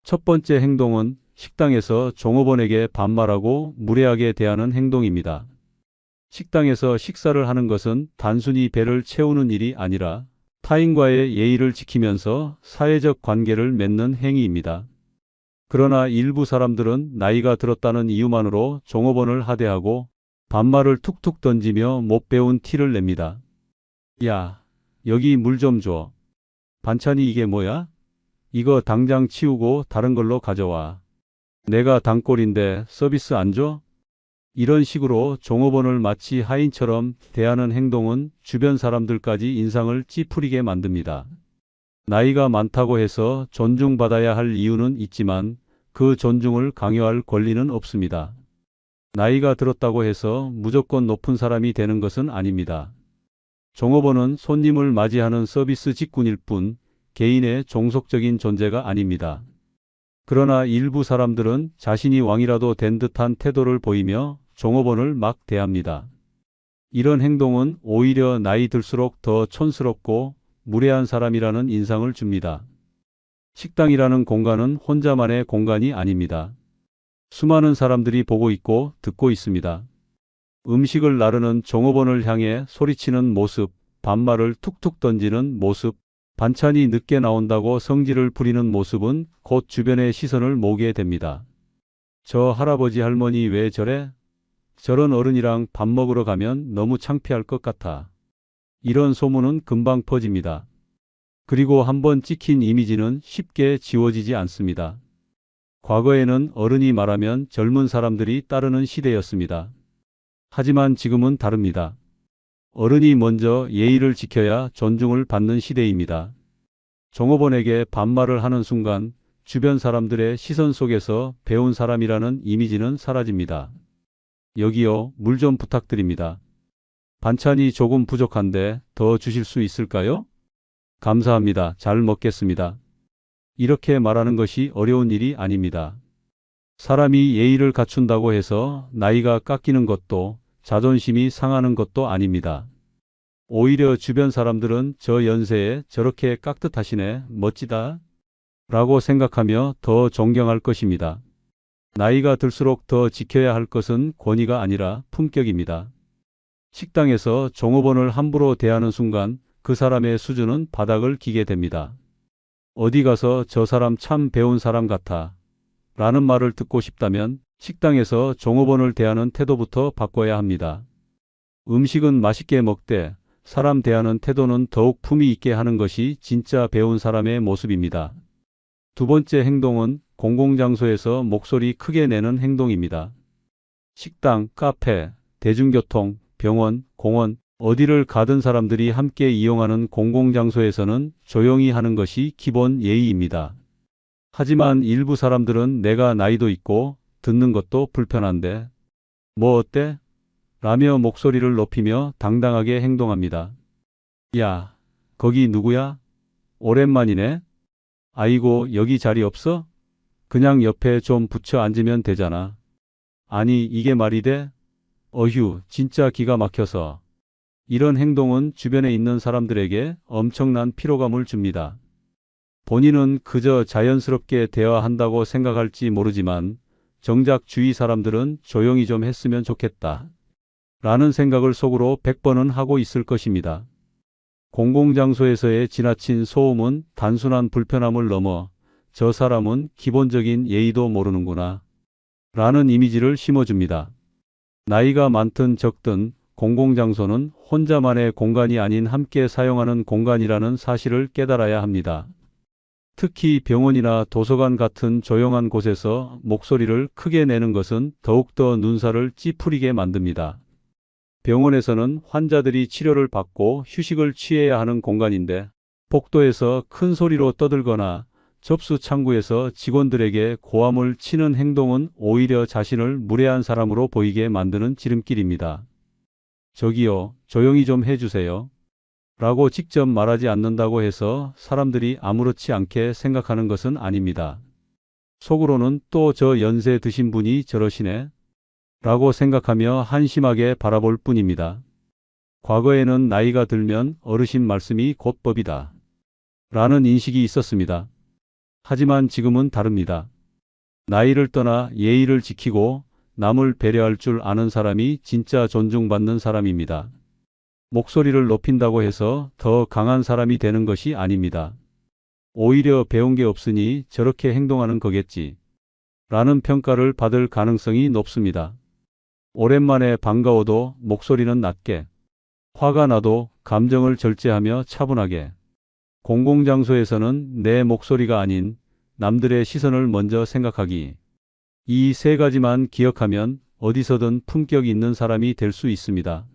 첫 번째 행동은 식당에서 종업원에게 반말하고 무례하게 대하는 행동입니다. 식당에서 식사를 하는 것은 단순히 배를 채우는 일이 아니라 타인과의 예의를 지키면서 사회적 관계를 맺는 행위입니다. 그러나 일부 사람들은 나이가 들었다는 이유만으로 종업원을 하대하고 반말을 툭툭 던지며 못 배운 티를 냅니다. 야, 여기 물 좀 줘. 반찬이 이게 뭐야? 이거 당장 치우고 다른 걸로 가져와. 내가 단골인데 서비스 안 줘? 이런 식으로 종업원을 마치 하인처럼 대하는 행동은 주변 사람들까지 인상을 찌푸리게 만듭니다. 나이가 많다고 해서 존중받아야 할 이유는 있지만 그 존중을 강요할 권리는 없습니다. 나이가 들었다고 해서 무조건 높은 사람이 되는 것은 아닙니다. 종업원은 손님을 맞이하는 서비스 직군일 뿐 개인의 종속적인 존재가 아닙니다. 그러나 일부 사람들은 자신이 왕이라도 된 듯한 태도를 보이며 종업원을 막 대합니다. 이런 행동은 오히려 나이 들수록 더 촌스럽고 무례한 사람이라는 인상을 줍니다. 식당이라는 공간은 혼자만의 공간이 아닙니다. 수많은 사람들이 보고 있고 듣고 있습니다. 음식을 나르는 종업원을 향해 소리치는 모습, 반말을 툭툭 던지는 모습, 반찬이 늦게 나온다고 성질을 부리는 모습은 곧 주변의 시선을 모으게 됩니다. 저 할아버지 할머니 왜 저래? 저런 어른이랑 밥 먹으러 가면 너무 창피할 것 같아. 이런 소문은 금방 퍼집니다. 그리고 한번 찍힌 이미지는 쉽게 지워지지 않습니다. 과거에는 어른이 말하면 젊은 사람들이 따르는 시대였습니다. 하지만 지금은 다릅니다. 어른이 먼저 예의를 지켜야 존중을 받는 시대입니다. 종업원에게 반말을 하는 순간 주변 사람들의 시선 속에서 배운 사람이라는 이미지는 사라집니다. 여기요, 물 좀 부탁드립니다. 반찬이 조금 부족한데 더 주실 수 있을까요? 감사합니다. 잘 먹겠습니다. 이렇게 말하는 것이 어려운 일이 아닙니다. 사람이 예의를 갖춘다고 해서 나이가 깎이는 것도 자존심이 상하는 것도 아닙니다. 오히려 주변 사람들은 저 연세에 저렇게 깍듯하시네, 멋지다 라고 생각하며 더 존경할 것입니다. 나이가 들수록 더 지켜야 할 것은 권위가 아니라 품격입니다. 식당에서 종업원을 함부로 대하는 순간 그 사람의 수준은 바닥을 기게 됩니다. 어디 가서 저 사람 참 배운 사람 같아 라는 말을 듣고 싶다면 식당에서 종업원을 대하는 태도부터 바꿔야 합니다. 음식은 맛있게 먹되 사람 대하는 태도는 더욱 품위 있게 하는 것이 진짜 배운 사람의 모습입니다. 두 번째 행동은 공공장소에서 목소리 크게 내는 행동입니다. 식당, 카페, 대중교통, 병원, 공원, 어디를 가든 사람들이 함께 이용하는 공공장소에서는 조용히 하는 것이 기본 예의입니다. 하지만 일부 사람들은 내가 나이도 있고 듣는 것도 불편한데 뭐 어때? 라며 목소리를 높이며 당당하게 행동합니다. 야, 거기 누구야? 오랜만이네? 아이고, 여기 자리 없어? 그냥 옆에 좀 붙여 앉으면 되잖아. 아니, 이게 말이 돼? 어휴, 진짜 기가 막혀서. 이런 행동은 주변에 있는 사람들에게 엄청난 피로감을 줍니다. 본인은 그저 자연스럽게 대화한다고 생각할지 모르지만 정작 주위 사람들은 조용히 좀 했으면 좋겠다 라는 생각을 속으로 100번은 하고 있을 것입니다. 공공장소에서의 지나친 소음은 단순한 불편함을 넘어 저 사람은 기본적인 예의도 모르는구나 라는 이미지를 심어줍니다. 나이가 많든 적든 공공장소는 혼자만의 공간이 아닌 함께 사용하는 공간이라는 사실을 깨달아야 합니다. 특히 병원이나 도서관 같은 조용한 곳에서 목소리를 크게 내는 것은 더욱더 눈살을 찌푸리게 만듭니다. 병원에서는 환자들이 치료를 받고 휴식을 취해야 하는 공간인데 복도에서 큰 소리로 떠들거나 접수 창구에서 직원들에게 고함을 치는 행동은 오히려 자신을 무례한 사람으로 보이게 만드는 지름길입니다. 저기요, 조용히 좀 해주세요. 라고 직접 말하지 않는다고 해서 사람들이 아무렇지 않게 생각하는 것은 아닙니다. 속으로는 또 저 연세 드신 분이 저러시네? 라고 생각하며 한심하게 바라볼 뿐입니다. 과거에는 나이가 들면 어르신 말씀이 곧 법이다. 라는 인식이 있었습니다. 하지만 지금은 다릅니다. 나이를 떠나 예의를 지키고 남을 배려할 줄 아는 사람이 진짜 존중받는 사람입니다. 목소리를 높인다고 해서 더 강한 사람이 되는 것이 아닙니다. 오히려 배운 게 없으니 저렇게 행동하는 거겠지. 라는 평가를 받을 가능성이 높습니다. 오랜만에 반가워도 목소리는 낮게, 화가 나도 감정을 절제하며 차분하게, 공공장소에서는 내 목소리가 아닌 남들의 시선을 먼저 생각하기. 이 세 가지만 기억하면 어디서든 품격 있는 사람이 될 수 있습니다.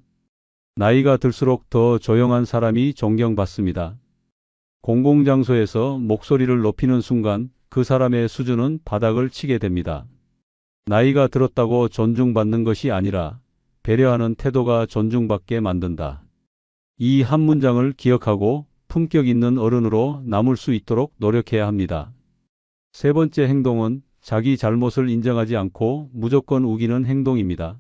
나이가 들수록 더 조용한 사람이 존경받습니다. 공공장소에서 목소리를 높이는 순간 그 사람의 수준은 바닥을 치게 됩니다. 나이가 들었다고 존중받는 것이 아니라 배려하는 태도가 존중받게 만든다. 이 한 문장을 기억하고 품격 있는 어른으로 남을 수 있도록 노력해야 합니다. 세 번째 행동은 자기 잘못을 인정하지 않고 무조건 우기는 행동입니다.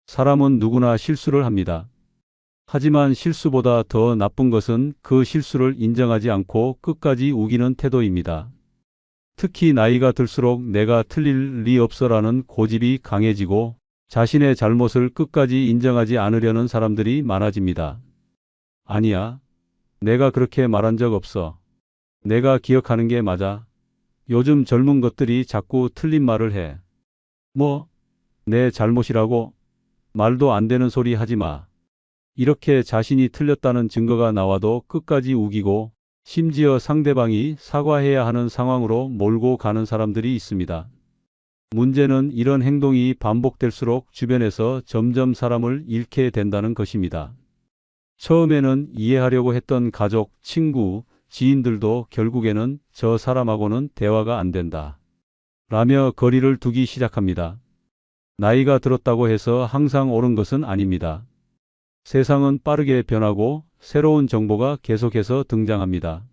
사람은 누구나 실수를 합니다. 하지만 실수보다 더 나쁜 것은 그 실수를 인정하지 않고 끝까지 우기는 태도입니다. 특히 나이가 들수록 내가 틀릴 리 없어라는 고집이 강해지고 자신의 잘못을 끝까지 인정하지 않으려는 사람들이 많아집니다. 아니야. 내가 그렇게 말한 적 없어. 내가 기억하는 게 맞아. 요즘 젊은 것들이 자꾸 틀린 말을 해. 뭐? 내 잘못이라고? 말도 안 되는 소리 하지 마. 이렇게 자신이 틀렸다는 증거가 나와도 끝까지 우기고 심지어 상대방이 사과해야 하는 상황으로 몰고 가는 사람들이 있습니다. 문제는 이런 행동이 반복될수록 주변에서 점점 사람을 잃게 된다는 것입니다. 처음에는 이해하려고 했던 가족, 친구, 지인들도 결국에는 저 사람하고는 대화가 안 된다. 라며 거리를 두기 시작합니다. 나이가 들었다고 해서 항상 옳은 것은 아닙니다. 세상은 빠르게 변하고 새로운 정보가 계속해서 등장합니다.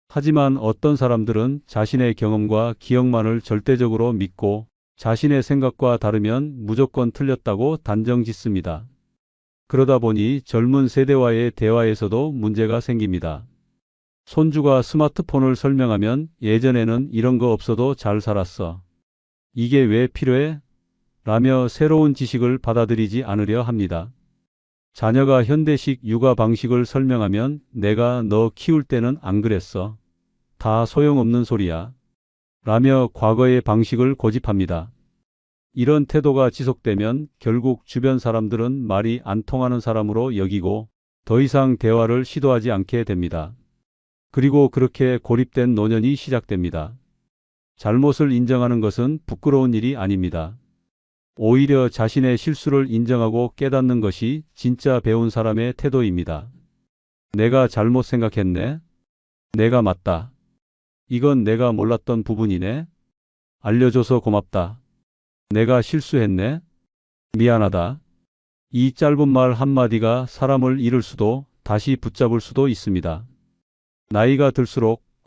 하지만 어떤 사람들은 자신의 경험과 기억만을 절대적으로 믿고 자신의 생각과 다르면 무조건 틀렸다고 단정짓습니다. 그러다 보니 젊은 세대와의 대화에서도 문제가 생깁니다. 손주가 스마트폰을 설명하면 예전에는 이런 거 없어도 잘 살았어. 이게 왜 필요해? 라며 새로운 지식을 받아들이지 않으려 합니다. 자녀가 현대식 육아 방식을 설명하면 내가 너 키울 때는 안 그랬어. 다 소용없는 소리야. 라며 과거의 방식을 고집합니다. 이런 태도가 지속되면 결국 주변 사람들은 말이 안 통하는 사람으로 여기고 더 이상 대화를 시도하지 않게 됩니다. 그리고 그렇게 고립된 노년이 시작됩니다. 잘못을 인정하는 것은 부끄러운 일이 아닙니다. 오히려 자신의 실수를 인정하고 깨닫는 것이 진짜 배운 사람의 태도입니다. 내가 잘못 생각했네. 내가 맞다. 이건 내가 몰랐던 부분이네. 알려줘서 고맙다. 내가 실수했네. 미안하다. 이 짧은 말 한마디가 사람을 잃을 수도 다시 붙잡을 수도 있습니다. 나이가 들수록